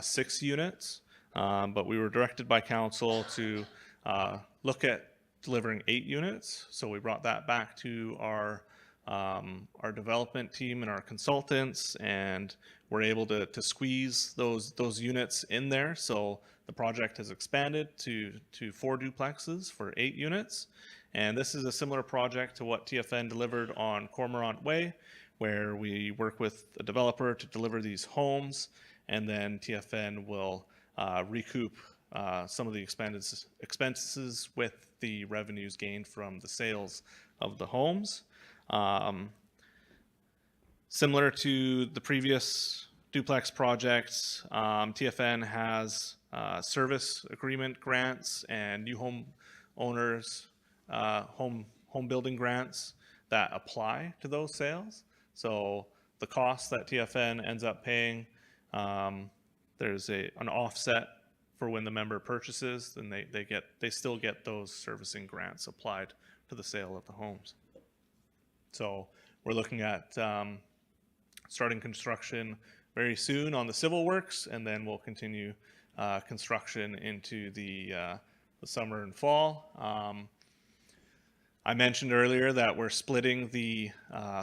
6 units, but we were directed by council to look at delivering 8 units. So we brought that back to our development team and our consultants, and we're able to squeeze those units in there. So the project has expanded to 4 duplexes for 8 units. And this is a similar project to what TFN delivered on Cormorant Way, where we work with a developer to deliver these homes, and then TFN will recoup some of the expenses with the revenues gained from the sales of the homes. Similar to the previous duplex projects, TFN has service agreement grants and new home owners home building grants that apply to those sales. So the cost that TFN ends up paying, there's an offset for when the member purchases, and they still get those servicing grants applied to the sale of the homes. So we're looking at starting construction very soon on the civil works, and then we'll continue construction into the summer and fall. I mentioned earlier that we're splitting the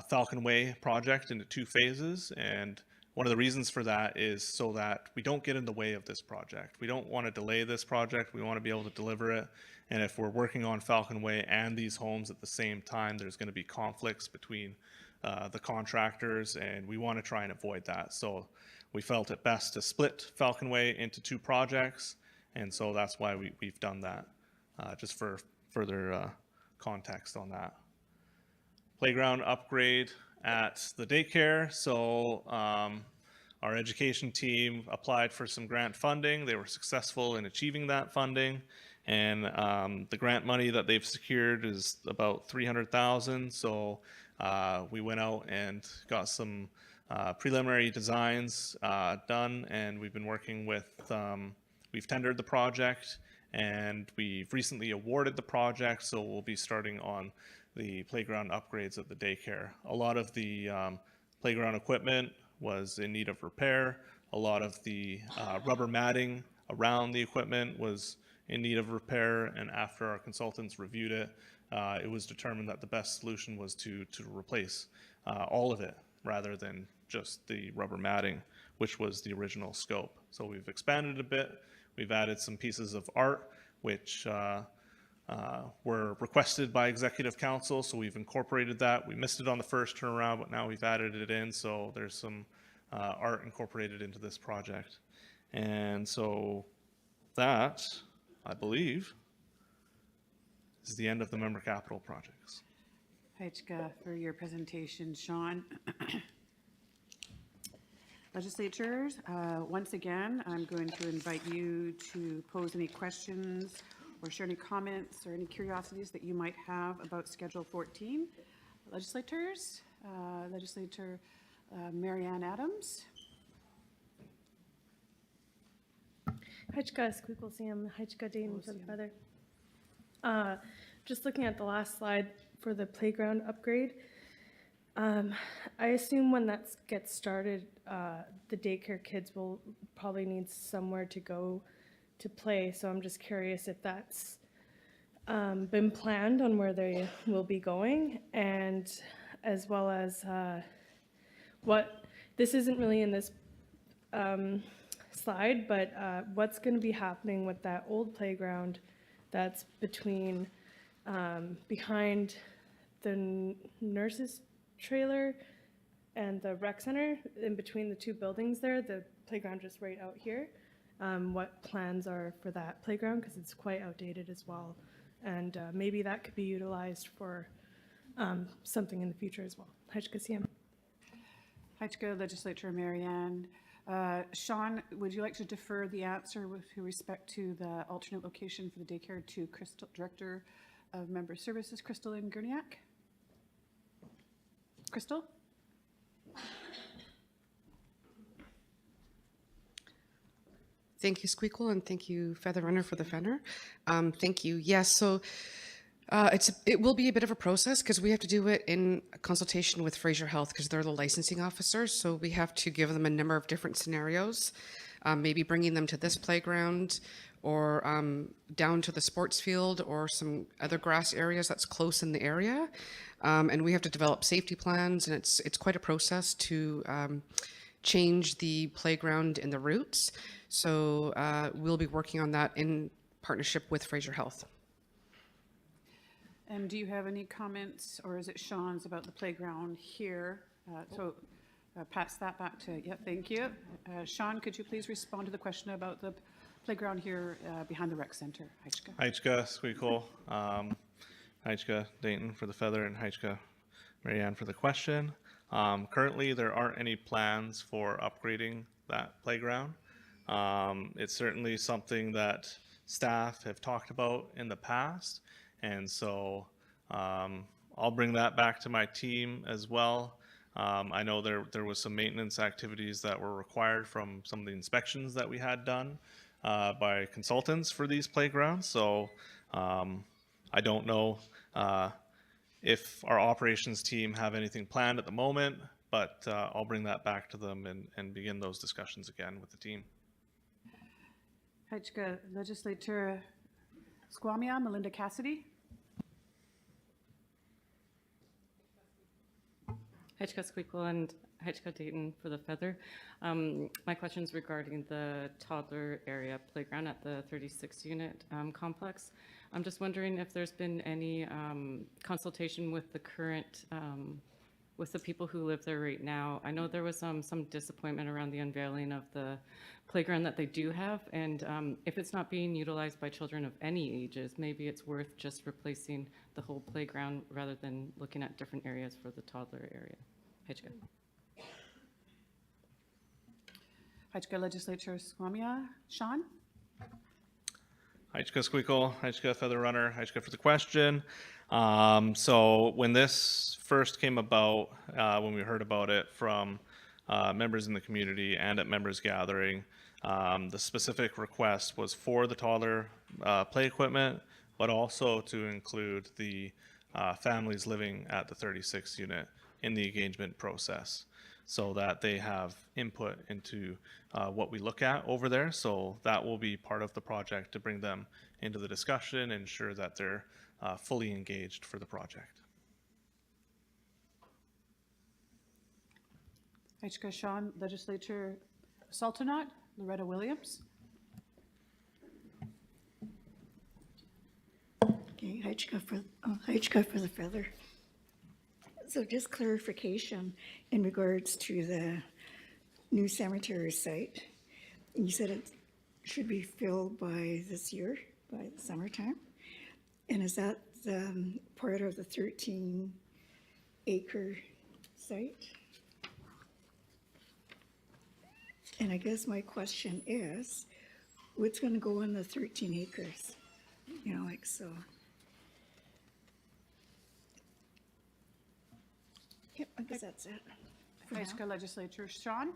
Falcon Way project into 2 phases, and one of the reasons for that is so that we don't get in the way of this project. We don't want to delay this project. We want to be able to deliver it. And if we're working on Falcon Way and these homes at the same time, there's going to be conflicts between the contractors, and we want to try and avoid that. So we felt it best to split Falcon Way into 2 projects, and so that's why we've done that, just for further context on that. Playground upgrade at the daycare. So our education team applied for some grant funding. They were successful in achieving that funding, and the grant money that they've secured is about $300,000. So we went out and got some preliminary designs done, and we've been working with, we've tendered the project, and we've recently awarded the project, so we'll be starting on the playground upgrades at the daycare. A lot of the playground equipment was in need of repair. A lot of the rubber matting around the equipment was in need of repair, and after our consultants reviewed it, it was determined that the best solution was to replace all of it rather than just the rubber matting, which was the original scope. So we've expanded a bit. We've added some pieces of art, which were requested by Executive Council, so we've incorporated that. We missed it on the first turnaround, but now we've added it in, so there's some art incorporated into this project. And so that, I believe, is the end of the member capital projects. Hajka, for your presentation. Sean. Legislators, once again, I'm going to invite you to pose any questions or share any comments or any curiosities that you might have about Schedule 14. Legislators, Legislator Marianne Adams. Hajka, Squeakle Sam, Hajka Dayton for the feather. Just looking at the last slide for the playground upgrade, I assume when that gets started, the daycare kids will probably need somewhere to go to play. So I'm just curious if that's been planned on where they will be going, and as well as what, this isn't really in this slide, but what's going to be happening with that old playground that's between, behind the nurses trailer and the rec center, in between the two buildings there, the playground just right out here. What plans are for that playground, because it's quite outdated as well. And maybe that could be utilized for something in the future as well. Hajka Siam. Hajka, Legislator Marianne. Sean, would you like to defer the answer with respect to the alternate location for the daycare to Crystal, Director of Member Services, Crystal and Gurniak? Crystal? Thank you, Squeakle, and thank you, Feather Runner, for the fender. Thank you. Yes, so it will be a bit of a process because we have to do it in consultation with Fraser Health because they're the licensing officers. So we have to give them a number of different scenarios, maybe bringing them to this playground or down to the sports field or some other grass areas that's close in the area. And we have to develop safety plans, and it's quite a process to change the playground and the routes. So we'll be working on that in partnership with Fraser Health. And do you have any comments, or is it Sean's about the playground here? Pass that back to, yeah, thank you. Sean, could you please respond to the question about the playground here behind the rec center? Hajka. Hajka, Squeakle, Hajka Dayton for the feather, and Hajka Marianne for the question. Currently, there aren't any plans for upgrading that playground. It's certainly something that staff have talked about in the past, and so I'll bring that back to my team as well. I know there was some maintenance activities that were required from some of the inspections that we had done by consultants for these playgrounds, so I don't know if our operations team have anything planned at the moment, but I'll bring that back to them and begin those discussions again with the team. Hajka, Legislator Squamia, Melinda Cassidy. Hajka Squeakle and Hajka Dayton for the feather. My question is regarding the toddler area playground at the 36 unit complex. I'm just wondering if there's been any consultation with the current, with the people who live there right now. I know there was some disappointment around the unveiling of the playground that they do have, and if it's not being utilized by children of any ages, maybe it's worth just replacing the whole playground rather than looking at different areas for the toddler area. Hajka. Hajka, Legislator Squamia. Sean? Hajka Squeakle, Hajka Feather Runner, Hajka for the question. So when this first came about, when we heard about it from members in the community and at members gathering, the specific request was for the toddler play equipment, but also to include the families living at the 36 unit in the engagement process, so that they have input into what we look at over there. So that will be part of the project to bring them into the discussion, ensure that they're fully engaged for the project. Hajka, Sean. Legislator Sultanat, Loretta Williams. Okay, Hajka for the feather. So just clarification in regards to the new cemetery site. You said it should be filled by this year, by the summertime. And is that part of the 13-acre site. And I guess my question is, what's going to go on the 13 acres? You know, like, so. Yep, I guess that's it. for now. Haitska Legislature, Sean?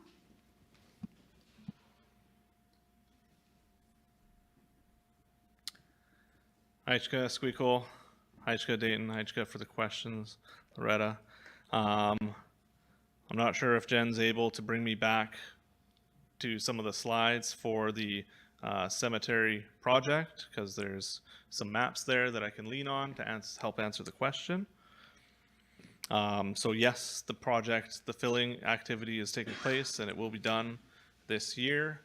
Haitska, Squeakle, Haitska, Dayton, Haitska for the questions, Loretta. I'm not sure if Jen's able to bring me back to some of the slides for the cemetery project, because there's some maps there that I can lean on to help answer the question. So yes, the project, the filling activity is taking place and it will be done this year.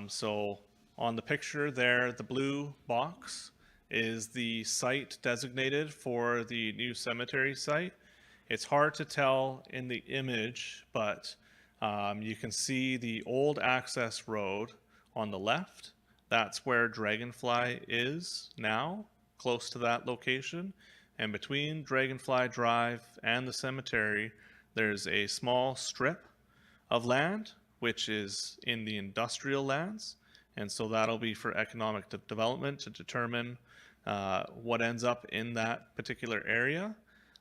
So on the picture there, the blue box is the site designated for the new cemetery site. It's hard to tell in the image, but you can see the old access road on the left. That's where Dragonfly is now, close to that location. And between Dragonfly Drive and the cemetery, there's a small strip of land, which is in the industrial lands. And so that'll be for economic development to determine what ends up in that particular area.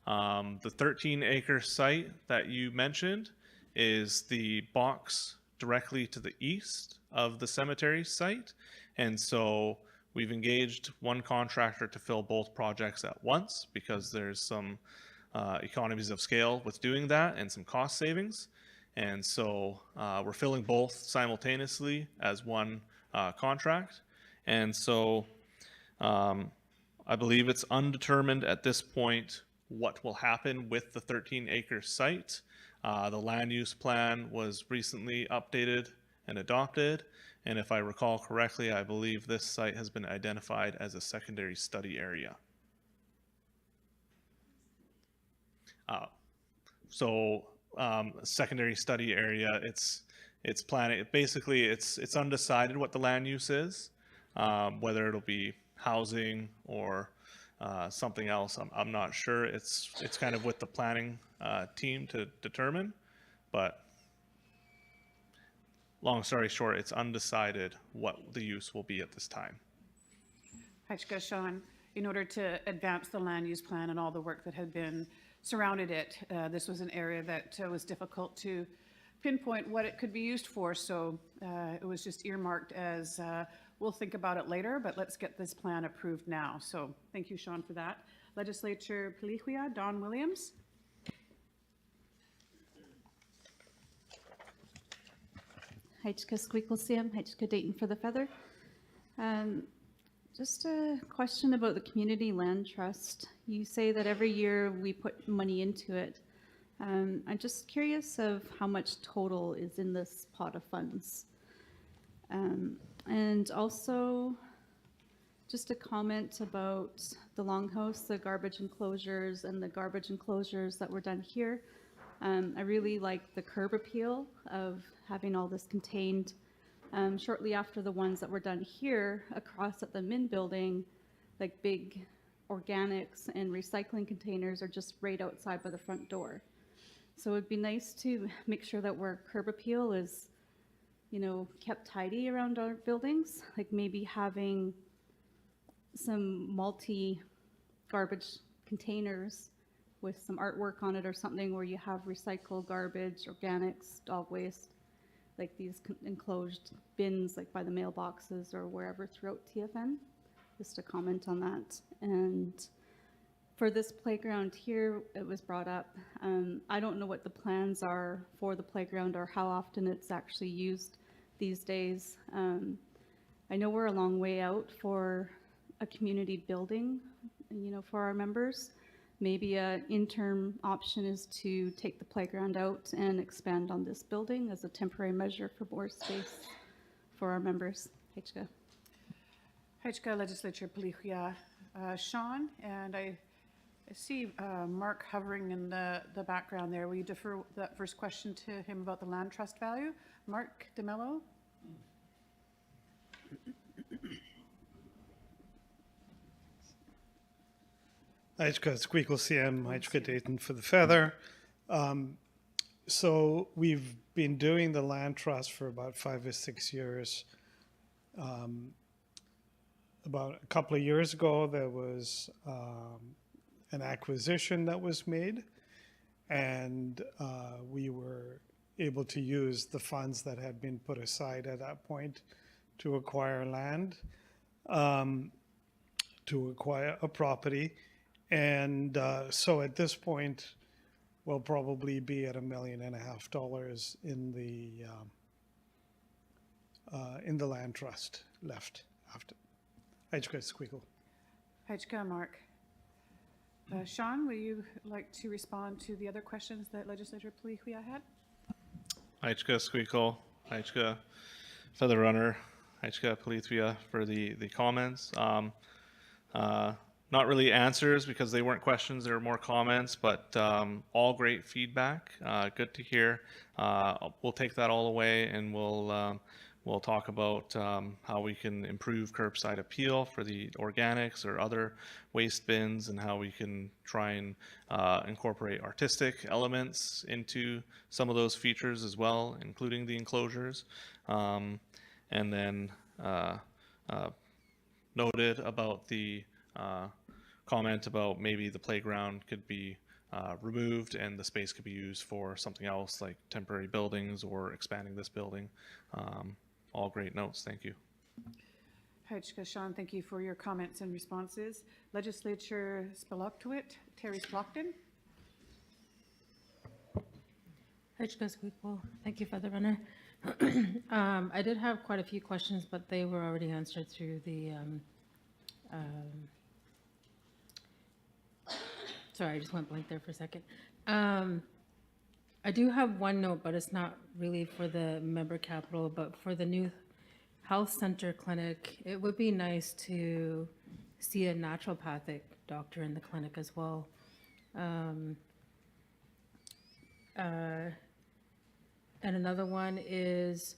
The 13-acre site that you mentioned is the box directly to the east of the cemetery site. And so we've engaged one contractor to fill both projects at once because there's some economies of scale with doing that and some cost savings. And so we're filling both simultaneously as one contract. And so I believe it's undetermined at this point what will happen with the 13-acre site. The land use plan was recently updated and adopted. And if I recall correctly, I believe this site has been identified as a secondary study area. Secondary study area, it's planning. Basically, it's undecided what the land use is, whether it'll be housing or something else. I'm not sure. It's kind of with the planning team to determine, but long story short, it's undecided what the use will be at this time. Haitska, Sean, in order to advance the land use plan and all the work that had been surrounded it, this was an area that was difficult to pinpoint what it could be used for. So it was just earmarked as we'll think about it later, but let's get this plan approved now. So thank you, Sean, for that. Legislature Piliquia, Don Williams. Haitska Squeakle Sam, Haitska Dayton for the Feather. Just a question about the Community Land Trust. You say that every year we put money into it. I'm just curious of how much total is in this pot of funds. And also, just a comment about the Longhouse, the garbage enclosures and the garbage enclosures that were done here. I really like the curb appeal of having all this contained. Shortly after the ones that were done here, across at the Min building, like big organics and recycling containers are just right outside by the front door. So it'd be nice to make sure that where curb appeal is, you know, kept tidy around our buildings, like maybe having some multi-garbage containers with some artwork on it or something where you have recycled garbage, organics, dog waste, like these enclosed bins like by the mailboxes or wherever throughout TFN. Just a comment on that. And for this playground here, it was brought up. I don't know what the plans are for the playground or how often it's actually used these days. I know we're a long way out for a community building, you know, for our members. Maybe an interim option is to take the playground out and expand on this building as a temporary measure for more space for our members. Haitska. Haitska Legislature Piliquia, Sean, and I see Mark hovering in the background there. Will you defer that first question to him about the land trust value? Mark DeMello. Hajka Squeakle CM, Hajka Dayton for the Feather. So we've been doing the land trust for about 5 or 6 years. About a couple of years ago, there was an acquisition that was made, and we were able to use the funds that had been put aside at that point to acquire land, to acquire a property. And so at this point, we'll probably be at $1.5 million in the land trust left after. Hajka Squeakle. Hajka, Mark. Sean, would you like to respond to the other questions that Legislator Palihuia had? Hajka Squeakle, Hajka Feather Runner, Hajka Palihuia for the comments. Not really answers because they weren't questions, they were more comments, but all great feedback. Good to hear. We'll take that all away, and we'll talk about how we can improve curbside appeal for the organics or other waste bins, and how we can try and incorporate artistic elements into some of those features as well, including the enclosures. And then noted about the comment about maybe the playground could be removed and the space could be used for something else like temporary buildings or expanding this building. All great notes. Thank you. Hajka, Sean, thank you for your comments and responses. Legislature Spiloptuit, Terry Splopton. Hajka Squeakle, thank you, Feather Runner. I did have quite a few questions, but they were already answered through the sorry, I just went blank there for a second. I do have one note, but it's not really for the member capital, but for the new health center clinic, it would be nice to see a naturopathic doctor in the clinic as well. And another one is,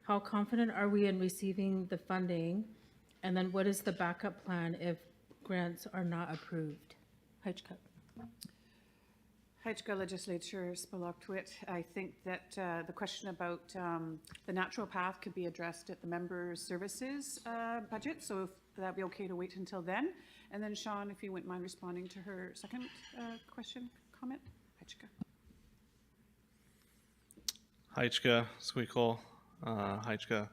how confident are we in receiving the funding? And then what is the backup plan if grants are not approved? Hajka. Hajka, Legislature Spiloptuit. I think that the question about the naturopath could be addressed at the member services budget, so if that'd be okay to wait until then. And then Sean, if you wouldn't mind responding to her second comment. Hajka. Hajka Squeakle, Hajka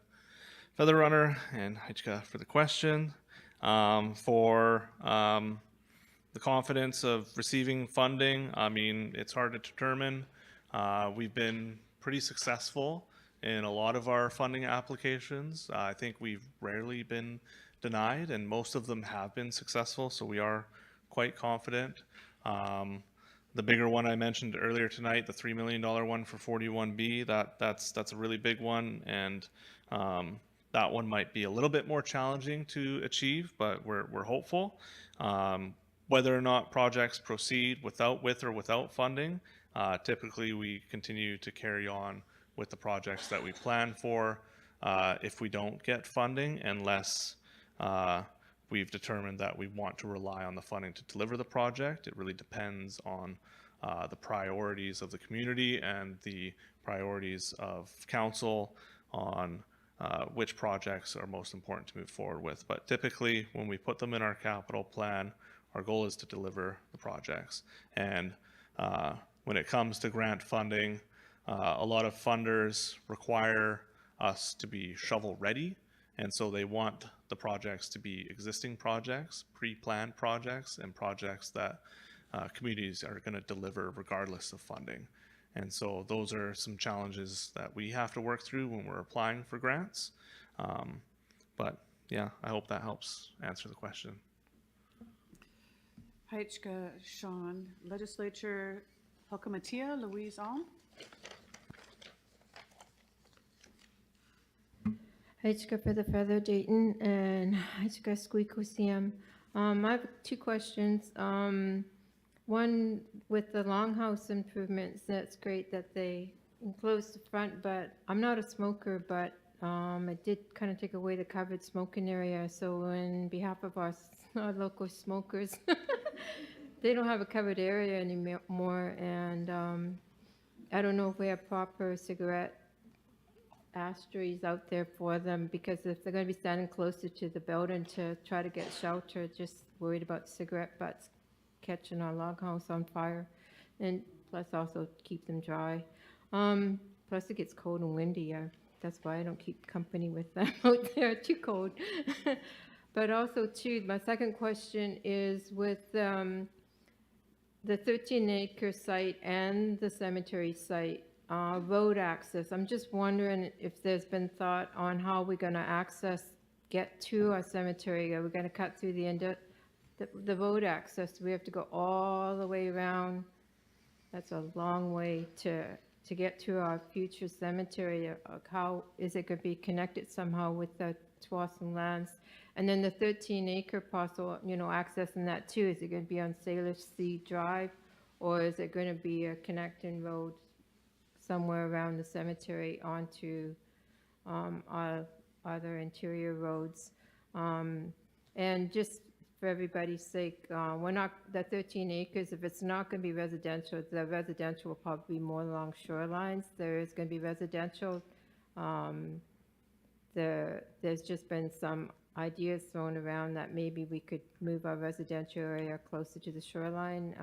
Feather Runner, and Hajka for the question. For the confidence of receiving funding, I mean, it's hard to determine. We've been pretty successful in a lot of our funding applications. I think we've rarely been denied, and most of them have been successful, so we are quite confident. The bigger one I mentioned earlier tonight, the $3 million one for 41B, that's a really big one, and that one might be a little bit more challenging to achieve, but we're hopeful. Whether or not projects proceed with or without funding, typically we continue to carry on with the projects that we plan for if we don't get funding, unless we've determined that we want to rely on the funding to deliver the project. It really depends on the priorities of the community and the priorities of council on which projects are most important to move forward with. But typically, when we put them in our capital plan, our goal is to deliver the projects. And when it comes to grant funding, a lot of funders require us to be shovel ready. And so they want the projects to be existing projects, pre-planned projects, and projects that communities are going to deliver regardless of funding. And so those are some challenges that we have to work through when we're applying for grants. But yeah, I hope that helps answer the question. Hajka, Sean. Legislature Hokomatia, Louise Alm. Hajka for the Feather, Dayton, and Hajka Squeakle CM. I have two questions. One with the longhouse improvements, that's great that they enclosed the front, but I'm not a smoker, but it did kind of take away the covered smoking area. So on behalf of our local smokers, they don't have a covered area anymore, and I don't know if we have proper cigarette ashtrays out there for them, because if they're going to be standing closer to the building to try to get shelter, just worried about cigarette butts catching our log house on fire, and plus also keep them dry. Plus it gets cold and windy. That's why I don't keep company with them out there, too cold. But also too, my second question is with the 13-acre site and the cemetery site, road access. I'm just wondering if there's been thought on how we're going to get to our cemetery. Are we going to cut through the end of the road access? Do we have to go all the way around? That's a long way to get to our future cemetery. How is it going to be connected somehow with the Tsawwassen lands? And then the 13-acre parcel, accessing that too, is it going to be on Salish Sea Drive, or is it going to be a connecting road somewhere around the cemetery onto other interior roads? And just for everybody's sake, we're not, the 13 acres, if it's not going to be residential, the residential will probably be more along shorelines. There is going to be residential. There's just been some ideas thrown around that maybe we could move our residential area closer to the shoreline.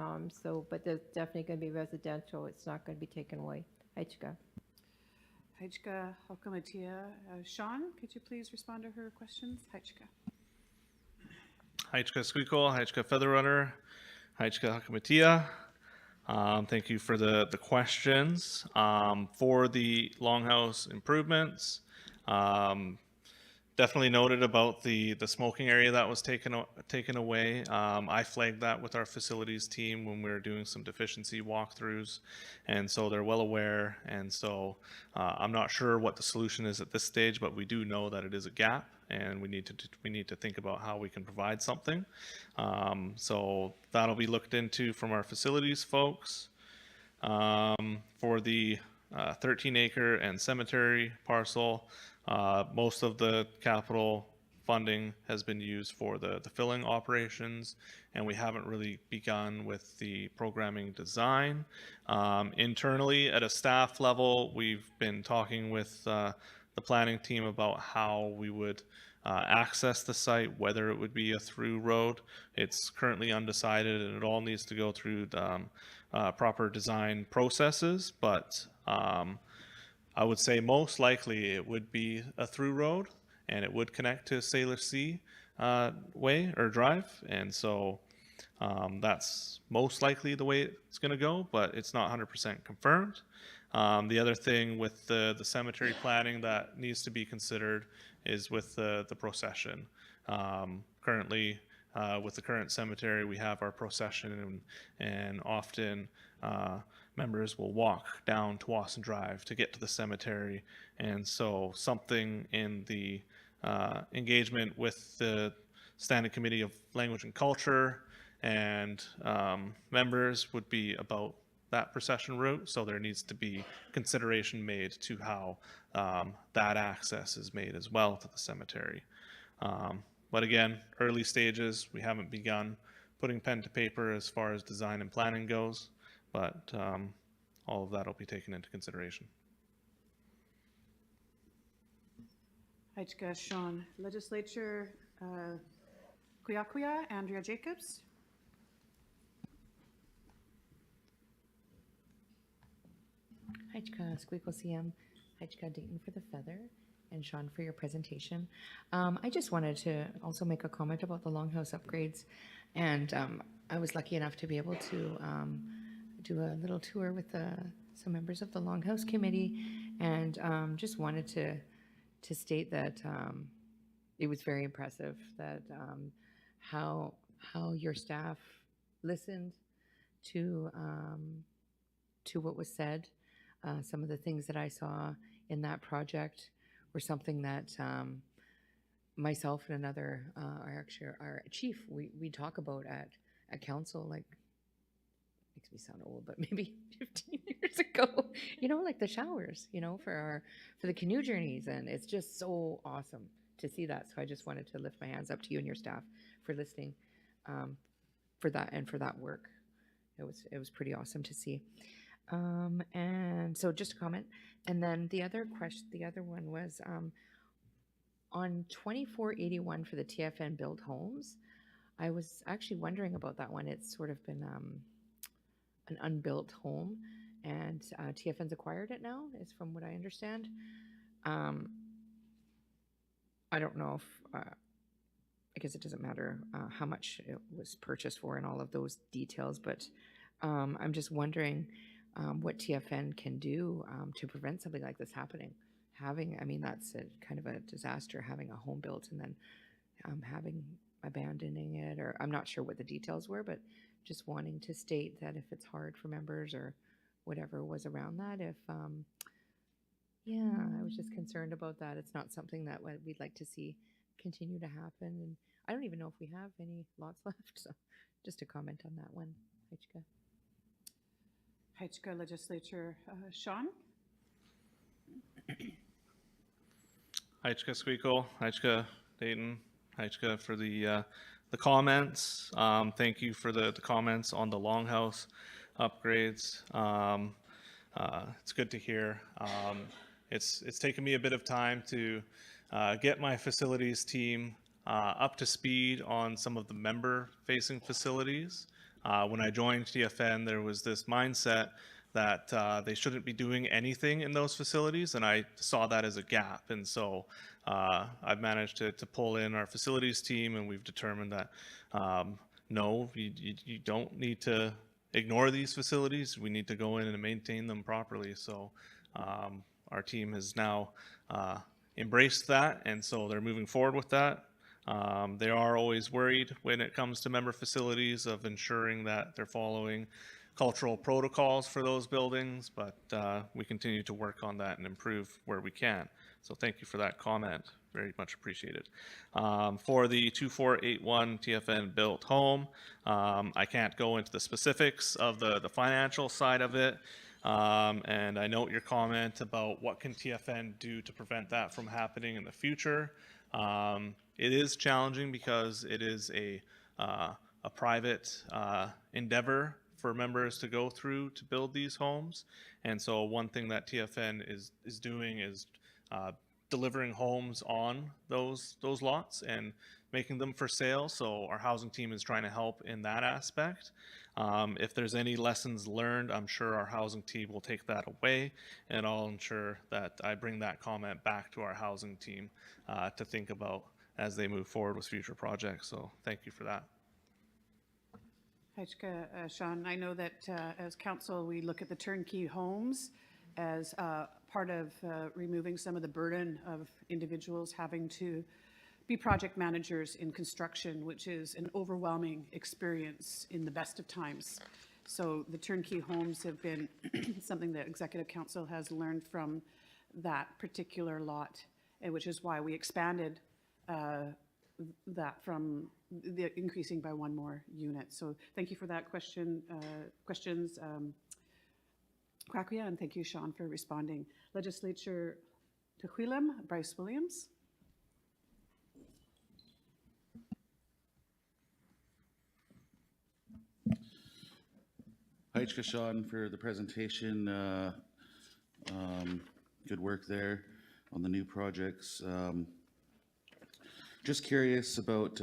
But there's definitely going to be residential. It's not going to be taken away. Haichka. Haichka Hokumatia. Sean, could you please respond to her questions? Haichka. Haichka Squeakle, Haichka Feather Runner, Haichka Hakamatia. Thank you for the questions. For the longhouse improvements, definitely noted about the smoking area that was taken away. I flagged that with our facilities team when we were doing some deficiency walkthroughs, and so they're well aware. And so I'm not sure what the solution is at this stage, but we do know that it is a gap, and we need to think about how we can provide something. So that'll be looked into from our facilities folks. For the 13-acre and cemetery parcel, most of the capital funding has been used for the filling operations, and we haven't really begun with the programming design. Internally at a staff level, we've been talking with the planning team about how we would access the site, whether it would be a through road. It's currently undecided, and it all needs to go through the proper design processes, but I would say most likely it would be a through road, and it would connect to Salish Sea Way or Drive, and so that's most likely the way it's going to go, but it's not 100% confirmed. The other thing with the cemetery planning that needs to be considered is with the procession. Currently, with the current cemetery, we have our procession, and often members will walk down Tsawwassen Drive to get to the cemetery, and so something in the engagement with the Standing Committee of Language and Culture and members would be about that procession route, so there needs to be consideration made to how that access is made as well to the cemetery. But again, early stages, we haven't begun putting pen to paper as far as design and planning goes, but all of that will be taken into consideration. Haichka, Sean. Legislature Kuyakuya, Andrea Jacobs. Haichka Squeakle CM, Haichka Dayton for the Feather, and Sean for your presentation. I just wanted to also make a comment about the Longhouse upgrades, and I was lucky enough to be able to do a little tour with some members of the Longhouse Committee, and just wanted to state that it was very impressive that how your staff listened to what was said. Some of the things that I saw in that project were something that myself and another, our chief, we talk about at council, like, makes me sound old, but maybe 15 years ago, like the showers, for the canoe journeys. And it's just so awesome to see that. So I just wanted to lift my hands up to you and your staff for listening. for that and for that work. It was pretty awesome to see. And so just a comment. And then the other one was on 2481 for the TFN build homes. I was actually wondering about that one. It's sort of been an unbuilt home, and TFN's acquired it now, is from what I understand. I don't know if, I guess it doesn't matter how much it was purchased for and all of those details, but I'm just wondering what TFN can do to prevent something like this happening. I mean, that's kind of a disaster, having a home built and then abandoning it, or I'm not sure what the details were, but just wanting to state that if it's hard for members or whatever was around that, I was just concerned about that. It's not something that we'd like to see continue to happen. And I don't even know if we have any lots left. So just a comment on that one. Haitchka Legislature, Sean? Haitchka Squeakle, Haitchka Dayton, Haitchka for the comments. Thank you for the comments on the Longhouse upgrades. It's good to hear. It's taken me a bit of time to get my facilities team up to speed on some of the member-facing facilities. When I joined TFN, there was this mindset that they shouldn't be doing anything in those facilities, and I saw that as a gap. And so I've managed to pull in our facilities team, and we've determined that no, you don't need to ignore these facilities. We need to go in and maintain them properly. So our team has now embraced that, and so they're moving forward with that. They are always worried when it comes to member facilities of ensuring that they're following cultural protocols for those buildings, but we continue to work on that and improve where we can. So thank you for that comment. Very much appreciated. For the 2481 TFN built home, I can't go into the specifics of the financial side of it. And I note your comment about what can TFN do to prevent that from happening in the future. It is challenging because it is a private endeavor for members to go through to build these homes. And so one thing that TFN is doing is delivering homes on those lots and making them for sale. So our housing team is trying to help in that aspect. If there's any lessons learned, I'm sure our housing team will take that away, and I'll ensure that I bring that comment back to our housing team to think about as they move forward with future projects. So thank you for that. Haitchka, Sean, I know that as council, we look at the turnkey homes as part of removing some of the burden of individuals having to be project managers in construction, which is an overwhelming experience in the best of times. So the turnkey homes have been something that Executive Council has learned from that particular lot, and which is why we expanded that from the increasing by one more unit. So thank you for that questions, Kwakwia, and thank you, Sean, for responding. Legislature Tehuilam, Bryce Williams. Haitchka, Sean, for the presentation. Good work there on the new projects. Just curious about,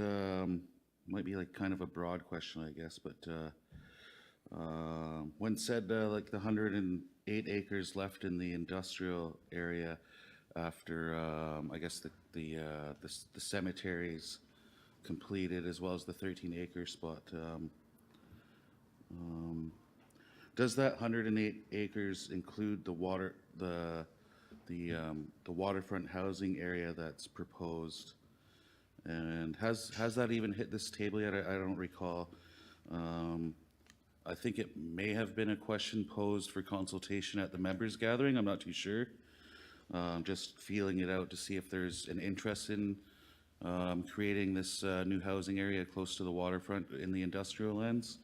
might be like kind of a broad question, I guess, but when said like the 108 acres left in the industrial area after, I guess the cemeteries completed, as well as the 13-acre spot. Does that 108 acres include the waterfront housing area that's proposed? And has that even hit this table yet? I don't recall. I think it may have been a question posed for consultation at the members gathering. I'm not too sure. Just feeling it out to see if there's an interest in creating this new housing area close to the waterfront in the industrial lands.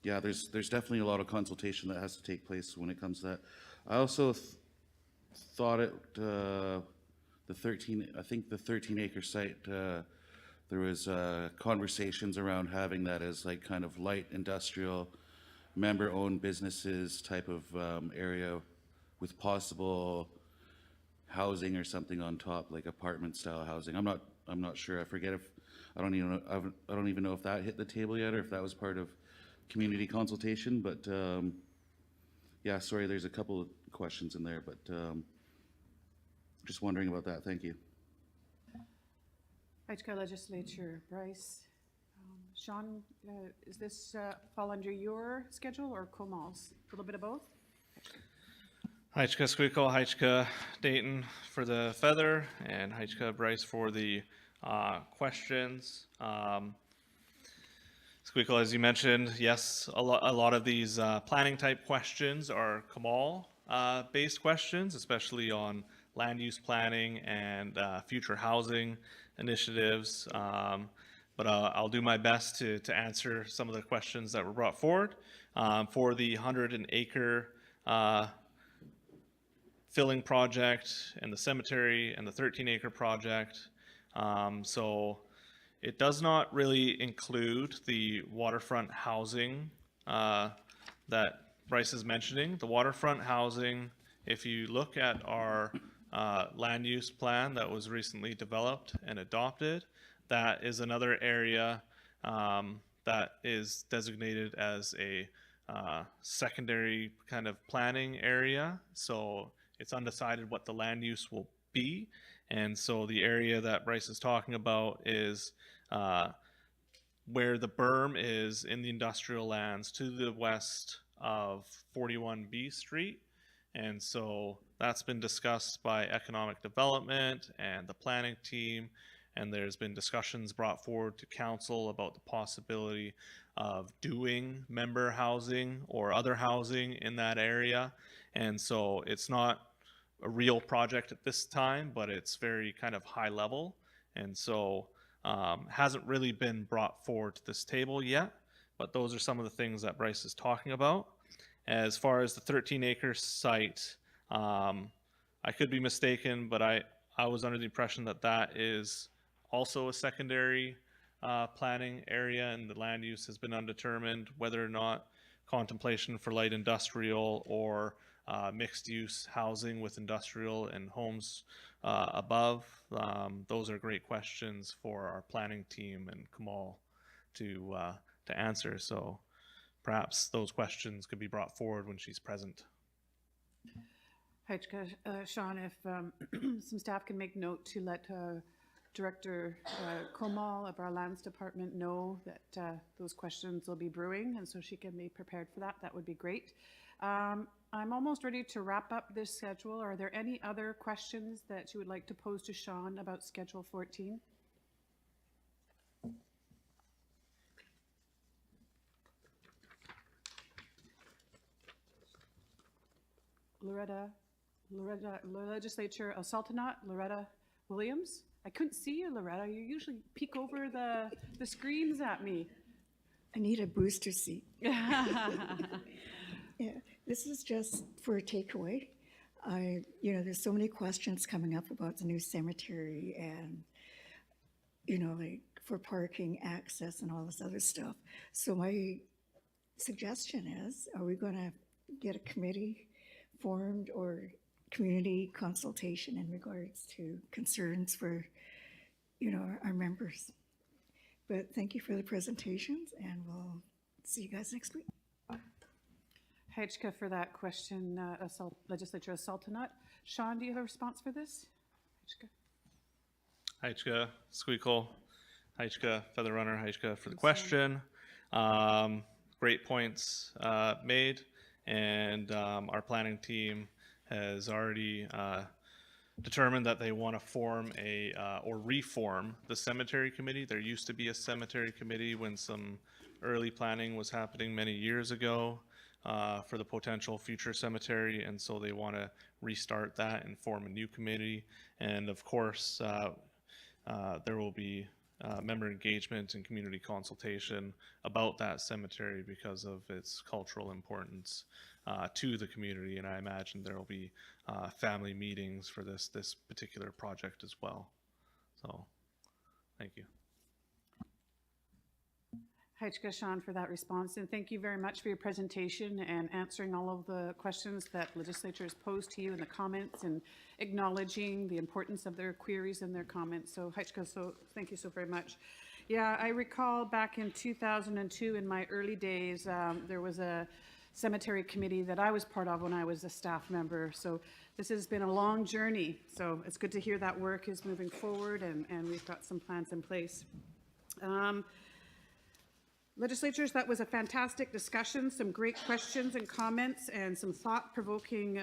Yeah, there's definitely a lot of consultation that has to take place when it comes to that. I also thought it the 13 acre site there was conversations around having that as like kind of light industrial, member-owned businesses type of area with possible housing or something on top, like apartment-style housing. I'm not sure. I forget if I don't even know if that hit the table yet or if that was part of community consultation. But yeah, sorry, there's a couple of questions in there, but just wondering about that. Thank you. Haichka Legislature, Bryce. Sean, is this fall under your schedule or Comal's? A little bit of both? Haichka Squeakle, Haichka Dayton for the feather, and Haichka Bryce for the questions. Squeakle, as you mentioned, yes, a lot of these planning type questions are Comal based questions, especially on land use planning and future housing initiatives. But I'll do my best to answer some of the questions that were brought forward. For the 100-acre filling project and the cemetery and the 13-acre project. So it does not really include the waterfront housing that Bryce is mentioning. The waterfront housing, if you look at our land use plan that was recently developed and adopted, that is another area that is designated as a secondary kind of planning area. So it's undecided what the land use will be. And so the area that Bryce is talking about is where the berm is in the industrial lands to the west of 41B Street. And so that's been discussed by economic development and the planning team. And there's been discussions brought forward to council about the possibility of doing member housing or other housing in that area. And so it's not a real project at this time, but it's very kind of high level. And so hasn't really been brought forward to this table yet, but those are some of the things that Bryce is talking about. As far as the 13-acre site, I could be mistaken, but I was under the impression that that is also a secondary planning area, and the land use has been undetermined whether or not contemplation for light industrial or mixed use housing with industrial and homes above. Those are great questions for our planning team and Kamal to answer. So perhaps those questions could be brought forward when she's present. Haichka, Sean, if some staff can make note to let Director Komal of our Lands Department know that those questions will be brewing, and so she can be prepared for that, that would be great. I'm almost ready to wrap up this schedule. Are there any other questions that you would like to pose to Sean about Schedule 14? Legislature Sultanat, Loretta Williams. I couldn't see you, Loretta. You usually peek over the screens at me. I need a booster seat. Yeah, this is just for a takeaway. There's so many questions coming up about the new cemetery and, like for parking, access, and all this other stuff. So my suggestion is, are we going to get a committee formed or community consultation in regards to concerns for, our members? But thank you for the presentations, and we'll see you guys next week. Haichka for that question, Legislature Sultanat. Sean, do you have a response for this? Haichka, Squeakle, Haichka, Feather Runner, Haichka for the question. Great points made, and our planning team has already determined that they want to form or reform the cemetery committee. There used to be a cemetery committee when some early planning was happening many years ago for the potential future cemetery, and so they want to restart that and form a new committee. And of course, there will be member engagement and community consultation about that cemetery because of its cultural importance to the community. And I imagine there will be family meetings for this particular project as well. So, thank you. Hajka, Sean, for that response, and thank you very much for your presentation and answering all of the questions that legislators posed to you in the comments and acknowledging the importance of their queries and their comments. So Hajka, so thank you so very much. Yeah, I recall back in 2002, in my early days, there was a cemetery committee that I was part of when I was a staff member. So this has been a long journey. So it's good to hear that work is moving forward and we've got some plans in place. Legislators, that was a fantastic discussion, some great questions and comments, and some thought-provoking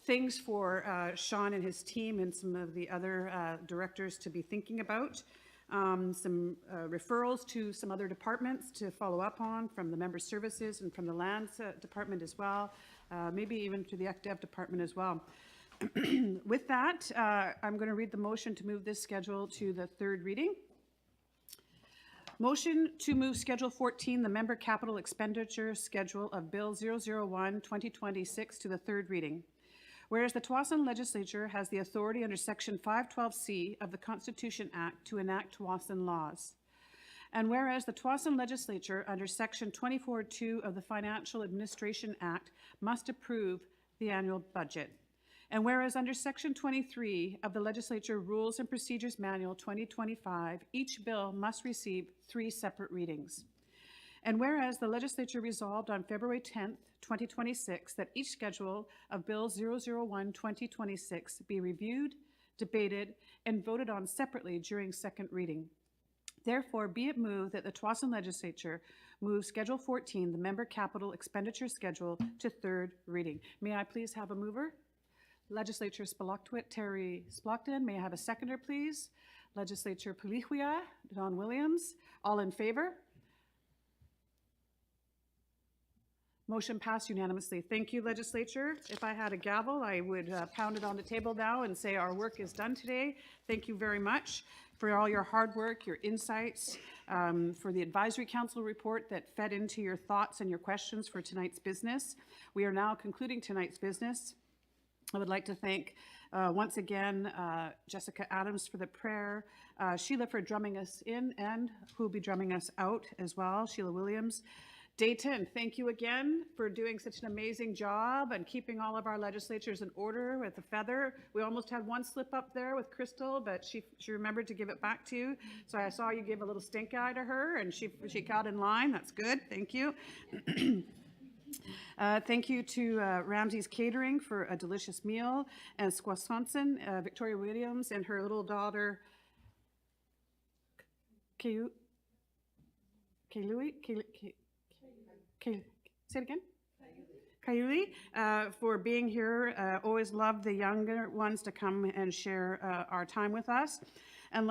things for Sean and his team and some of the other directors to be thinking about. Some referrals to some other departments to follow up on from the member services and from the lands department as well, maybe even to the ECDEV department as well. With that, I'm going to read the motion to move this schedule to the third reading. Motion to move Schedule 14, the member capital expenditure schedule of Bill 001-2026 to the third reading. Whereas the Tsawwassen Legislature has the authority under Section 512C of the Constitution Act to enact Tsawwassen laws. And whereas the Tsawwassen Legislature under Section 24.2 of the Financial Administration Act must approve the annual budget. And whereas under Section 23 of the Legislature Rules and Procedures Manual 2025, each bill must receive 3 separate readings. And whereas the Legislature resolved on February 10th, 2026, that each schedule of Bill 001-2026 be reviewed, debated, and voted on separately during second reading. Therefore, be it moved that the Tsawwassen Legislature move Schedule 14, the member capital expenditure schedule, to third reading. May I please have a mover? Legislature Spiloctwit, Terry Splocton. May I have a seconder, please? Legislature Pelihua, Don Williams. All in favor? Motion passed unanimously. Thank you, Legislature. If I had a gavel, I would pound it on the table now and say our work is done today. Thank you very much for all your hard work, your insights, for the Advisory Council report that fed into your thoughts and your questions for tonight's business. We are now concluding tonight's business. I would like to thank once again Jessica Adams for the prayer, Sheila for drumming us in and who will be drumming us out as well, Sheila Williams. Dayton, thank you again for doing such an amazing job and keeping all of our legislatures in order with the feather. We almost had one slip up there with Crystal, but she remembered to give it back to you. So I saw you give a little stink eye to her and she got in line. That's good. Thank you. Thank you to Ramsey's Catering for a delicious meal, and Squasonson, Victoria Williams, and her little daughter, Kaylui, say it again? Kayuli, for being here. Always love the younger ones to come and share our time with us. And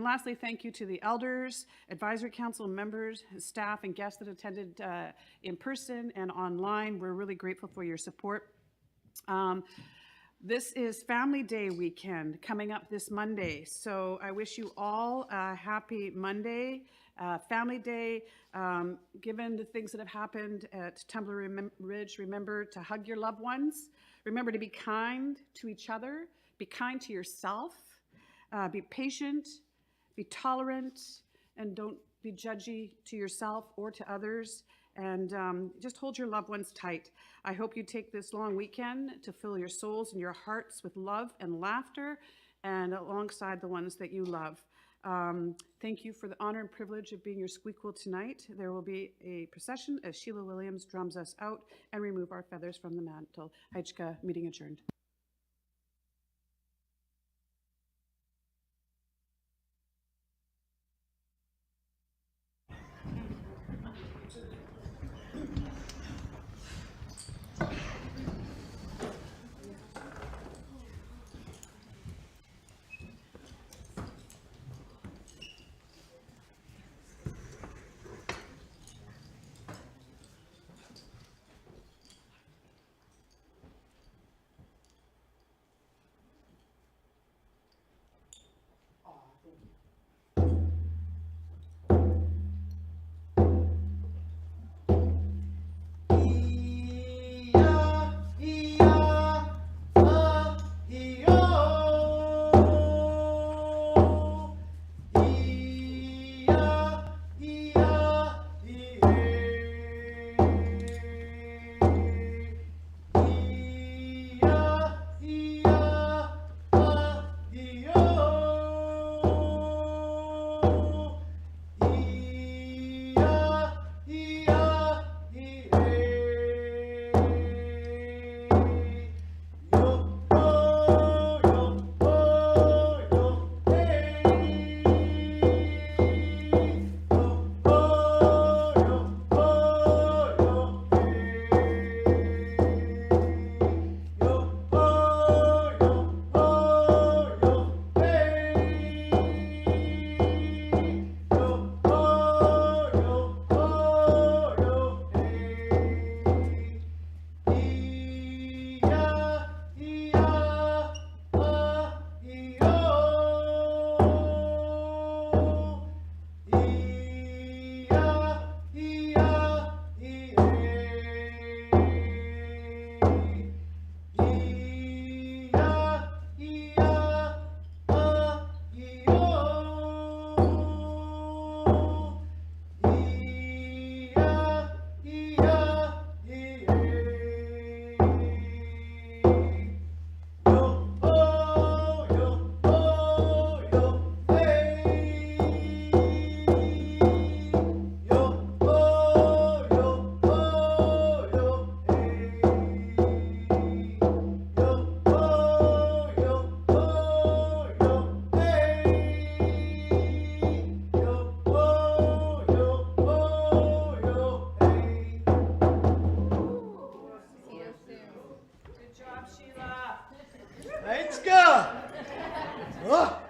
lastly, thank you to the elders, advisory council members, staff, and guests that attended in person and online. We're really grateful for your support. This is Family Day weekend coming up this Monday. So I wish you all a happy Monday, Family Day. Given the things that have happened at Tumbler Ridge, remember to hug your loved ones. Remember to be kind to each other. Be kind to yourself. Be patient, be tolerant, and don't be judgy to yourself or to others. And just hold your loved ones tight. I hope you take this long weekend to fill your souls and your hearts with love and laughter, and alongside the ones that you love. Thank you for the honor and privilege of being your Squeakquel tonight. There will be a procession as Sheila Williams drums us out and remove our feathers from the mantle. Hajka, meeting adjourned. Let's go! Oh.